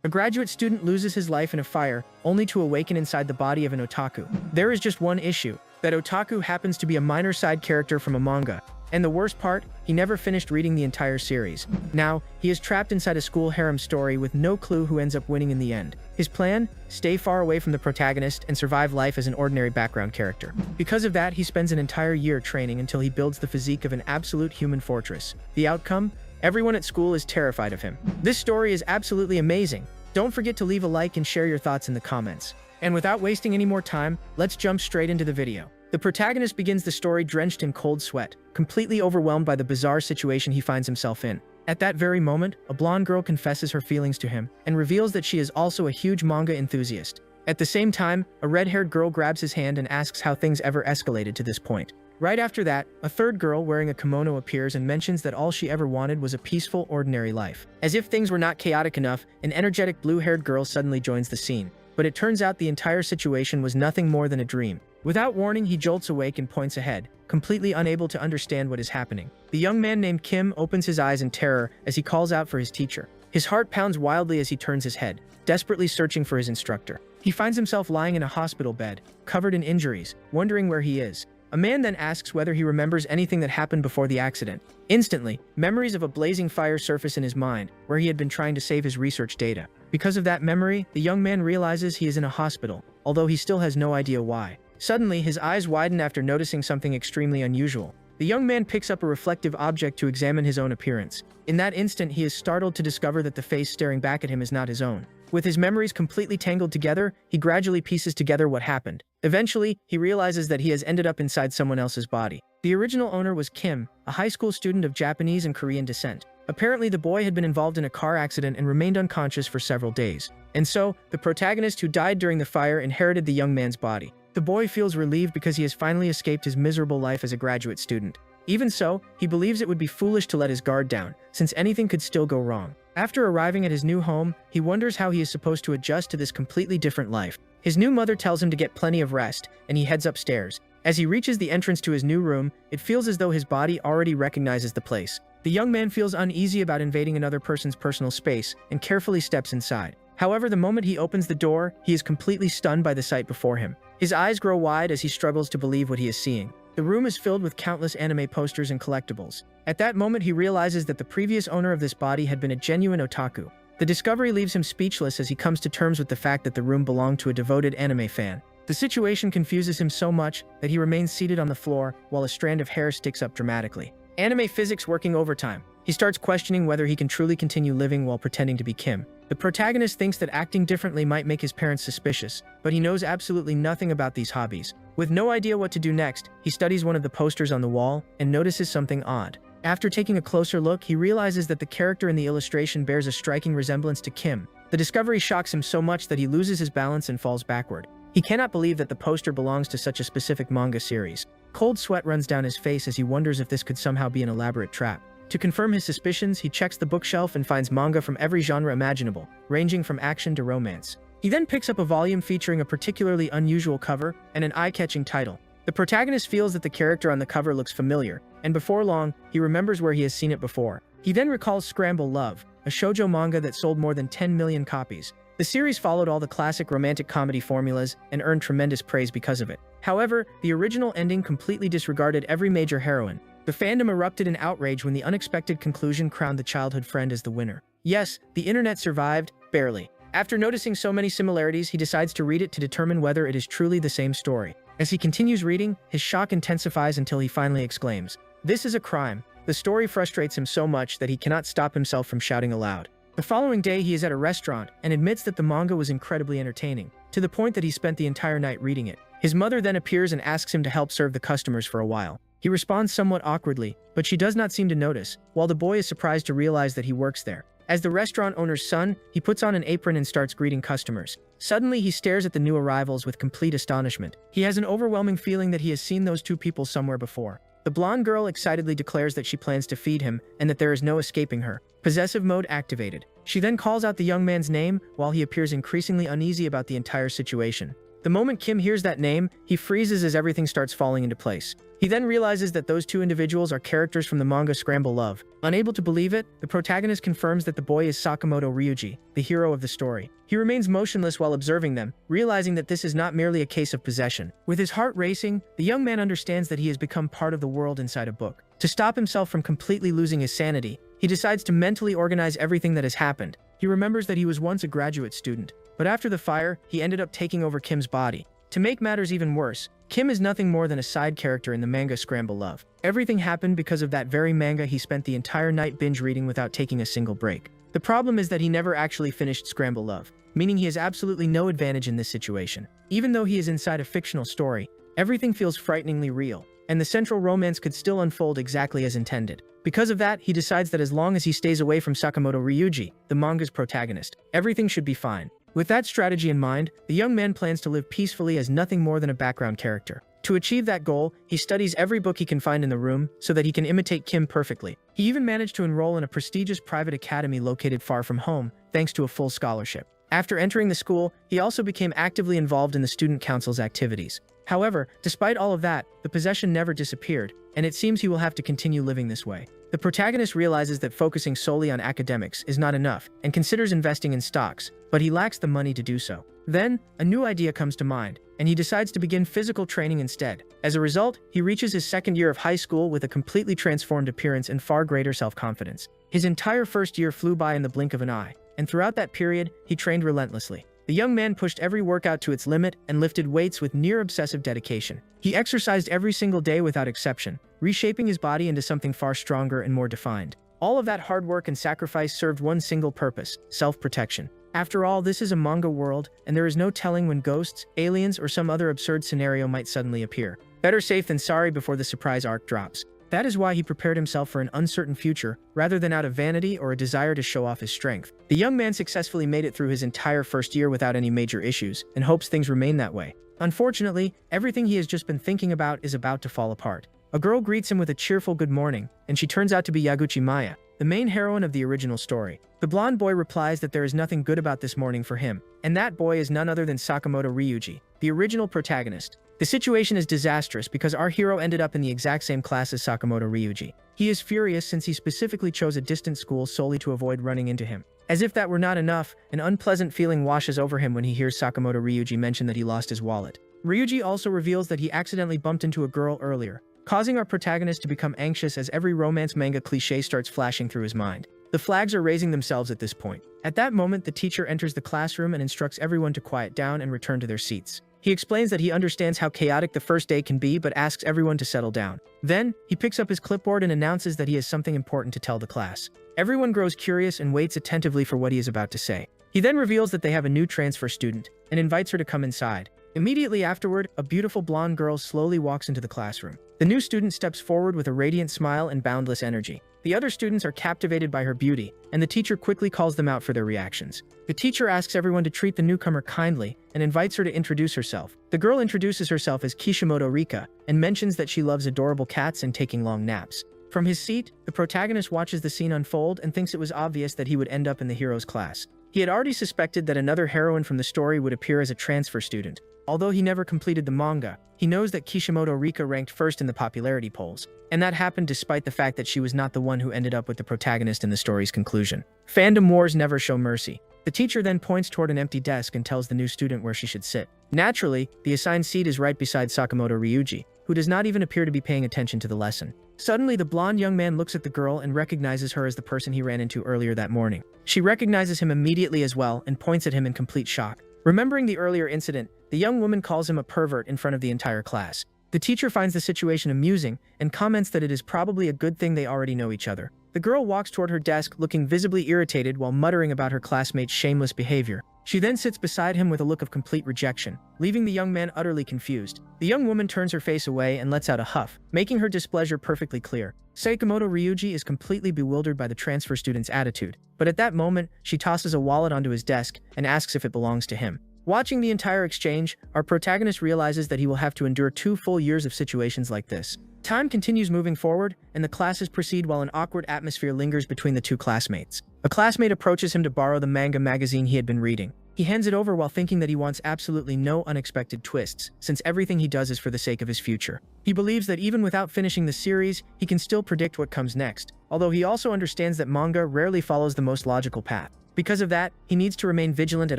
A graduate student loses his life in a fire, only to awaken inside the body of an otaku. There is just one issue. That otaku happens to be a minor side character from a manga. And the worst part, he never finished reading the entire series. Now, he is trapped inside a school harem story with no clue who ends up winning in the end. His plan? Stay far away from the protagonist and survive life as an ordinary background character. Because of that, he spends an entire year training until he builds the physique of an absolute human fortress. The outcome? Everyone at school is terrified of him. This story is absolutely amazing. Don't forget to leave a like and share your thoughts in the comments. And without wasting any more time, let's jump straight into the video. The protagonist begins the story drenched in cold sweat, completely overwhelmed by the bizarre situation he finds himself in. At that very moment, a blonde girl confesses her feelings to him and reveals that she is also a huge manga enthusiast. At the same time, a red-haired girl grabs his hand and asks how things ever escalated to this point. Right after that, a third girl wearing a kimono appears and mentions that all she ever wanted was a peaceful, ordinary life. As if things were not chaotic enough, an energetic blue-haired girl suddenly joins the scene. But it turns out the entire situation was nothing more than a dream. Without warning, he jolts awake and points ahead, completely unable to understand what is happening. The young man named Kim opens his eyes in terror as he calls out for his teacher. His heart pounds wildly as he turns his head, desperately searching for his instructor. He finds himself lying in a hospital bed, covered in injuries, wondering where he is. A man then asks whether he remembers anything that happened before the accident. Instantly, memories of a blazing fire surface in his mind, where he had been trying to save his research data. Because of that memory, the young man realizes he is in a hospital, although he still has no idea why. Suddenly, his eyes widen after noticing something extremely unusual. The young man picks up a reflective object to examine his own appearance. In that instant, he is startled to discover that the face staring back at him is not his own. With his memories completely tangled together, he gradually pieces together what happened. Eventually, he realizes that he has ended up inside someone else's body. The original owner was Kim, a high school student of Japanese and Korean descent. Apparently, the boy had been involved in a car accident and remained unconscious for several days. And so, the protagonist who died during the fire inherited the young man's body. The boy feels relieved because he has finally escaped his miserable life as a graduate student. Even so, he believes it would be foolish to let his guard down, since anything could still go wrong. After arriving at his new home, he wonders how he is supposed to adjust to this completely different life. His new mother tells him to get plenty of rest, and he heads upstairs. As he reaches the entrance to his new room, it feels as though his body already recognizes the place. The young man feels uneasy about invading another person's personal space and carefully steps inside. However, the moment he opens the door, he is completely stunned by the sight before him. His eyes grow wide as he struggles to believe what he is seeing. The room is filled with countless anime posters and collectibles. At that moment, he realizes that the previous owner of this body had been a genuine otaku. The discovery leaves him speechless as he comes to terms with the fact that the room belonged to a devoted anime fan. The situation confuses him so much that he remains seated on the floor while a strand of hair sticks up dramatically. Anime physics working overtime. He starts questioning whether he can truly continue living while pretending to be Kim. The protagonist thinks that acting differently might make his parents suspicious, but he knows absolutely nothing about these hobbies. With no idea what to do next, he studies one of the posters on the wall and notices something odd. After taking a closer look, he realizes that the character in the illustration bears a striking resemblance to Kim. The discovery shocks him so much that he loses his balance and falls backward. He cannot believe that the poster belongs to such a specific manga series. Cold sweat runs down his face as he wonders if this could somehow be an elaborate trap. To confirm his suspicions, he checks the bookshelf and finds manga from every genre imaginable, ranging from action to romance. He then picks up a volume featuring a particularly unusual cover and an eye-catching title. The protagonist feels that the character on the cover looks familiar, and before long, he remembers where he has seen it before. He then recalls Scramble Love, a shoujo manga that sold more than 10 million copies. The series followed all the classic romantic comedy formulas and earned tremendous praise because of it. However, the original ending completely disregarded every major heroine. The fandom erupted in outrage when the unexpected conclusion crowned the childhood friend as the winner. Yes, the internet survived, barely. After noticing so many similarities, he decides to read it to determine whether it is truly the same story. As he continues reading, his shock intensifies until he finally exclaims, "This is a crime." The story frustrates him so much that he cannot stop himself from shouting aloud. The following day, he is at a restaurant and admits that the manga was incredibly entertaining, to the point that he spent the entire night reading it. His mother then appears and asks him to help serve the customers for a while. He responds somewhat awkwardly, but she does not seem to notice, while the boy is surprised to realize that he works there. As the restaurant owner's son, he puts on an apron and starts greeting customers. Suddenly, he stares at the new arrivals with complete astonishment. He has an overwhelming feeling that he has seen those two people somewhere before. The blonde girl excitedly declares that she plans to feed him and that there is no escaping her. Possessive mode activated. She then calls out the young man's name while he appears increasingly uneasy about the entire situation. The moment Kim hears that name, he freezes as everything starts falling into place. He then realizes that those two individuals are characters from the manga Scramble Love. Unable to believe it, the protagonist confirms that the boy is Sakamoto Ryuji, the hero of the story. He remains motionless while observing them, realizing that this is not merely a case of possession. With his heart racing, the young man understands that he has become part of the world inside a book. To stop himself from completely losing his sanity, he decides to mentally organize everything that has happened. He remembers that he was once a graduate student, but after the fire, he ended up taking over Kim's body. To make matters even worse, Kim is nothing more than a side character in the manga Scramble Love. Everything happened because of that very manga he spent the entire night binge reading without taking a single break. The problem is that he never actually finished Scramble Love, meaning he has absolutely no advantage in this situation. Even though he is inside a fictional story, everything feels frighteningly real, and the central romance could still unfold exactly as intended. Because of that, he decides that as long as he stays away from Sakamoto Ryuji, the manga's protagonist, everything should be fine. With that strategy in mind, the young man plans to live peacefully as nothing more than a background character. To achieve that goal, he studies every book he can find in the room so that he can imitate Kim perfectly. He even managed to enroll in a prestigious private academy located far from home, thanks to a full scholarship. After entering the school, he also became actively involved in the student council's activities. However, despite all of that, the possession never disappeared, and it seems he will have to continue living this way. The protagonist realizes that focusing solely on academics is not enough and considers investing in stocks, but he lacks the money to do so. Then, a new idea comes to mind, and he decides to begin physical training instead. As a result, he reaches his second year of high school with a completely transformed appearance and far greater self-confidence. His entire first year flew by in the blink of an eye, and throughout that period, he trained relentlessly. The young man pushed every workout to its limit and lifted weights with near-obsessive dedication. He exercised every single day without exception, reshaping his body into something far stronger and more defined. All of that hard work and sacrifice served one single purpose: self-protection. After all, this is a manga world, and there is no telling when ghosts, aliens, or some other absurd scenario might suddenly appear. Better safe than sorry before the surprise arc drops. That is why he prepared himself for an uncertain future, rather than out of vanity or a desire to show off his strength. The young man successfully made it through his entire first year without any major issues, and hopes things remain that way. Unfortunately, everything he has just been thinking about is about to fall apart. A girl greets him with a cheerful good morning, and she turns out to be Yaguchi Maya, the main heroine of the original story. The blonde boy replies that there is nothing good about this morning for him, and that boy is none other than Sakamoto Ryuji, the original protagonist. The situation is disastrous because our hero ended up in the exact same class as Sakamoto Ryuji. He is furious since he specifically chose a distant school solely to avoid running into him. As if that were not enough, an unpleasant feeling washes over him when he hears Sakamoto Ryuji mention that he lost his wallet. Ryuji also reveals that he accidentally bumped into a girl earlier, causing our protagonist to become anxious as every romance manga cliché starts flashing through his mind. The flags are raising themselves at this point. At that moment, the teacher enters the classroom and instructs everyone to quiet down and return to their seats. He explains that he understands how chaotic the first day can be, but asks everyone to settle down. Then, he picks up his clipboard and announces that he has something important to tell the class. Everyone grows curious and waits attentively for what he is about to say. He then reveals that they have a new transfer student, and invites her to come inside. Immediately afterward, a beautiful blonde girl slowly walks into the classroom. The new student steps forward with a radiant smile and boundless energy. The other students are captivated by her beauty, and the teacher quickly calls them out for their reactions. The teacher asks everyone to treat the newcomer kindly and invites her to introduce herself. The girl introduces herself as Kishimoto Rika and mentions that she loves adorable cats and taking long naps. From his seat, the protagonist watches the scene unfold and thinks it was obvious that he would end up in the hero's class. He had already suspected that another heroine from the story would appear as a transfer student. Although he never completed the manga, he knows that Kishimoto Rika ranked first in the popularity polls, and that happened despite the fact that she was not the one who ended up with the protagonist in the story's conclusion. Fandom wars never show mercy. The teacher then points toward an empty desk and tells the new student where she should sit. Naturally, the assigned seat is right beside Sakamoto Ryuji, who does not even appear to be paying attention to the lesson. Suddenly, the blonde young man looks at the girl and recognizes her as the person he ran into earlier that morning. She recognizes him immediately as well and points at him in complete shock. Remembering the earlier incident, the young woman calls him a pervert in front of the entire class. The teacher finds the situation amusing and comments that it is probably a good thing they already know each other. The girl walks toward her desk looking visibly irritated while muttering about her classmate's shameless behavior. She then sits beside him with a look of complete rejection, leaving the young man utterly confused. The young woman turns her face away and lets out a huff, making her displeasure perfectly clear. Sakamoto Ryuji is completely bewildered by the transfer student's attitude, but at that moment, she tosses a wallet onto his desk and asks if it belongs to him. Watching the entire exchange, our protagonist realizes that he will have to endure 2 full years of situations like this. Time continues moving forward, and the classes proceed while an awkward atmosphere lingers between the two classmates. A classmate approaches him to borrow the manga magazine he had been reading. He hands it over while thinking that he wants absolutely no unexpected twists, since everything he does is for the sake of his future. He believes that even without finishing the series, he can still predict what comes next, although he also understands that manga rarely follows the most logical path. Because of that, he needs to remain vigilant at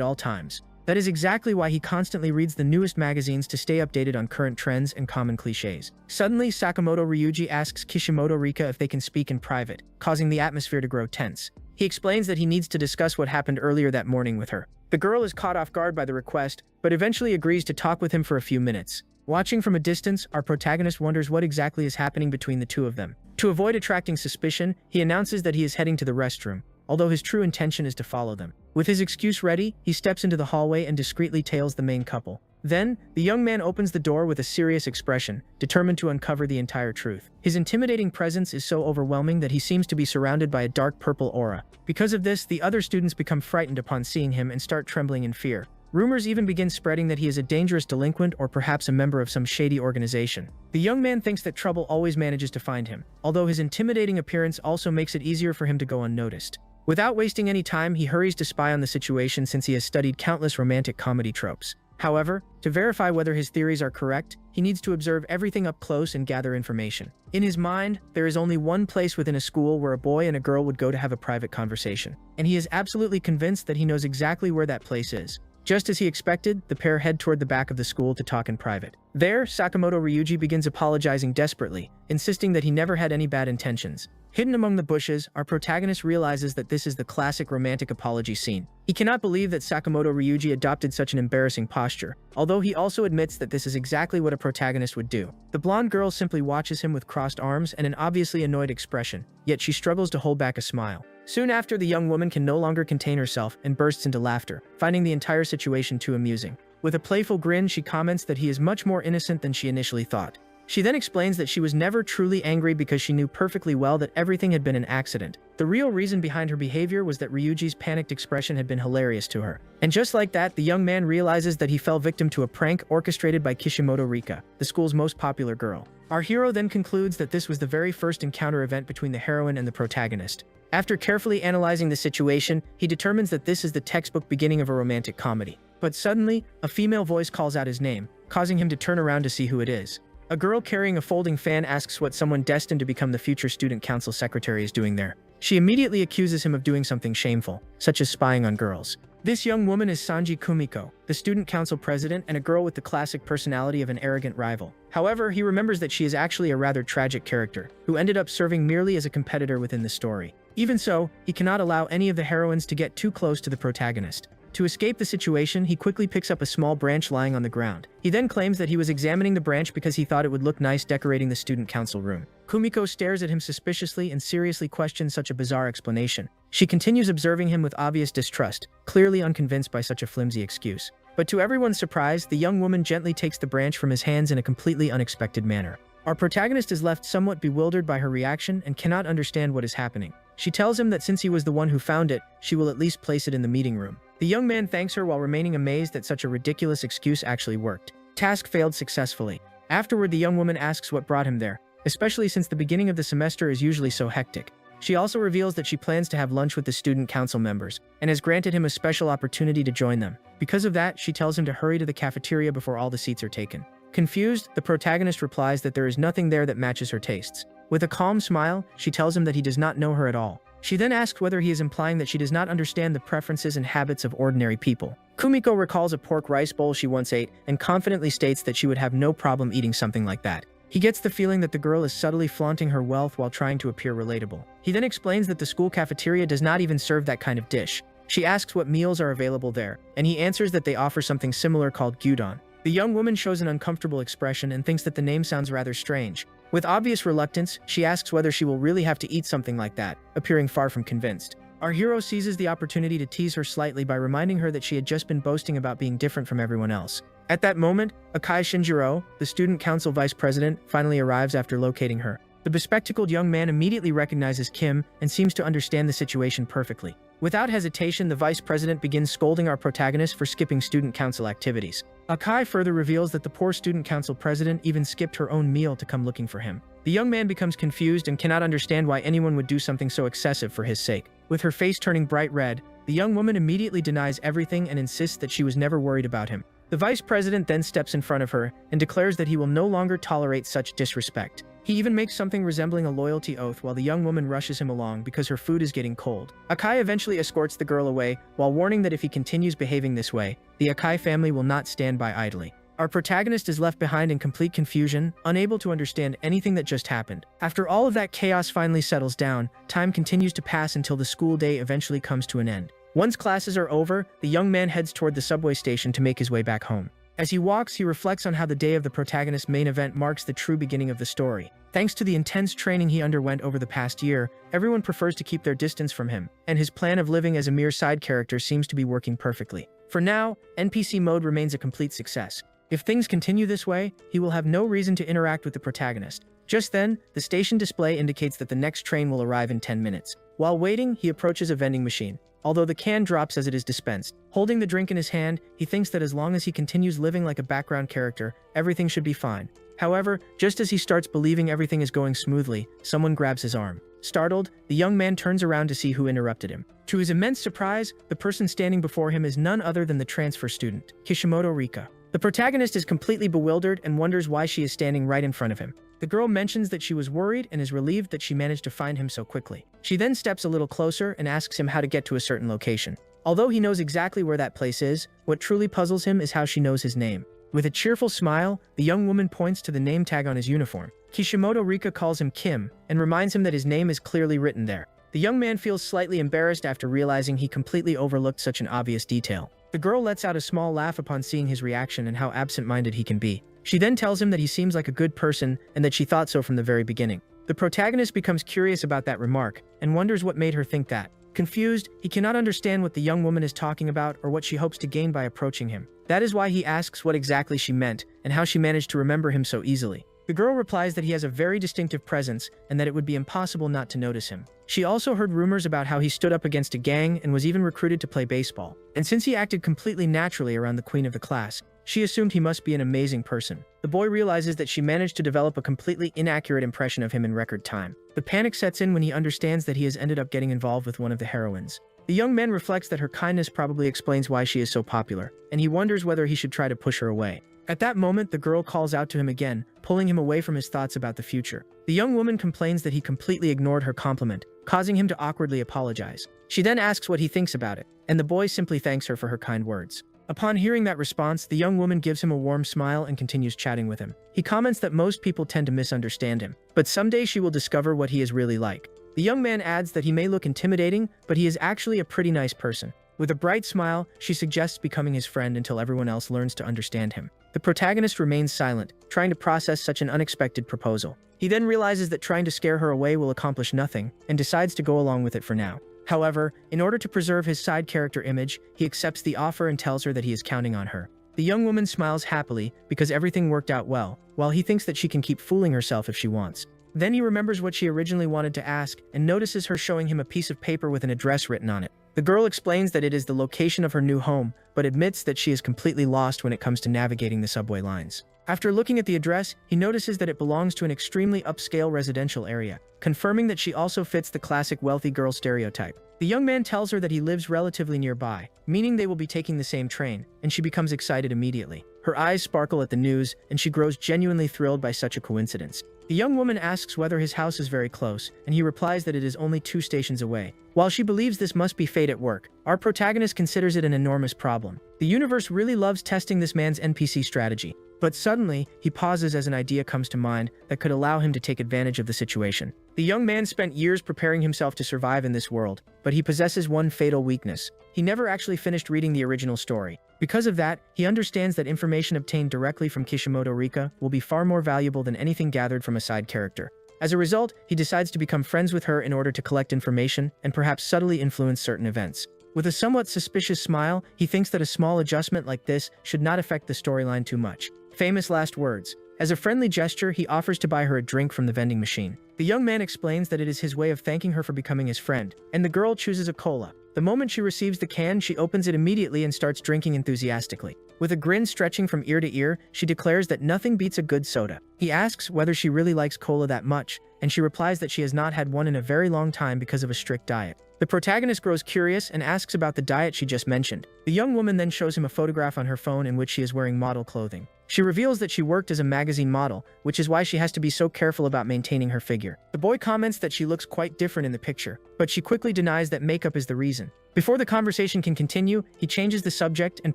all times. That is exactly why he constantly reads the newest magazines to stay updated on current trends and common cliches. Suddenly, Sakamoto Ryuji asks Kishimoto Rika if they can speak in private, causing the atmosphere to grow tense. He explains that he needs to discuss what happened earlier that morning with her. The girl is caught off guard by the request, but eventually agrees to talk with him for a few minutes. Watching from a distance, our protagonist wonders what exactly is happening between the two of them. To avoid attracting suspicion, he announces that he is heading to the restroom, although his true intention is to follow them. With his excuse ready, he steps into the hallway and discreetly tails the main couple. Then, the young man opens the door with a serious expression, determined to uncover the entire truth. His intimidating presence is so overwhelming that he seems to be surrounded by a dark purple aura. Because of this, the other students become frightened upon seeing him and start trembling in fear. Rumors even begin spreading that he is a dangerous delinquent or perhaps a member of some shady organization. The young man thinks that trouble always manages to find him, although his intimidating appearance also makes it easier for him to go unnoticed. Without wasting any time, he hurries to spy on the situation since he has studied countless romantic comedy tropes. However, to verify whether his theories are correct, he needs to observe everything up close and gather information. In his mind, there is only one place within a school where a boy and a girl would go to have a private conversation, and he is absolutely convinced that he knows exactly where that place is. Just as he expected, the pair head toward the back of the school to talk in private. There, Sakamoto Ryuji begins apologizing desperately, insisting that he never had any bad intentions. Hidden among the bushes, our protagonist realizes that this is the classic romantic apology scene. He cannot believe that Sakamoto Ryuji adopted such an embarrassing posture, although he also admits that this is exactly what a protagonist would do. The blonde girl simply watches him with crossed arms and an obviously annoyed expression, yet she struggles to hold back a smile. Soon after, the young woman can no longer contain herself and bursts into laughter, finding the entire situation too amusing. With a playful grin, she comments that he is much more innocent than she initially thought. She then explains that she was never truly angry because she knew perfectly well that everything had been an accident. The real reason behind her behavior was that Ryuji's panicked expression had been hilarious to her. And just like that, the young man realizes that he fell victim to a prank orchestrated by Kishimoto Rika, the school's most popular girl. Our hero then concludes that this was the very first encounter event between the heroine and the protagonist. After carefully analyzing the situation, he determines that this is the textbook beginning of a romantic comedy. But suddenly, a female voice calls out his name, causing him to turn around to see who it is. A girl carrying a folding fan asks what someone destined to become the future student council secretary is doing there. She immediately accuses him of doing something shameful, such as spying on girls. This young woman is Sanji Kumiko, the student council president and a girl with the classic personality of an arrogant rival. However, he remembers that she is actually a rather tragic character, who ended up serving merely as a competitor within the story. Even so, he cannot allow any of the heroines to get too close to the protagonist. To escape the situation, he quickly picks up a small branch lying on the ground. He then claims that he was examining the branch because he thought it would look nice decorating the student council room. Kumiko stares at him suspiciously and seriously questions such a bizarre explanation. She continues observing him with obvious distrust, clearly unconvinced by such a flimsy excuse. But to everyone's surprise, the young woman gently takes the branch from his hands in a completely unexpected manner. Our protagonist is left somewhat bewildered by her reaction and cannot understand what is happening. She tells him that since he was the one who found it, she will at least place it in the meeting room. The young man thanks her while remaining amazed that such a ridiculous excuse actually worked. Task failed successfully. Afterward, the young woman asks what brought him there, especially since the beginning of the semester is usually so hectic. She also reveals that she plans to have lunch with the student council members, and has granted him a special opportunity to join them. Because of that, she tells him to hurry to the cafeteria before all the seats are taken. Confused, the protagonist replies that there is nothing there that matches her tastes. With a calm smile, she tells him that he does not know her at all. She then asks whether he is implying that she does not understand the preferences and habits of ordinary people. Kumiko recalls a pork rice bowl she once ate and confidently states that she would have no problem eating something like that. He gets the feeling that the girl is subtly flaunting her wealth while trying to appear relatable. He then explains that the school cafeteria does not even serve that kind of dish. She asks what meals are available there, and he answers that they offer something similar called gyudon. The young woman shows an uncomfortable expression and thinks that the name sounds rather strange. With obvious reluctance, she asks whether she will really have to eat something like that, appearing far from convinced. Our hero seizes the opportunity to tease her slightly by reminding her that she had just been boasting about being different from everyone else. At that moment, Akai Shinjiro, the student council vice president, finally arrives after locating her. The bespectacled young man immediately recognizes Kim and seems to understand the situation perfectly. Without hesitation, the vice president begins scolding our protagonist for skipping student council activities. Akai further reveals that the poor student council president even skipped her own meal to come looking for him. The young man becomes confused and cannot understand why anyone would do something so excessive for his sake. With her face turning bright red, The young woman immediately denies everything and insists that she was never worried about him. The vice president then steps in front of her and declares that he will no longer tolerate such disrespect. He even makes something resembling a loyalty oath while the young woman rushes him along because her food is getting cold. Akai eventually escorts the girl away while warning that if he continues behaving this way, the Akai family will not stand by idly. Our protagonist is left behind in complete confusion, unable to understand anything that just happened. After all of that chaos finally settles down, time continues to pass until the school day eventually comes to an end. Once classes are over, the young man heads toward the subway station to make his way back home. As he walks, he reflects on how the day of the protagonist's main event marks the true beginning of the story. Thanks to the intense training he underwent over the past year, everyone prefers to keep their distance from him, and his plan of living as a mere side character seems to be working perfectly. For now, NPC mode remains a complete success. If things continue this way, he will have no reason to interact with the protagonist. Just then, the station display indicates that the next train will arrive in 10 minutes. While waiting, he approaches a vending machine. Although the can drops as it is dispensed. Holding the drink in his hand, he thinks that as long as he continues living like a background character, everything should be fine. However, just as he starts believing everything is going smoothly, someone grabs his arm. Startled, the young man turns around to see who interrupted him. To his immense surprise, the person standing before him is none other than the transfer student, Kishimoto Rika. The protagonist is completely bewildered and wonders why she is standing right in front of him. The girl mentions that she was worried and is relieved that she managed to find him so quickly. She then steps a little closer and asks him how to get to a certain location. Although he knows exactly where that place is, what truly puzzles him is how she knows his name. With a cheerful smile, the young woman points to the name tag on his uniform. Kishimoto Rika calls him Kim and reminds him that his name is clearly written there. The young man feels slightly embarrassed after realizing he completely overlooked such an obvious detail. The girl lets out a small laugh upon seeing his reaction and how absent-minded he can be. She then tells him that he seems like a good person and that she thought so from the very beginning. The protagonist becomes curious about that remark and wonders what made her think that. Confused, he cannot understand what the young woman is talking about or what she hopes to gain by approaching him. That is why he asks what exactly she meant and how she managed to remember him so easily. The girl replies that he has a very distinctive presence and that it would be impossible not to notice him. She also heard rumors about how he stood up against a gang and was even recruited to play baseball. And since he acted completely naturally around the queen of the class, she assumed he must be an amazing person. The boy realizes that she managed to develop a completely inaccurate impression of him in record time. The panic sets in when he understands that he has ended up getting involved with one of the heroines. The young man reflects that her kindness probably explains why she is so popular, and he wonders whether he should try to push her away. At that moment, the girl calls out to him again, pulling him away from his thoughts about the future. The young woman complains that he completely ignored her compliment, causing him to awkwardly apologize. She then asks what he thinks about it, and the boy simply thanks her for her kind words. Upon hearing that response, the young woman gives him a warm smile and continues chatting with him. He comments that most people tend to misunderstand him, but someday she will discover what he is really like. The young man adds that he may look intimidating, but he is actually a pretty nice person. With a bright smile, she suggests becoming his friend until everyone else learns to understand him. The protagonist remains silent, trying to process such an unexpected proposal. He then realizes that trying to scare her away will accomplish nothing, and decides to go along with it for now. However, in order to preserve his side character image, he accepts the offer and tells her that he is counting on her. The young woman smiles happily because everything worked out well, while he thinks that she can keep fooling herself if she wants. Then he remembers what she originally wanted to ask and notices her showing him a piece of paper with an address written on it. The girl explains that it is the location of her new home, but admits that she is completely lost when it comes to navigating the subway lines. After looking at the address, he notices that it belongs to an extremely upscale residential area, confirming that she also fits the classic wealthy girl stereotype. The young man tells her that he lives relatively nearby, meaning they will be taking the same train, and she becomes excited immediately. Her eyes sparkle at the news, and she grows genuinely thrilled by such a coincidence. The young woman asks whether his house is very close, and he replies that it is only 2 stations away. While she believes this must be fate at work, our protagonist considers it an enormous problem. The universe really loves testing this man's NPC strategy. But suddenly, he pauses as an idea comes to mind that could allow him to take advantage of the situation. The young man spent years preparing himself to survive in this world, but he possesses one fatal weakness. He never actually finished reading the original story. Because of that, he understands that information obtained directly from Kishimoto Rika will be far more valuable than anything gathered from a side character. As a result, he decides to become friends with her in order to collect information and perhaps subtly influence certain events. With a somewhat suspicious smile, he thinks that a small adjustment like this should not affect the storyline too much. Famous last words. As a friendly gesture, he offers to buy her a drink from the vending machine. The young man explains that it is his way of thanking her for becoming his friend, and the girl chooses a cola. The moment she receives the can, she opens it immediately and starts drinking enthusiastically. With a grin stretching from ear to ear, she declares that nothing beats a good soda. He asks whether she really likes cola that much, and she replies that she has not had one in a very long time because of a strict diet. The protagonist grows curious and asks about the diet she just mentioned. The young woman then shows him a photograph on her phone in which she is wearing model clothing. She reveals that she worked as a magazine model, which is why she has to be so careful about maintaining her figure. The boy comments that she looks quite different in the picture, but she quickly denies that makeup is the reason. Before the conversation can continue, he changes the subject and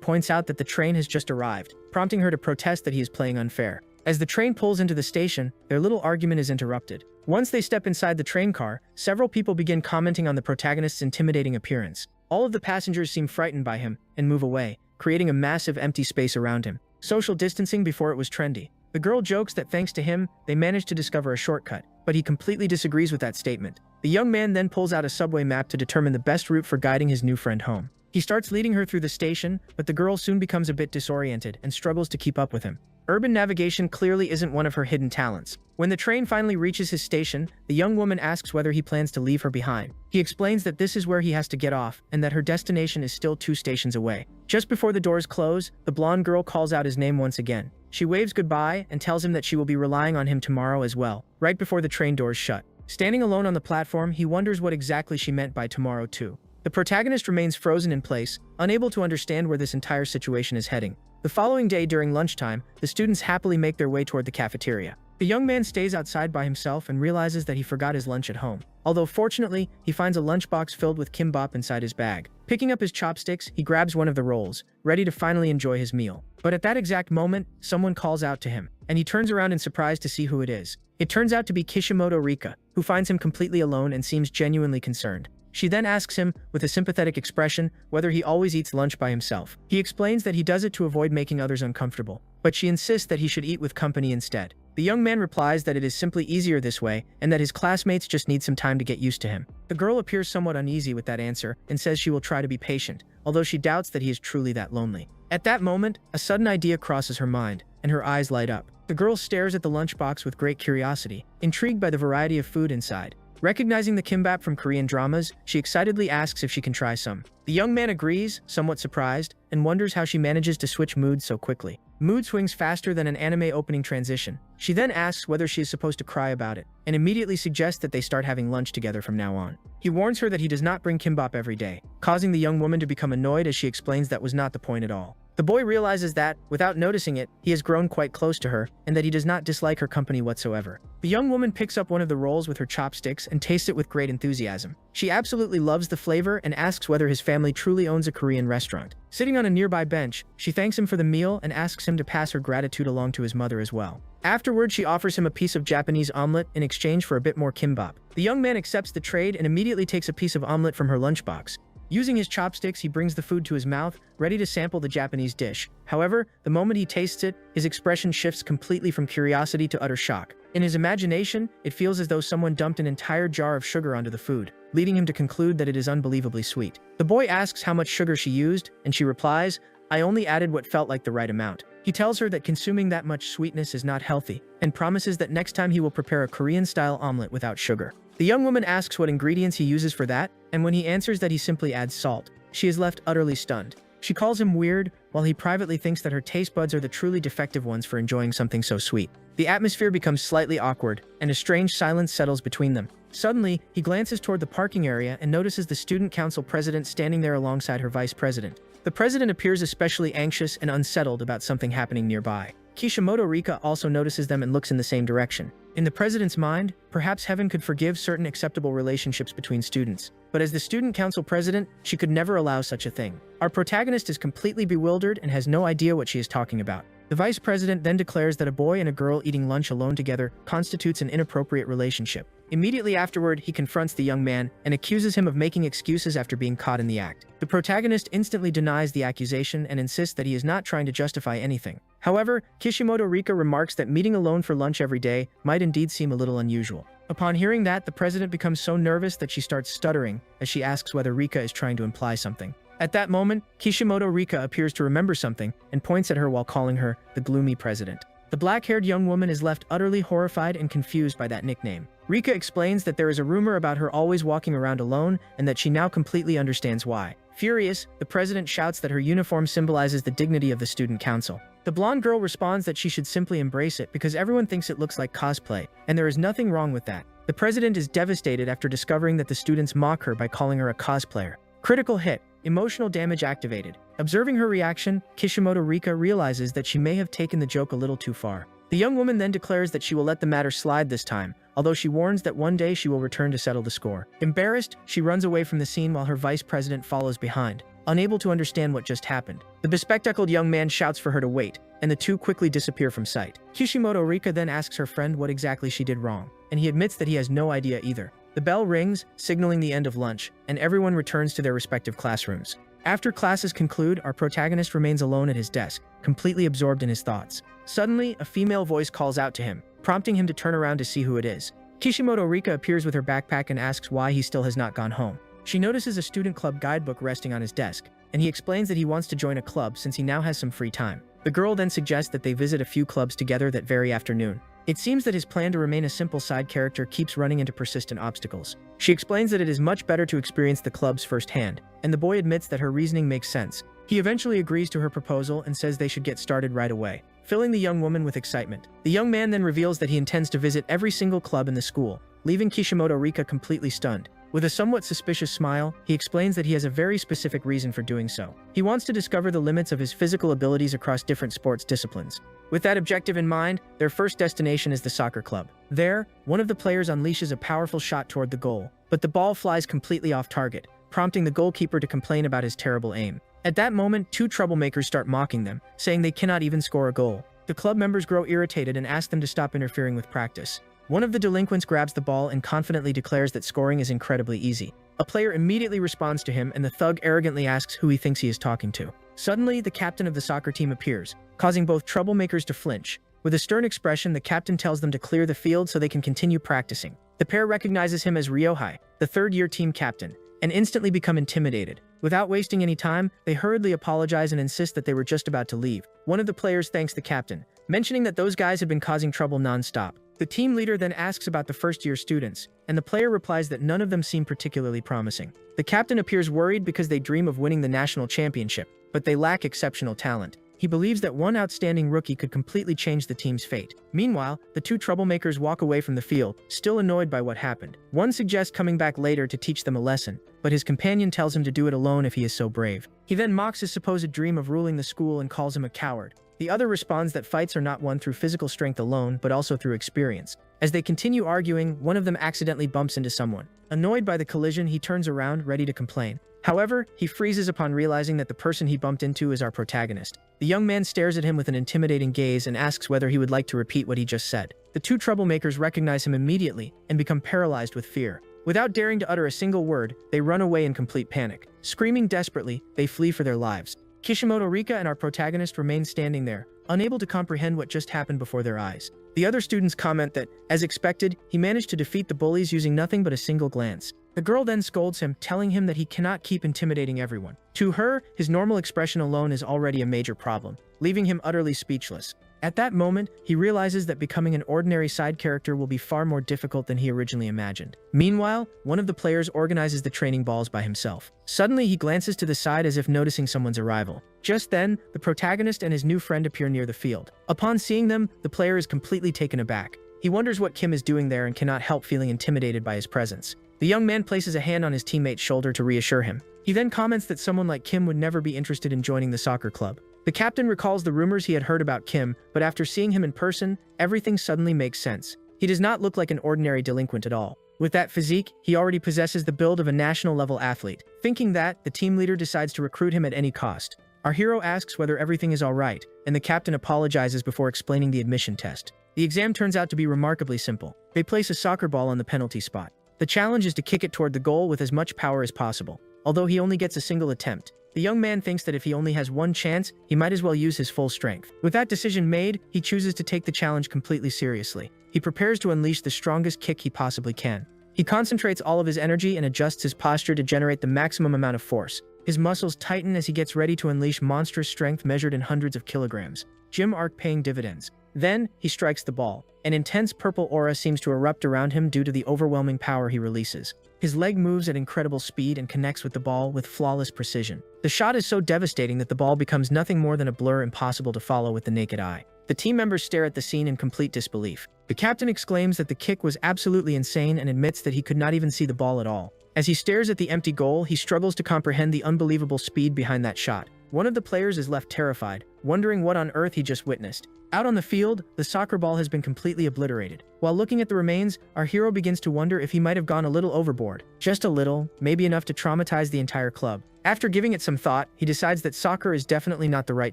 points out that the train has just arrived, prompting her to protest that he is playing unfair. As the train pulls into the station, their little argument is interrupted. Once they step inside the train car, several people begin commenting on the protagonist's intimidating appearance. All of the passengers seem frightened by him and move away, creating a massive empty space around him. Social distancing before it was trendy. The girl jokes that thanks to him, they managed to discover a shortcut, but he completely disagrees with that statement. The young man then pulls out a subway map to determine the best route for guiding his new friend home. He starts leading her through the station, but the girl soon becomes a bit disoriented and struggles to keep up with him. Urban navigation clearly isn't one of her hidden talents. When the train finally reaches his station, the young woman asks whether he plans to leave her behind. He explains that this is where he has to get off and that her destination is still 2 stations away. Just before the doors close, the blonde girl calls out his name once again. She waves goodbye and tells him that she will be relying on him tomorrow as well, right before the train doors shut. Standing alone on the platform, he wonders what exactly she meant by tomorrow too. The protagonist remains frozen in place, unable to understand where this entire situation is heading. The following day during lunchtime, the students happily make their way toward the cafeteria. The young man stays outside by himself and realizes that he forgot his lunch at home. Although fortunately, he finds a lunchbox filled with kimbap inside his bag. Picking up his chopsticks, he grabs one of the rolls, ready to finally enjoy his meal. But at that exact moment, someone calls out to him, and he turns around in surprise to see who it is. It turns out to be Kishimoto Rika, who finds him completely alone and seems genuinely concerned. She then asks him, with a sympathetic expression, whether he always eats lunch by himself. He explains that he does it to avoid making others uncomfortable, but she insists that he should eat with company instead. The young man replies that it is simply easier this way, and that his classmates just need some time to get used to him. The girl appears somewhat uneasy with that answer, and says she will try to be patient, although she doubts that he is truly that lonely. At that moment, a sudden idea crosses her mind, and her eyes light up. The girl stares at the lunchbox with great curiosity, intrigued by the variety of food inside. Recognizing the kimbap from Korean dramas, she excitedly asks if she can try some. The young man agrees, somewhat surprised, and wonders how she manages to switch moods so quickly. Mood swings faster than an anime opening transition. She then asks whether she is supposed to cry about it, and immediately suggests that they start having lunch together from now on. He warns her that he does not bring kimbap every day, causing the young woman to become annoyed as she explains that was not the point at all. The boy realizes that, without noticing it, he has grown quite close to her, and that he does not dislike her company whatsoever. The young woman picks up one of the rolls with her chopsticks and tastes it with great enthusiasm. She absolutely loves the flavor and asks whether his family truly owns a Korean restaurant. Sitting on a nearby bench, she thanks him for the meal and asks him to pass her gratitude along to his mother as well. Afterward, she offers him a piece of Japanese omelet in exchange for a bit more kimbap. The young man accepts the trade and immediately takes a piece of omelet from her lunchbox. Using his chopsticks, he brings the food to his mouth, ready to sample the Japanese dish. However, the moment he tastes it, his expression shifts completely from curiosity to utter shock. In his imagination, it feels as though someone dumped an entire jar of sugar onto the food, leading him to conclude that it is unbelievably sweet. The boy asks how much sugar she used, and she replies, "I only added what felt like the right amount." He tells her that consuming that much sweetness is not healthy, and promises that next time he will prepare a Korean-style omelet without sugar. The young woman asks what ingredients he uses for that, and when he answers that he simply adds salt, she is left utterly stunned. She calls him weird, while he privately thinks that her taste buds are the truly defective ones for enjoying something so sweet. The atmosphere becomes slightly awkward, and a strange silence settles between them. Suddenly, he glances toward the parking area and notices the student council president standing there alongside her vice president. The president appears especially anxious and unsettled about something happening nearby. Kishimoto Rika also notices them and looks in the same direction. In the president's mind, perhaps heaven could forgive certain acceptable relationships between students. But as the student council president, she could never allow such a thing. Our protagonist is completely bewildered and has no idea what she is talking about. The vice president then declares that a boy and a girl eating lunch alone together constitutes an inappropriate relationship. Immediately afterward, he confronts the young man and accuses him of making excuses after being caught in the act. The protagonist instantly denies the accusation and insists that he is not trying to justify anything. However, Kishimoto Rika remarks that meeting alone for lunch every day might indeed seem a little unusual. Upon hearing that, the president becomes so nervous that she starts stuttering as she asks whether Rika is trying to imply something. At that moment, Kishimoto Rika appears to remember something and points at her while calling her the gloomy president. The black-haired young woman is left utterly horrified and confused by that nickname. Rika explains that there is a rumor about her always walking around alone and that she now completely understands why. Furious, the president shouts that her uniform symbolizes the dignity of the student council. The blonde girl responds that she should simply embrace it because everyone thinks it looks like cosplay, and there is nothing wrong with that. The president is devastated after discovering that the students mock her by calling her a cosplayer. Critical hit. Emotional damage activated. Observing her reaction, Kishimoto Rika realizes that she may have taken the joke a little too far. The young woman then declares that she will let the matter slide this time, although she warns that one day she will return to settle the score. Embarrassed, she runs away from the scene while her vice president follows behind, unable to understand what just happened. The bespectacled young man shouts for her to wait, and the two quickly disappear from sight. Kishimoto Rika then asks her friend what exactly she did wrong, and he admits that he has no idea either. The bell rings, signaling the end of lunch, and everyone returns to their respective classrooms. After classes conclude, our protagonist remains alone at his desk, completely absorbed in his thoughts. Suddenly, a female voice calls out to him, prompting him to turn around to see who it is. Kishimoto Rika appears with her backpack and asks why he still has not gone home. She notices a student club guidebook resting on his desk, and he explains that he wants to join a club since he now has some free time. The girl then suggests that they visit a few clubs together that very afternoon. It seems that his plan to remain a simple side character keeps running into persistent obstacles. She explains that it is much better to experience the clubs firsthand, and the boy admits that her reasoning makes sense. He eventually agrees to her proposal and says they should get started right away, filling the young woman with excitement. The young man then reveals that he intends to visit every single club in the school, leaving Kishimoto Rika completely stunned. With a somewhat suspicious smile, he explains that he has a very specific reason for doing so. He wants to discover the limits of his physical abilities across different sports disciplines. With that objective in mind, their first destination is the soccer club. There, one of the players unleashes a powerful shot toward the goal, but the ball flies completely off target, prompting the goalkeeper to complain about his terrible aim. At that moment, two troublemakers start mocking them, saying they cannot even score a goal. The club members grow irritated and ask them to stop interfering with practice. One of the delinquents grabs the ball and confidently declares that scoring is incredibly easy. A player immediately responds to him, and the thug arrogantly asks who he thinks he is talking to. Suddenly, the captain of the soccer team appears, causing both troublemakers to flinch. With a stern expression, the captain tells them to clear the field so they can continue practicing. The pair recognizes him as Ryohei, the third-year team captain, and instantly become intimidated. Without wasting any time, they hurriedly apologize and insist that they were just about to leave. One of the players thanks the captain, mentioning that those guys had been causing trouble non-stop. The team leader then asks about the first-year students, and the player replies that none of them seem particularly promising. The captain appears worried because they dream of winning the national championship, but they lack exceptional talent. He believes that one outstanding rookie could completely change the team's fate. Meanwhile, the two troublemakers walk away from the field, still annoyed by what happened. One suggests coming back later to teach them a lesson, but his companion tells him to do it alone if he is so brave. He then mocks his supposed dream of ruling the school and calls him a coward. The other responds that fights are not won through physical strength alone, but also through experience. As they continue arguing, one of them accidentally bumps into someone. Annoyed by the collision, he turns around, ready to complain. However, he freezes upon realizing that the person he bumped into is our protagonist. The young man stares at him with an intimidating gaze and asks whether he would like to repeat what he just said. The two troublemakers recognize him immediately and become paralyzed with fear. Without daring to utter a single word, they run away in complete panic. Screaming desperately, they flee for their lives. Kishimoto Rika and our protagonist remain standing there, unable to comprehend what just happened before their eyes. The other students comment that, as expected, he managed to defeat the bullies using nothing but a single glance. The girl then scolds him, telling him that he cannot keep intimidating everyone. To her, his normal expression alone is already a major problem, leaving him utterly speechless. At that moment, he realizes that becoming an ordinary side character will be far more difficult than he originally imagined. Meanwhile, one of the players organizes the training balls by himself. Suddenly, he glances to the side as if noticing someone's arrival. Just then, the protagonist and his new friend appear near the field. Upon seeing them, the player is completely taken aback. He wonders what Kim is doing there and cannot help feeling intimidated by his presence. The young man places a hand on his teammate's shoulder to reassure him. He then comments that someone like Kim would never be interested in joining the soccer club. The captain recalls the rumors he had heard about Kim, but after seeing him in person, everything suddenly makes sense. He does not look like an ordinary delinquent at all. With that physique, he already possesses the build of a national-level athlete. Thinking that, the team leader decides to recruit him at any cost. Our hero asks whether everything is all right, and the captain apologizes before explaining the admission test. The exam turns out to be remarkably simple. They place a soccer ball on the penalty spot. The challenge is to kick it toward the goal with as much power as possible. Although he only gets a single attempt, the young man thinks that if he only has one chance, he might as well use his full strength. With that decision made, he chooses to take the challenge completely seriously. He prepares to unleash the strongest kick he possibly can. He concentrates all of his energy and adjusts his posture to generate the maximum amount of force. His muscles tighten as he gets ready to unleash monstrous strength measured in hundreds of kilograms. Gym arc paying dividends. Then, he strikes the ball. An intense purple aura seems to erupt around him due to the overwhelming power he releases. His leg moves at incredible speed and connects with the ball with flawless precision. The shot is so devastating that the ball becomes nothing more than a blur impossible to follow with the naked eye. The team members stare at the scene in complete disbelief. The captain exclaims that the kick was absolutely insane and admits that he could not even see the ball at all. As he stares at the empty goal, he struggles to comprehend the unbelievable speed behind that shot. One of the players is left terrified, wondering what on earth he just witnessed. Out on the field, the soccer ball has been completely obliterated. While looking at the remains, our hero begins to wonder if he might have gone a little overboard. Just a little, maybe enough to traumatize the entire club. After giving it some thought, he decides that soccer is definitely not the right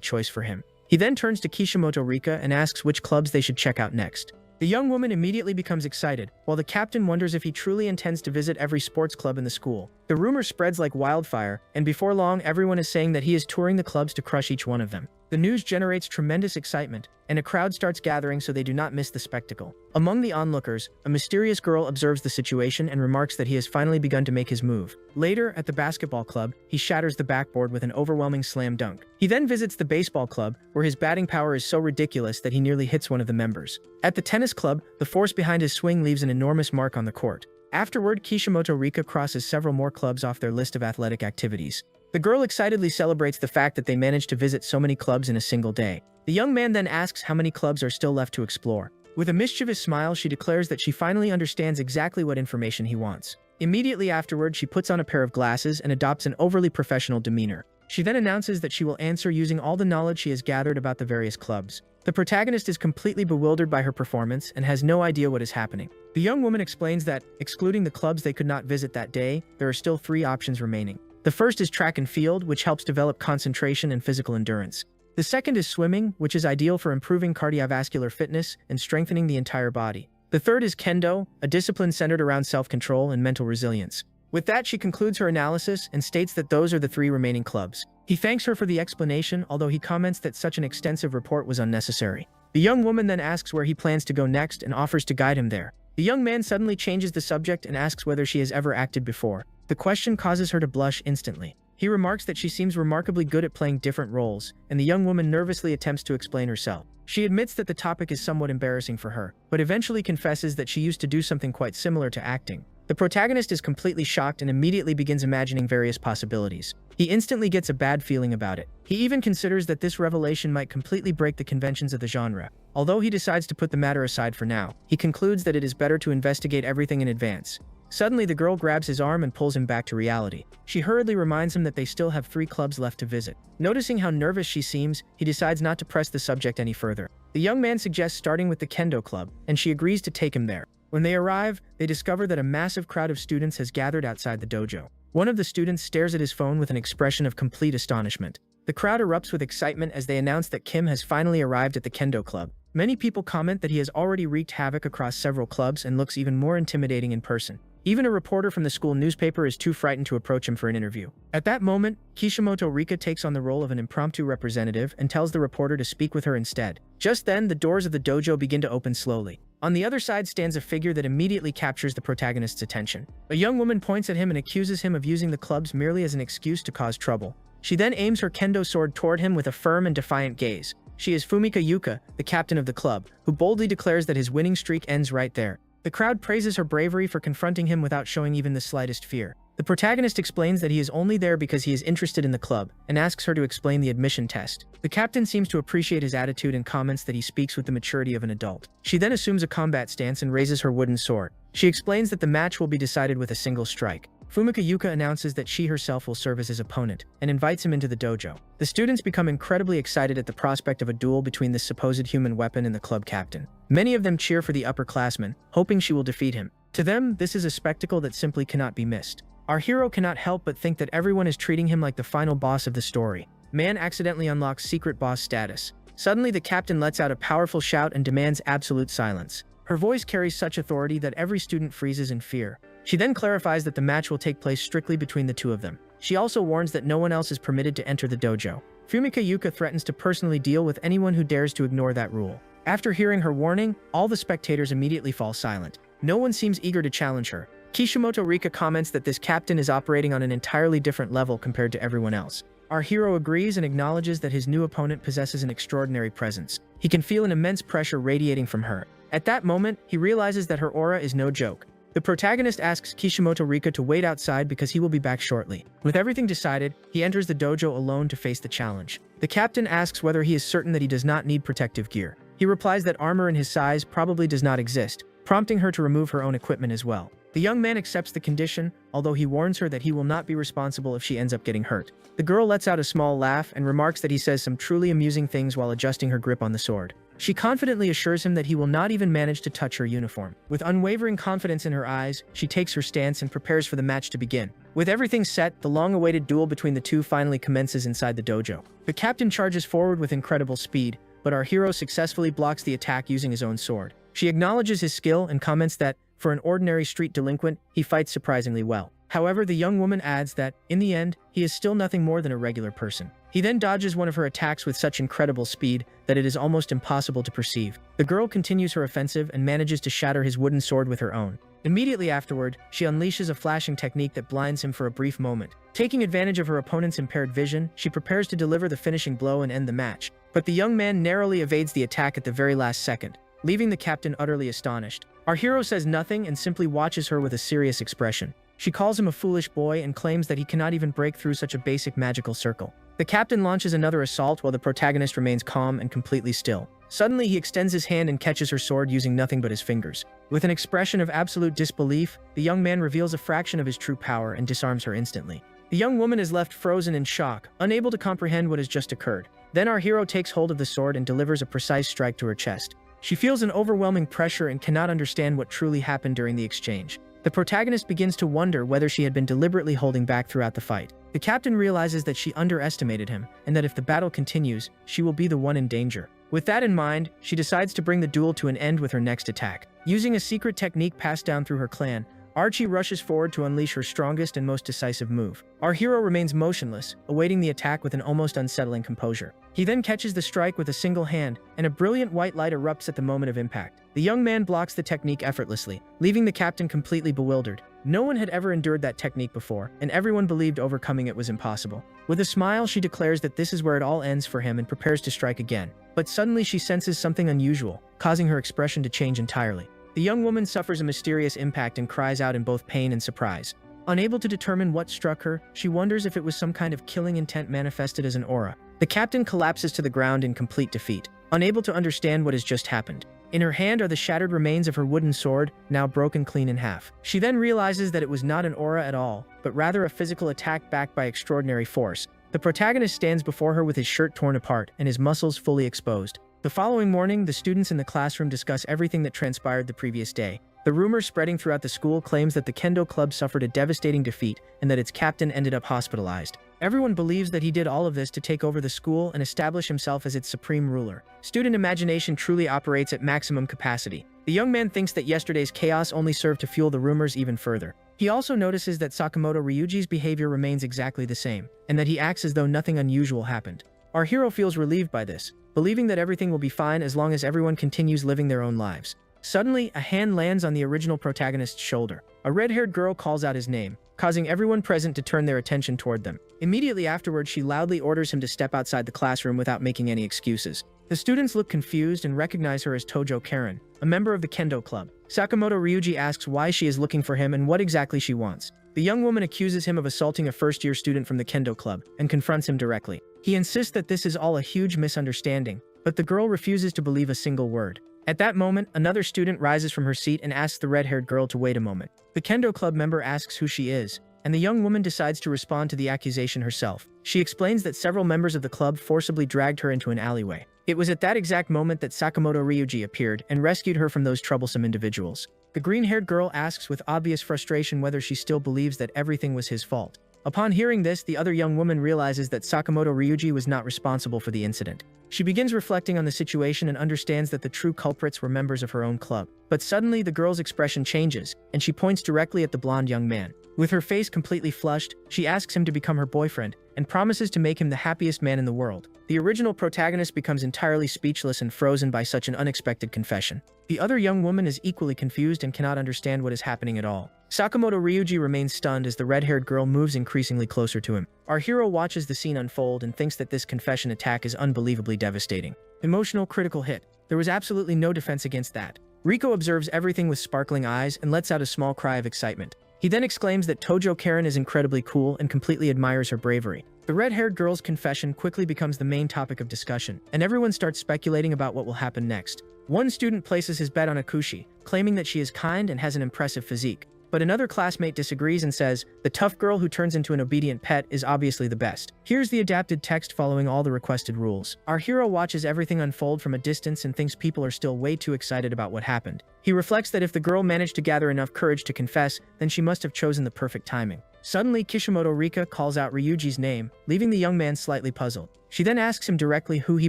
choice for him. He then turns to Kishimoto Rika and asks which clubs they should check out next. The young woman immediately becomes excited, while the captain wonders if he truly intends to visit every sports club in the school. The rumor spreads like wildfire, and before long everyone is saying that he is touring the clubs to crush each one of them. The news generates tremendous excitement, and a crowd starts gathering so they do not miss the spectacle. Among the onlookers, a mysterious girl observes the situation and remarks that he has finally begun to make his move. Later, at the basketball club, he shatters the backboard with an overwhelming slam dunk. He then visits the baseball club, where his batting power is so ridiculous that he nearly hits one of the members. At the tennis club, the force behind his swing leaves an enormous mark on the court. Afterward, Kishimoto Rika crosses several more clubs off their list of athletic activities. The girl excitedly celebrates the fact that they managed to visit so many clubs in a single day. The young man then asks how many clubs are still left to explore. With a mischievous smile, she declares that she finally understands exactly what information he wants. Immediately afterward, she puts on a pair of glasses and adopts an overly professional demeanor. She then announces that she will answer using all the knowledge she has gathered about the various clubs. The protagonist is completely bewildered by her performance and has no idea what is happening. The young woman explains that, excluding the clubs they could not visit that day, there are still 3 options remaining. The first is track and field, which helps develop concentration and physical endurance. The second is swimming, which is ideal for improving cardiovascular fitness and strengthening the entire body. The third is kendo, a discipline centered around self-control and mental resilience. With that, she concludes her analysis and states that those are the 3 remaining clubs. He thanks her for the explanation, although he comments that such an extensive report was unnecessary. The young woman then asks where he plans to go next and offers to guide him there. The young man suddenly changes the subject and asks whether she has ever acted before. The question causes her to blush instantly. He remarks that she seems remarkably good at playing different roles, and the young woman nervously attempts to explain herself. She admits that the topic is somewhat embarrassing for her, but eventually confesses that she used to do something quite similar to acting. The protagonist is completely shocked and immediately begins imagining various possibilities. He instantly gets a bad feeling about it. He even considers that this revelation might completely break the conventions of the genre. Although he decides to put the matter aside for now, he concludes that it is better to investigate everything in advance. Suddenly, the girl grabs his arm and pulls him back to reality. She hurriedly reminds him that they still have 3 clubs left to visit. Noticing how nervous she seems, he decides not to press the subject any further. The young man suggests starting with the kendo club, and she agrees to take him there. When they arrive, they discover that a massive crowd of students has gathered outside the dojo. One of the students stares at his phone with an expression of complete astonishment. The crowd erupts with excitement as they announce that Kim has finally arrived at the kendo club. Many people comment that he has already wreaked havoc across several clubs and looks even more intimidating in person. Even a reporter from the school newspaper is too frightened to approach him for an interview. At that moment, Kishimoto Rika takes on the role of an impromptu representative and tells the reporter to speak with her instead. Just then, the doors of the dojo begin to open slowly. On the other side stands a figure that immediately captures the protagonist's attention. A young woman points at him and accuses him of using the clubs merely as an excuse to cause trouble. She then aims her kendo sword toward him with a firm and defiant gaze. She is Fumika Yuka, the captain of the club, who boldly declares that his winning streak ends right there. The crowd praises her bravery for confronting him without showing even the slightest fear. The protagonist explains that he is only there because he is interested in the club, and asks her to explain the admission test. The captain seems to appreciate his attitude and comments that he speaks with the maturity of an adult. She then assumes a combat stance and raises her wooden sword. She explains that the match will be decided with a single strike. Fumika Yuka announces that she herself will serve as his opponent, and invites him into the dojo. The students become incredibly excited at the prospect of a duel between this supposed human weapon and the club captain. Many of them cheer for the upperclassman, hoping she will defeat him. To them, this is a spectacle that simply cannot be missed. Our hero cannot help but think that everyone is treating him like the final boss of the story. Man accidentally unlocks secret boss status. Suddenly, the captain lets out a powerful shout and demands absolute silence. Her voice carries such authority that every student freezes in fear. She then clarifies that the match will take place strictly between the two of them. She also warns that no one else is permitted to enter the dojo. Fumika Yuka threatens to personally deal with anyone who dares to ignore that rule. After hearing her warning, all the spectators immediately fall silent. No one seems eager to challenge her. Kishimoto Rika comments that this captain is operating on an entirely different level compared to everyone else. Our hero agrees and acknowledges that his new opponent possesses an extraordinary presence. He can feel an immense pressure radiating from her. At that moment, he realizes that her aura is no joke. The protagonist asks Kishimoto Rika to wait outside because he will be back shortly. With everything decided, he enters the dojo alone to face the challenge. The captain asks whether he is certain that he does not need protective gear. He replies that armor in his size probably does not exist, prompting her to remove her own equipment as well. The young man accepts the condition, although he warns her that he will not be responsible if she ends up getting hurt. The girl lets out a small laugh and remarks that he says some truly amusing things while adjusting her grip on the sword. She confidently assures him that he will not even manage to touch her uniform. With unwavering confidence in her eyes, she takes her stance and prepares for the match to begin. With everything set, the long-awaited duel between the two finally commences inside the dojo. The captain charges forward with incredible speed, but our hero successfully blocks the attack using his own sword. She acknowledges his skill and comments that, for an ordinary street delinquent, he fights surprisingly well. However, the young woman adds that, in the end, he is still nothing more than a regular person. He then dodges one of her attacks with such incredible speed that it is almost impossible to perceive. The girl continues her offensive and manages to shatter his wooden sword with her own. Immediately afterward, she unleashes a flashing technique that blinds him for a brief moment. Taking advantage of her opponent's impaired vision, she prepares to deliver the finishing blow and end the match. But the young man narrowly evades the attack at the very last second, leaving the captain utterly astonished. Our hero says nothing and simply watches her with a serious expression. She calls him a foolish boy and claims that he cannot even break through such a basic magical circle. The captain launches another assault while the protagonist remains calm and completely still. Suddenly, he extends his hand and catches her sword using nothing but his fingers. With an expression of absolute disbelief, the young man reveals a fraction of his true power and disarms her instantly. The young woman is left frozen in shock, unable to comprehend what has just occurred. Then our hero takes hold of the sword and delivers a precise strike to her chest. She feels an overwhelming pressure and cannot understand what truly happened during the exchange. The protagonist begins to wonder whether she had been deliberately holding back throughout the fight. The captain realizes that she underestimated him, and that if the battle continues, she will be the one in danger. With that in mind, she decides to bring the duel to an end with her next attack. Using a secret technique passed down through her clan, Archie rushes forward to unleash her strongest and most decisive move. Our hero remains motionless, awaiting the attack with an almost unsettling composure. He then catches the strike with a single hand, and a brilliant white light erupts at the moment of impact. The young man blocks the technique effortlessly, leaving the captain completely bewildered. No one had ever endured that technique before, and everyone believed overcoming it was impossible. With a smile, she declares that this is where it all ends for him and prepares to strike again. But suddenly she senses something unusual, causing her expression to change entirely. The young woman suffers a mysterious impact and cries out in both pain and surprise. Unable to determine what struck her, she wonders if it was some kind of killing intent manifested as an aura. The captain collapses to the ground in complete defeat, unable to understand what has just happened. In her hand are the shattered remains of her wooden sword, now broken clean in half. She then realizes that it was not an aura at all, but rather a physical attack backed by extraordinary force. The protagonist stands before her with his shirt torn apart and his muscles fully exposed. The following morning, the students in the classroom discuss everything that transpired the previous day. The rumor spreading throughout the school claims that the kendo club suffered a devastating defeat and that its captain ended up hospitalized. Everyone believes that he did all of this to take over the school and establish himself as its supreme ruler. Student imagination truly operates at maximum capacity. The young man thinks that yesterday's chaos only served to fuel the rumors even further. He also notices that Sakamoto Ryuji's behavior remains exactly the same, and that he acts as though nothing unusual happened. Our hero feels relieved by this, believing that everything will be fine as long as everyone continues living their own lives. Suddenly, a hand lands on the original protagonist's shoulder. A red-haired girl calls out his name, causing everyone present to turn their attention toward them. Immediately afterward, she loudly orders him to step outside the classroom without making any excuses. The students look confused and recognize her as Tojo Karen, a member of the kendo club. Sakamoto Ryuji asks why she is looking for him and what exactly she wants. The young woman accuses him of assaulting a first-year student from the kendo club and confronts him directly. He insists that this is all a huge misunderstanding, but the girl refuses to believe a single word. At that moment, another student rises from her seat and asks the red-haired girl to wait a moment. The kendo club member asks who she is, and the young woman decides to respond to the accusation herself. She explains that several members of the club forcibly dragged her into an alleyway. It was at that exact moment that Sakamoto Ryuji appeared and rescued her from those troublesome individuals. The green-haired girl asks with obvious frustration whether she still believes that everything was his fault. Upon hearing this, the other young woman realizes that Sakamoto Ryuji was not responsible for the incident. She begins reflecting on the situation and understands that the true culprits were members of her own club. But suddenly, the girl's expression changes, and she points directly at the blonde young man. With her face completely flushed, she asks him to become her boyfriend, and promises to make him the happiest man in the world. The original protagonist becomes entirely speechless and frozen by such an unexpected confession. The other young woman is equally confused and cannot understand what is happening at all. Sakamoto Ryuji remains stunned as the red-haired girl moves increasingly closer to him. Our hero watches the scene unfold and thinks that this confession attack is unbelievably devastating. Emotional critical hit. There was absolutely no defense against that. Riko observes everything with sparkling eyes and lets out a small cry of excitement. He then exclaims that Tojo Karen is incredibly cool and completely admires her bravery. The red-haired girl's confession quickly becomes the main topic of discussion, and everyone starts speculating about what will happen next. One student places his bet on Akushi, claiming that she is kind and has an impressive physique. But another classmate disagrees and says, the tough girl who turns into an obedient pet is obviously the best. Here's the adapted text following all the requested rules. Our hero watches everything unfold from a distance and thinks people are still way too excited about what happened. He reflects that if the girl managed to gather enough courage to confess, then she must have chosen the perfect timing. Suddenly, Kishimoto Rika calls out Ryuji's name, leaving the young man slightly puzzled. She then asks him directly who he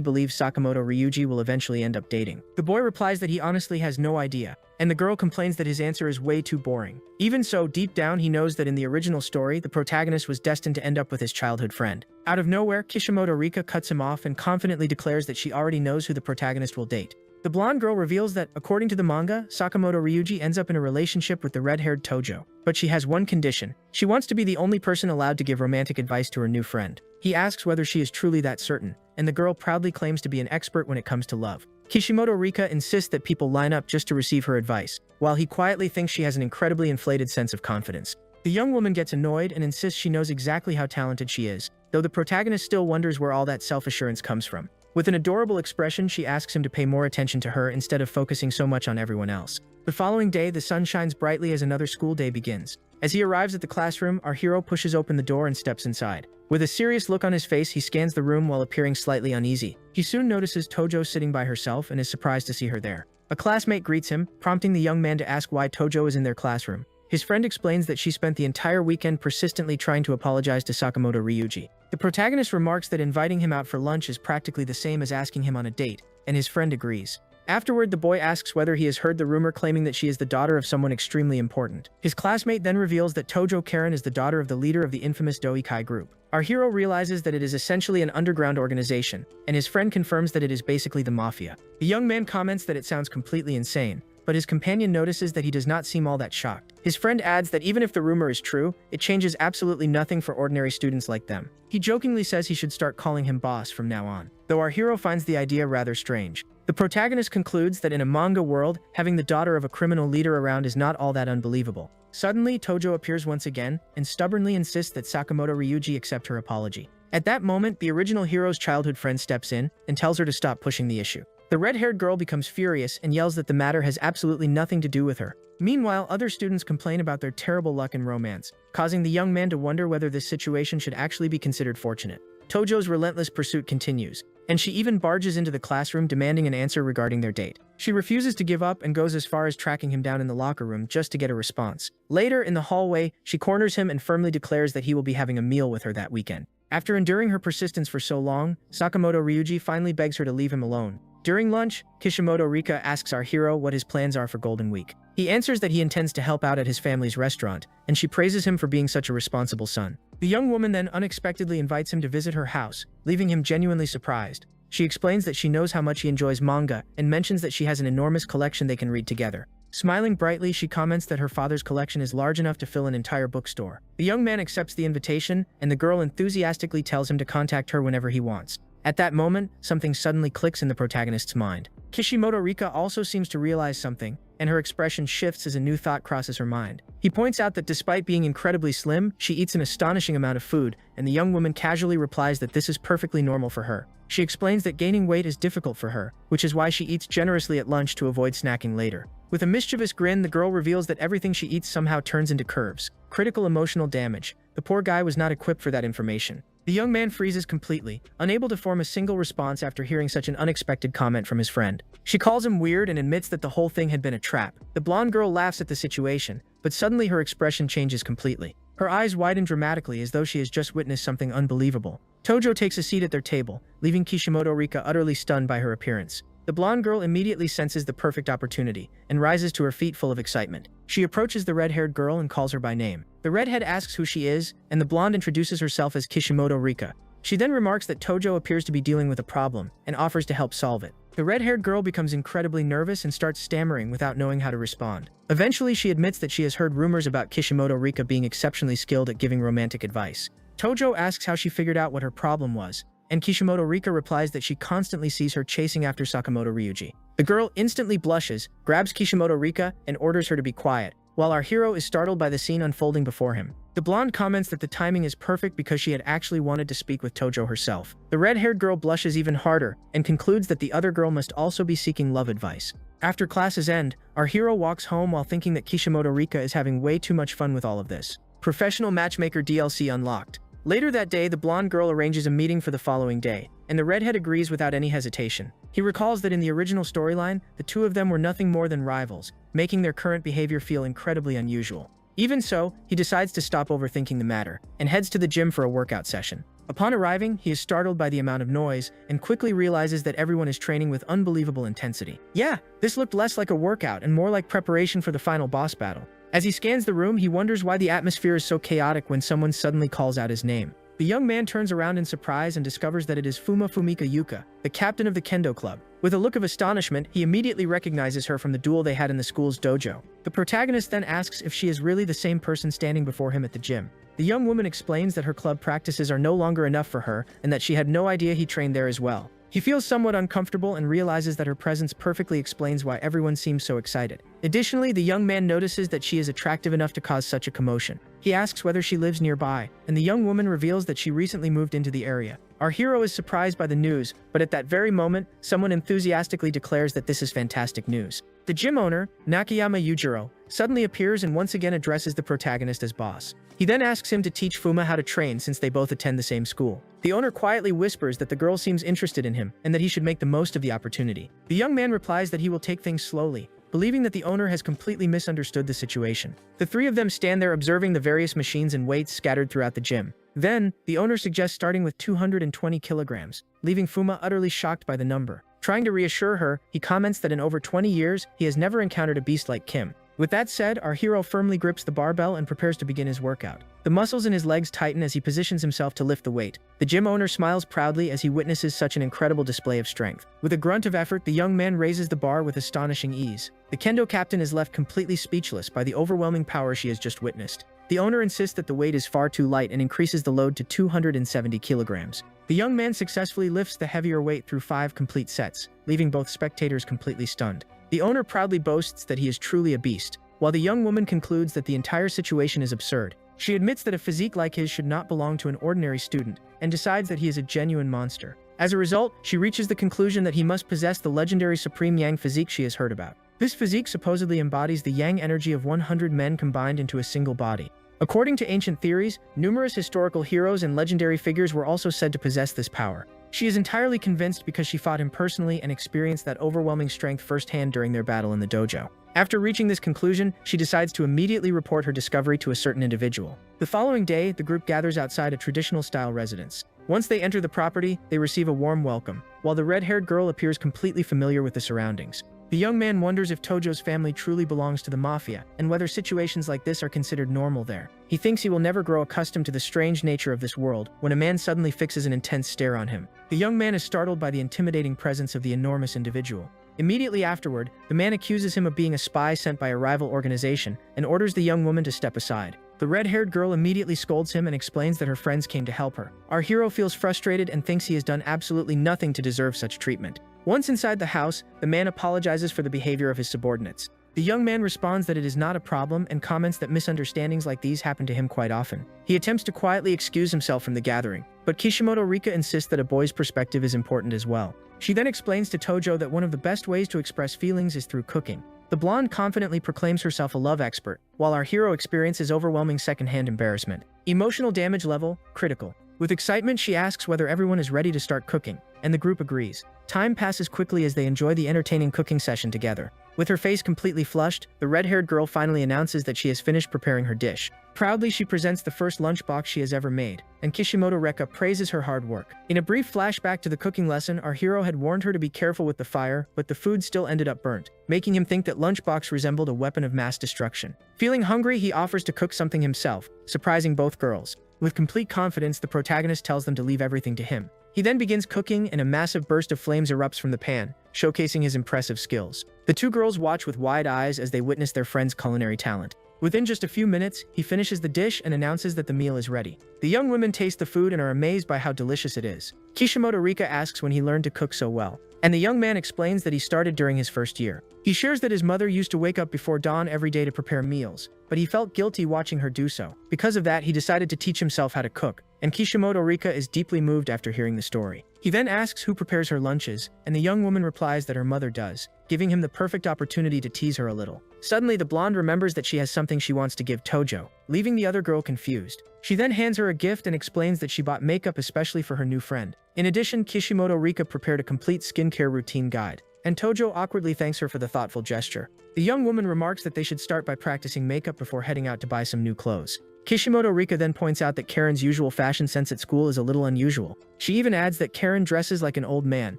believes Sakamoto Ryuji will eventually end up dating. The boy replies that he honestly has no idea, and the girl complains that his answer is way too boring. Even so, deep down he knows that in the original story, the protagonist was destined to end up with his childhood friend. Out of nowhere, Kishimoto Rika cuts him off and confidently declares that she already knows who the protagonist will date. The blonde girl reveals that, according to the manga, Sakamoto Ryuji ends up in a relationship with the red-haired Tojo. But she has one condition. She wants to be the only person allowed to give romantic advice to her new friend. He asks whether she is truly that certain, and the girl proudly claims to be an expert when it comes to love. Kishimoto Rika insists that people line up just to receive her advice, while he quietly thinks she has an incredibly inflated sense of confidence. The young woman gets annoyed and insists she knows exactly how talented she is, though the protagonist still wonders where all that self-assurance comes from. With an adorable expression, she asks him to pay more attention to her instead of focusing so much on everyone else. The following day, the sun shines brightly as another school day begins. As he arrives at the classroom, our hero pushes open the door and steps inside. With a serious look on his face, he scans the room while appearing slightly uneasy. He soon notices Tojo sitting by herself and is surprised to see her there. A classmate greets him, prompting the young man to ask why Tojo is in their classroom. His friend explains that she spent the entire weekend persistently trying to apologize to Sakamoto Ryuji. The protagonist remarks that inviting him out for lunch is practically the same as asking him on a date, and his friend agrees. Afterward, the boy asks whether he has heard the rumor claiming that she is the daughter of someone extremely important. His classmate then reveals that Tojo Karen is the daughter of the leader of the infamous Doikai group. Our hero realizes that it is essentially an underground organization, and his friend confirms that it is basically the mafia. The young man comments that it sounds completely insane, but his companion notices that he does not seem all that shocked. His friend adds that even if the rumor is true, it changes absolutely nothing for ordinary students like them. He jokingly says he should start calling him boss from now on, though our hero finds the idea rather strange. The protagonist concludes that in a manga world, having the daughter of a criminal leader around is not all that unbelievable. Suddenly, Tojo appears once again and stubbornly insists that Sakamoto Ryuji accept her apology. At that moment, the original hero's childhood friend steps in and tells her to stop pushing the issue. The red-haired girl becomes furious and yells that the matter has absolutely nothing to do with her. Meanwhile, other students complain about their terrible luck in romance, causing the young man to wonder whether this situation should actually be considered fortunate. Tojo's relentless pursuit continues, and she even barges into the classroom demanding an answer regarding their date. She refuses to give up and goes as far as tracking him down in the locker room just to get a response. Later, in the hallway, she corners him and firmly declares that he will be having a meal with her that weekend. After enduring her persistence for so long, Sakamoto Ryuji finally begs her to leave him alone. During lunch, Kishimoto Rika asks our hero what his plans are for Golden Week. He answers that he intends to help out at his family's restaurant, and she praises him for being such a responsible son. The young woman then unexpectedly invites him to visit her house, leaving him genuinely surprised. She explains that she knows how much he enjoys manga and mentions that she has an enormous collection they can read together. Smiling brightly, she comments that her father's collection is large enough to fill an entire bookstore. The young man accepts the invitation, and the girl enthusiastically tells him to contact her whenever he wants. At that moment, something suddenly clicks in the protagonist's mind. Kishimoto Rika also seems to realize something, and her expression shifts as a new thought crosses her mind. He points out that despite being incredibly slim, she eats an astonishing amount of food, and the young woman casually replies that this is perfectly normal for her. She explains that gaining weight is difficult for her, which is why she eats generously at lunch to avoid snacking later. With a mischievous grin, the girl reveals that everything she eats somehow turns into curves. Critical emotional damage. The poor guy was not equipped for that information. The young man freezes completely, unable to form a single response after hearing such an unexpected comment from his friend. She calls him weird and admits that the whole thing had been a trap. The blonde girl laughs at the situation, but suddenly her expression changes completely. Her eyes widen dramatically as though she has just witnessed something unbelievable. Tojo takes a seat at their table, leaving Kishimoto Rika utterly stunned by her appearance. The blonde girl immediately senses the perfect opportunity and rises to her feet full of excitement. She approaches the red-haired girl and calls her by name. The redhead asks who she is, and the blonde introduces herself as Kishimoto Rika. She then remarks that Tojo appears to be dealing with a problem and offers to help solve it. The red-haired girl becomes incredibly nervous and starts stammering without knowing how to respond. Eventually, she admits that she has heard rumors about Kishimoto Rika being exceptionally skilled at giving romantic advice. Tojo asks how she figured out what her problem was, and Kishimoto Rika replies that she constantly sees her chasing after Sakamoto Ryuji. The girl instantly blushes, grabs Kishimoto Rika, and orders her to be quiet, while our hero is startled by the scene unfolding before him. The blonde comments that the timing is perfect because she had actually wanted to speak with Tojo herself. The red-haired girl blushes even harder and concludes that the other girl must also be seeking love advice. After classes end, our hero walks home while thinking that Kishimoto Rika is having way too much fun with all of this. Professional Matchmaker DLC unlocked. Later that day, the blonde girl arranges a meeting for the following day, and the redhead agrees without any hesitation. He recalls that in the original storyline, the two of them were nothing more than rivals, making their current behavior feel incredibly unusual. Even so, he decides to stop overthinking the matter, and heads to the gym for a workout session. Upon arriving, he is startled by the amount of noise, and quickly realizes that everyone is training with unbelievable intensity. Yeah, this looked less like a workout and more like preparation for the final boss battle. As he scans the room, he wonders why the atmosphere is so chaotic when someone suddenly calls out his name. The young man turns around in surprise and discovers that it is Fumika Yuka, the captain of the kendo club. With a look of astonishment, he immediately recognizes her from the duel they had in the school's dojo. The protagonist then asks if she is really the same person standing before him at the gym. The young woman explains that her club practices are no longer enough for her and that she had no idea he trained there as well. He feels somewhat uncomfortable and realizes that her presence perfectly explains why everyone seems so excited. Additionally, the young man notices that she is attractive enough to cause such a commotion. He asks whether she lives nearby, and the young woman reveals that she recently moved into the area. Our hero is surprised by the news, but at that very moment, someone enthusiastically declares that this is fantastic news. The gym owner, Nakayama Yujiro, suddenly appears and once again addresses the protagonist as boss. He then asks him to teach Fuma how to train since they both attend the same school. The owner quietly whispers that the girl seems interested in him and that he should make the most of the opportunity. The young man replies that he will take things slowly, believing that the owner has completely misunderstood the situation. The three of them stand there observing the various machines and weights scattered throughout the gym. Then, the owner suggests starting with 220 kilograms, leaving Fuma utterly shocked by the number. Trying to reassure her, he comments that in over 20 years, he has never encountered a beast like Kim. With that said, our hero firmly grips the barbell and prepares to begin his workout. The muscles in his legs tighten as he positions himself to lift the weight. The gym owner smiles proudly as he witnesses such an incredible display of strength. With a grunt of effort, the young man raises the bar with astonishing ease. The kendo captain is left completely speechless by the overwhelming power she has just witnessed. The owner insists that the weight is far too light and increases the load to 270 kilograms. The young man successfully lifts the heavier weight through 5 complete sets, leaving both spectators completely stunned. The owner proudly boasts that he is truly a beast, while the young woman concludes that the entire situation is absurd. She admits that a physique like his should not belong to an ordinary student, and decides that he is a genuine monster. As a result, she reaches the conclusion that he must possess the legendary Supreme Yang physique she has heard about. This physique supposedly embodies the Yang energy of 100 men combined into a single body. According to ancient theories, numerous historical heroes and legendary figures were also said to possess this power. She is entirely convinced because she fought him personally and experienced that overwhelming strength firsthand during their battle in the dojo. After reaching this conclusion, she decides to immediately report her discovery to a certain individual. The following day, the group gathers outside a traditional-style residence. Once they enter the property, they receive a warm welcome, while the red-haired girl appears completely familiar with the surroundings. The young man wonders if Tojo's family truly belongs to the mafia, and whether situations like this are considered normal there. He thinks he will never grow accustomed to the strange nature of this world when a man suddenly fixes an intense stare on him. The young man is startled by the intimidating presence of the enormous individual. Immediately afterward, the man accuses him of being a spy sent by a rival organization and orders the young woman to step aside. The red-haired girl immediately scolds him and explains that her friends came to help her. Our hero feels frustrated and thinks he has done absolutely nothing to deserve such treatment. Once inside the house, the man apologizes for the behavior of his subordinates. The young man responds that it is not a problem and comments that misunderstandings like these happen to him quite often. He attempts to quietly excuse himself from the gathering, but Kishimoto Rika insists that a boy's perspective is important as well. She then explains to Tojo that one of the best ways to express feelings is through cooking. The blonde confidently proclaims herself a love expert, while our hero experiences overwhelming secondhand embarrassment. Emotional damage level, critical. With excitement, she asks whether everyone is ready to start cooking, and the group agrees. Time passes quickly as they enjoy the entertaining cooking session together. With her face completely flushed, the red-haired girl finally announces that she has finished preparing her dish. Proudly, she presents the first lunchbox she has ever made, and Kishimoto Reka praises her hard work. In a brief flashback to the cooking lesson, our hero had warned her to be careful with the fire, but the food still ended up burnt, making him think that lunchbox resembled a weapon of mass destruction. Feeling hungry, he offers to cook something himself, surprising both girls. With complete confidence, the protagonist tells them to leave everything to him. He then begins cooking, and a massive burst of flames erupts from the pan, showcasing his impressive skills. The two girls watch with wide eyes as they witness their friend's culinary talent. Within just a few minutes, he finishes the dish and announces that the meal is ready. The young women taste the food and are amazed by how delicious it is. Kishimoto Rika asks when he learned to cook so well, and the young man explains that he started during his first year. He shares that his mother used to wake up before dawn every day to prepare meals, but he felt guilty watching her do so. Because of that, he decided to teach himself how to cook, and Kishimoto Rika is deeply moved after hearing the story. He then asks who prepares her lunches, and the young woman replies that her mother does, giving him the perfect opportunity to tease her a little. Suddenly, the blonde remembers that she has something she wants to give Tojo, leaving the other girl confused. She then hands her a gift and explains that she bought makeup especially for her new friend. In addition, Kishimoto Rika prepared a complete skincare routine guide, and Tojo awkwardly thanks her for the thoughtful gesture. The young woman remarks that they should start by practicing makeup before heading out to buy some new clothes. Kishimoto Rika then points out that Karen's usual fashion sense at school is a little unusual. She even adds that Karen dresses like an old man,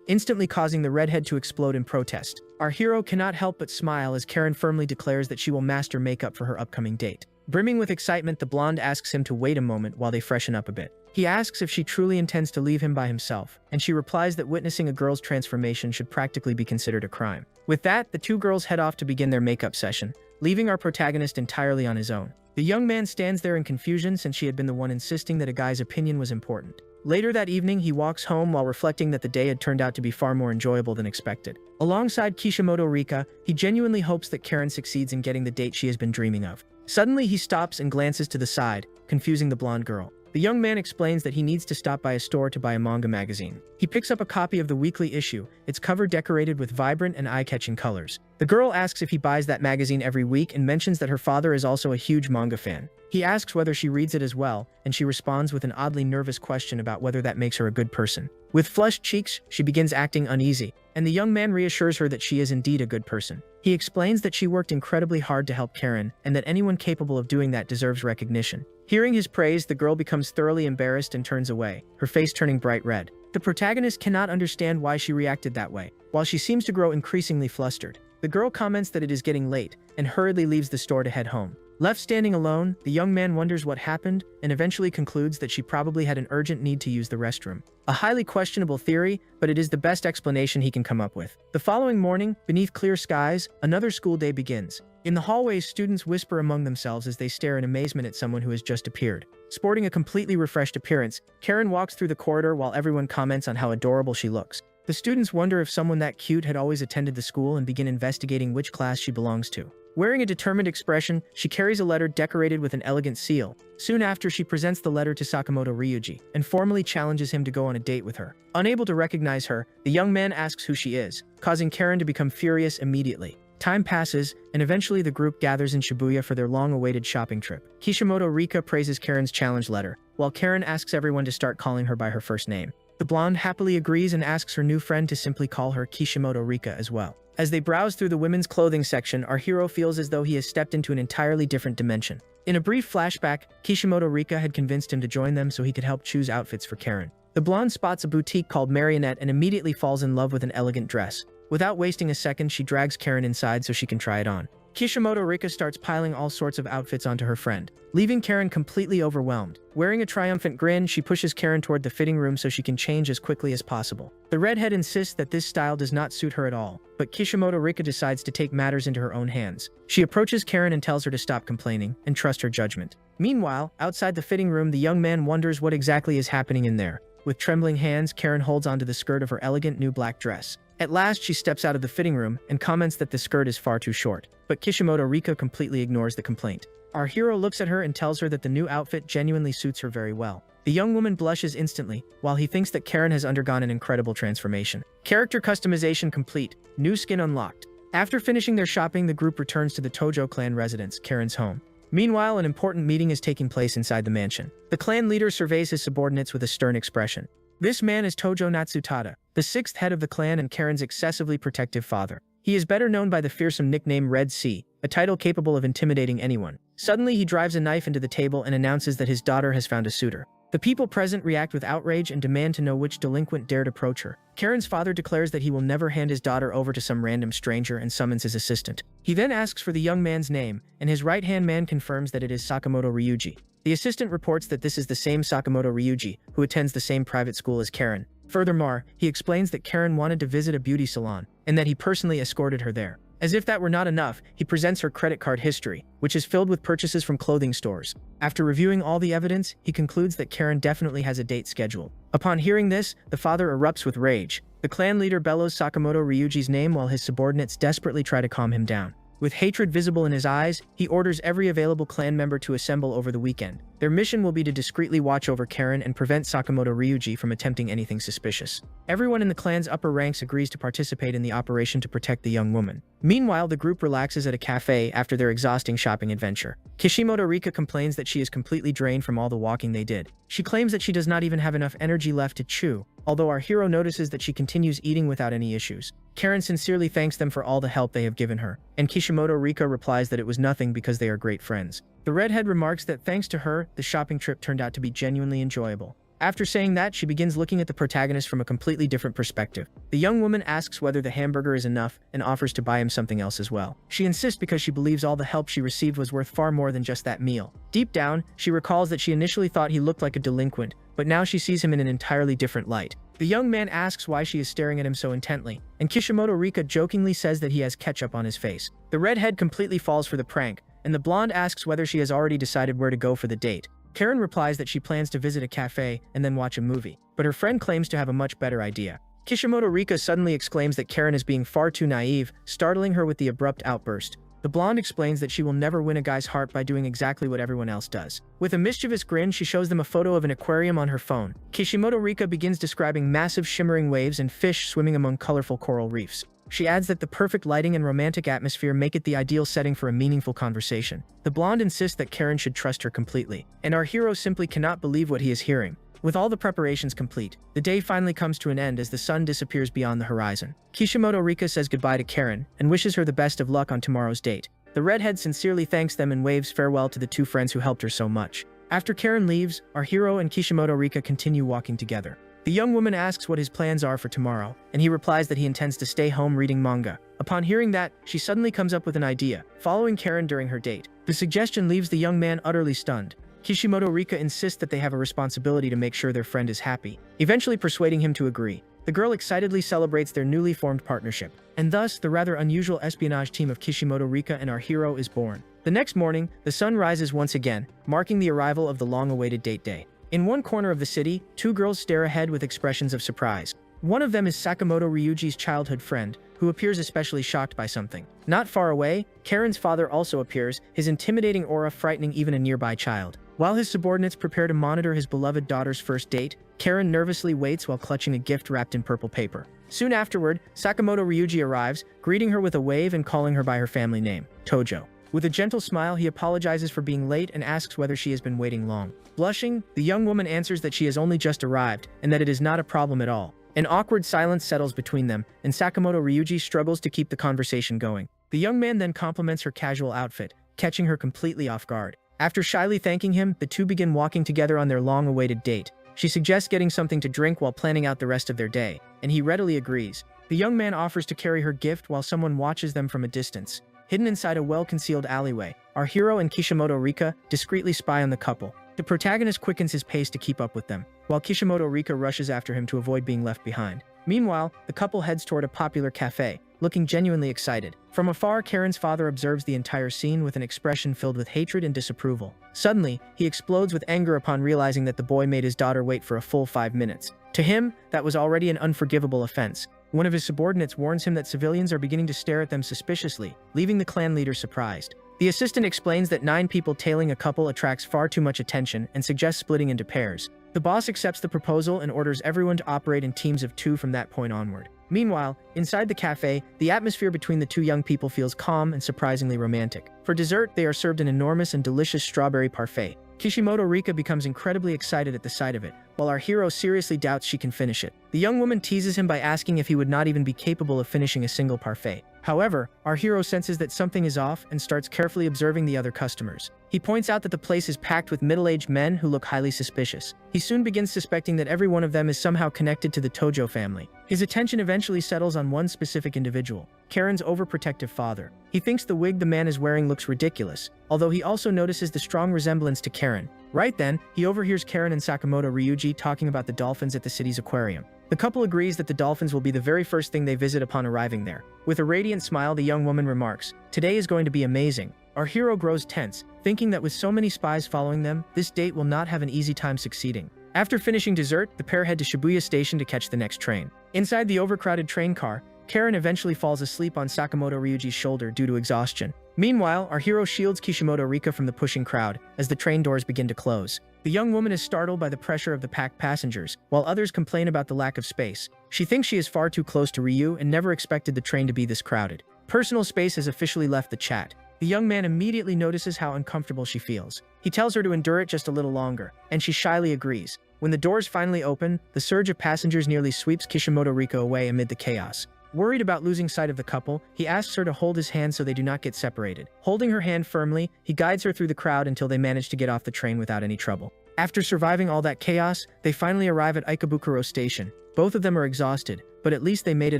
instantly causing the redhead to explode in protest. Our hero cannot help but smile as Karen firmly declares that she will master makeup for her upcoming date. Brimming with excitement, the blonde asks him to wait a moment while they freshen up a bit. He asks if she truly intends to leave him by himself, and she replies that witnessing a girl's transformation should practically be considered a crime. With that, the two girls head off to begin their makeup session, leaving our protagonist entirely on his own. The young man stands there in confusion since she had been the one insisting that a guy's opinion was important. Later that evening, he walks home while reflecting that the day had turned out to be far more enjoyable than expected. Alongside Kishimoto Rika, he genuinely hopes that Karen succeeds in getting the date she has been dreaming of. Suddenly, he stops and glances to the side, confusing the blonde girl. The young man explains that he needs to stop by a store to buy a manga magazine. He picks up a copy of the weekly issue, its cover decorated with vibrant and eye-catching colors. The girl asks if he buys that magazine every week and mentions that her father is also a huge manga fan. He asks whether she reads it as well, and she responds with an oddly nervous question about whether that makes her a good person. With flushed cheeks, she begins acting uneasy, and the young man reassures her that she is indeed a good person. He explains that she worked incredibly hard to help Karen, and that anyone capable of doing that deserves recognition. Hearing his praise, the girl becomes thoroughly embarrassed and turns away, her face turning bright red. The protagonist cannot understand why she reacted that way. While she seems to grow increasingly flustered, the girl comments that it is getting late, and hurriedly leaves the store to head home. Left standing alone, the young man wonders what happened, and eventually concludes that she probably had an urgent need to use the restroom. A highly questionable theory, but it is the best explanation he can come up with. The following morning, beneath clear skies, another school day begins. In the hallways, students whisper among themselves as they stare in amazement at someone who has just appeared. Sporting a completely refreshed appearance, Karen walks through the corridor while everyone comments on how adorable she looks. The students wonder if someone that cute had always attended the school and begin investigating which class she belongs to. Wearing a determined expression, she carries a letter decorated with an elegant seal. Soon after, she presents the letter to Sakamoto Ryuji and formally challenges him to go on a date with her. Unable to recognize her, the young man asks who she is, causing Karen to become furious immediately. Time passes, and eventually the group gathers in Shibuya for their long-awaited shopping trip. Kishimoto Rika praises Karen's challenge letter, while Karen asks everyone to start calling her by her first name. The blonde happily agrees and asks her new friend to simply call her Kishimoto Rika as well. As they browse through the women's clothing section, our hero feels as though he has stepped into an entirely different dimension. In a brief flashback, Kishimoto Rika had convinced him to join them so he could help choose outfits for Karen. The blonde spots a boutique called Marionette and immediately falls in love with an elegant dress. Without wasting a second, she drags Karen inside so she can try it on. Kishimoto Rika starts piling all sorts of outfits onto her friend, leaving Karen completely overwhelmed. Wearing a triumphant grin, she pushes Karen toward the fitting room so she can change as quickly as possible. The redhead insists that this style does not suit her at all, but Kishimoto Rika decides to take matters into her own hands. She approaches Karen and tells her to stop complaining and trust her judgment. Meanwhile, outside the fitting room, the young man wonders what exactly is happening in there. With trembling hands, Karen holds onto the skirt of her elegant new black dress. At last, she steps out of the fitting room and comments that the skirt is far too short, but Kishimoto Rika completely ignores the complaint. Our hero looks at her and tells her that the new outfit genuinely suits her very well. The young woman blushes instantly, while he thinks that Karen has undergone an incredible transformation. Character customization complete, new skin unlocked. After finishing their shopping, the group returns to the Tojo clan residence, Karen's home. Meanwhile, an important meeting is taking place inside the mansion. The clan leader surveys his subordinates with a stern expression. This man is Tojo Natsutada, the sixth head of the clan and Karen's excessively protective father. He is better known by the fearsome nickname Red Sea, a title capable of intimidating anyone. Suddenly, he drives a knife into the table and announces that his daughter has found a suitor. The people present react with outrage and demand to know which delinquent dared approach her. Karen's father declares that he will never hand his daughter over to some random stranger and summons his assistant. He then asks for the young man's name, and his right-hand man confirms that it is Sakamoto Ryuji. The assistant reports that this is the same Sakamoto Ryuji, who attends the same private school as Karen. Furthermore, he explains that Karen wanted to visit a beauty salon, and that he personally escorted her there. As if that were not enough, he presents her credit card history, which is filled with purchases from clothing stores. After reviewing all the evidence, he concludes that Karen definitely has a date scheduled. Upon hearing this, the father erupts with rage. The clan leader bellows Sakamoto Ryuji's name while his subordinates desperately try to calm him down. With hatred visible in his eyes, he orders every available clan member to assemble over the weekend. Their mission will be to discreetly watch over Karen and prevent Sakamoto Ryuji from attempting anything suspicious. Everyone in the clan's upper ranks agrees to participate in the operation to protect the young woman. Meanwhile, the group relaxes at a cafe after their exhausting shopping adventure. Kishimoto Rika complains that she is completely drained from all the walking they did. She claims that she does not even have enough energy left to chew, although our hero notices that she continues eating without any issues. Karen sincerely thanks them for all the help they have given her, and Kishimoto Rika replies that it was nothing because they are great friends. The redhead remarks that thanks to her, the shopping trip turned out to be genuinely enjoyable. After saying that, she begins looking at the protagonist from a completely different perspective. The young woman asks whether the hamburger is enough and offers to buy him something else as well. She insists because she believes all the help she received was worth far more than just that meal. Deep down, she recalls that she initially thought he looked like a delinquent, but now she sees him in an entirely different light. The young man asks why she is staring at him so intently, and Kishimoto Rika jokingly says that he has ketchup on his face. The redhead completely falls for the prank, and the blonde asks whether she has already decided where to go for the date. Karen replies that she plans to visit a cafe and then watch a movie, but her friend claims to have a much better idea. Kishimoto Rika suddenly exclaims that Karen is being far too naive, startling her with the abrupt outburst. The blonde explains that she will never win a guy's heart by doing exactly what everyone else does. With a mischievous grin, she shows them a photo of an aquarium on her phone. Kishimoto Rika begins describing massive shimmering waves and fish swimming among colorful coral reefs. She adds that the perfect lighting and romantic atmosphere make it the ideal setting for a meaningful conversation. The blonde insists that Karen should trust her completely, and our hero simply cannot believe what he is hearing. With all the preparations complete, the day finally comes to an end as the sun disappears beyond the horizon. Kishimoto Rika says goodbye to Karen and wishes her the best of luck on tomorrow's date. The redhead sincerely thanks them and waves farewell to the two friends who helped her so much. After Karen leaves, our hero and Kishimoto Rika continue walking together. The young woman asks what his plans are for tomorrow, and he replies that he intends to stay home reading manga. Upon hearing that, she suddenly comes up with an idea, following Karen during her date. The suggestion leaves the young man utterly stunned. Kishimoto Rika insists that they have a responsibility to make sure their friend is happy, eventually persuading him to agree. The girl excitedly celebrates their newly formed partnership, and thus the rather unusual espionage team of Kishimoto Rika and our hero is born. The next morning, the sun rises once again, marking the arrival of the long-awaited date day. In one corner of the city, two girls stare ahead with expressions of surprise. One of them is Sakamoto Ryuji's childhood friend, who appears especially shocked by something. Not far away, Karen's father also appears, his intimidating aura frightening even a nearby child. While his subordinates prepare to monitor his beloved daughter's first date, Karen nervously waits while clutching a gift wrapped in purple paper. Soon afterward, Sakamoto Ryuji arrives, greeting her with a wave and calling her by her family name, Tojo. With a gentle smile, he apologizes for being late and asks whether she has been waiting long. Blushing, the young woman answers that she has only just arrived and that it is not a problem at all. An awkward silence settles between them, and Sakamoto Ryuji struggles to keep the conversation going. The young man then compliments her casual outfit, catching her completely off guard. After shyly thanking him, the two begin walking together on their long-awaited date. She suggests getting something to drink while planning out the rest of their day, and he readily agrees. The young man offers to carry her gift while someone watches them from a distance. Hidden inside a well-concealed alleyway, our hero and Kishimoto Rika discreetly spy on the couple. The protagonist quickens his pace to keep up with them, while Kishimoto Rika rushes after him to avoid being left behind. Meanwhile, the couple heads toward a popular cafe, looking genuinely excited. From afar, Karen's father observes the entire scene with an expression filled with hatred and disapproval. Suddenly, he explodes with anger upon realizing that the boy made his daughter wait for a full 5 minutes. To him, that was already an unforgivable offense. One of his subordinates warns him that civilians are beginning to stare at them suspiciously, leaving the clan leader surprised. The assistant explains that 9 people tailing a couple attracts far too much attention and suggests splitting into pairs. The boss accepts the proposal and orders everyone to operate in teams of 2 from that point onward. Meanwhile, inside the cafe, the atmosphere between the two young people feels calm and surprisingly romantic. For dessert, they are served an enormous and delicious strawberry parfait. Kishimoto Rika becomes incredibly excited at the sight of it, while our hero seriously doubts she can finish it. The young woman teases him by asking if he would not even be capable of finishing a single parfait. However, our hero senses that something is off and starts carefully observing the other customers. He points out that the place is packed with middle-aged men who look highly suspicious. He soon begins suspecting that every one of them is somehow connected to the Tojo family. His attention eventually settles on one specific individual, Karen's overprotective father. He thinks the wig the man is wearing looks ridiculous, although he also notices the strong resemblance to Karen. Right then, he overhears Karen and Sakamoto Ryuji talking about the dolphins at the city's aquarium. The couple agrees that the dolphins will be the very first thing they visit upon arriving there. With a radiant smile, the young woman remarks, "Today is going to be amazing." Our hero grows tense, thinking that with so many spies following them, this date will not have an easy time succeeding. After finishing dessert, the pair head to Shibuya Station to catch the next train. Inside the overcrowded train car, Karen eventually falls asleep on Sakamoto Ryuji's shoulder due to exhaustion. Meanwhile, our hero shields Kishimoto Rika from the pushing crowd as the train doors begin to close. The young woman is startled by the pressure of the packed passengers, while others complain about the lack of space. She thinks she is far too close to Ryu and never expected the train to be this crowded. Personal space has officially left the chat. The young man immediately notices how uncomfortable she feels. He tells her to endure it just a little longer, and she shyly agrees. When the doors finally open, the surge of passengers nearly sweeps Kishimoto Rika away amid the chaos. Worried about losing sight of the couple, he asks her to hold his hand so they do not get separated. Holding her hand firmly, he guides her through the crowd until they manage to get off the train without any trouble. After surviving all that chaos, they finally arrive at Ikebukuro Station. Both of them are exhausted, but at least they made it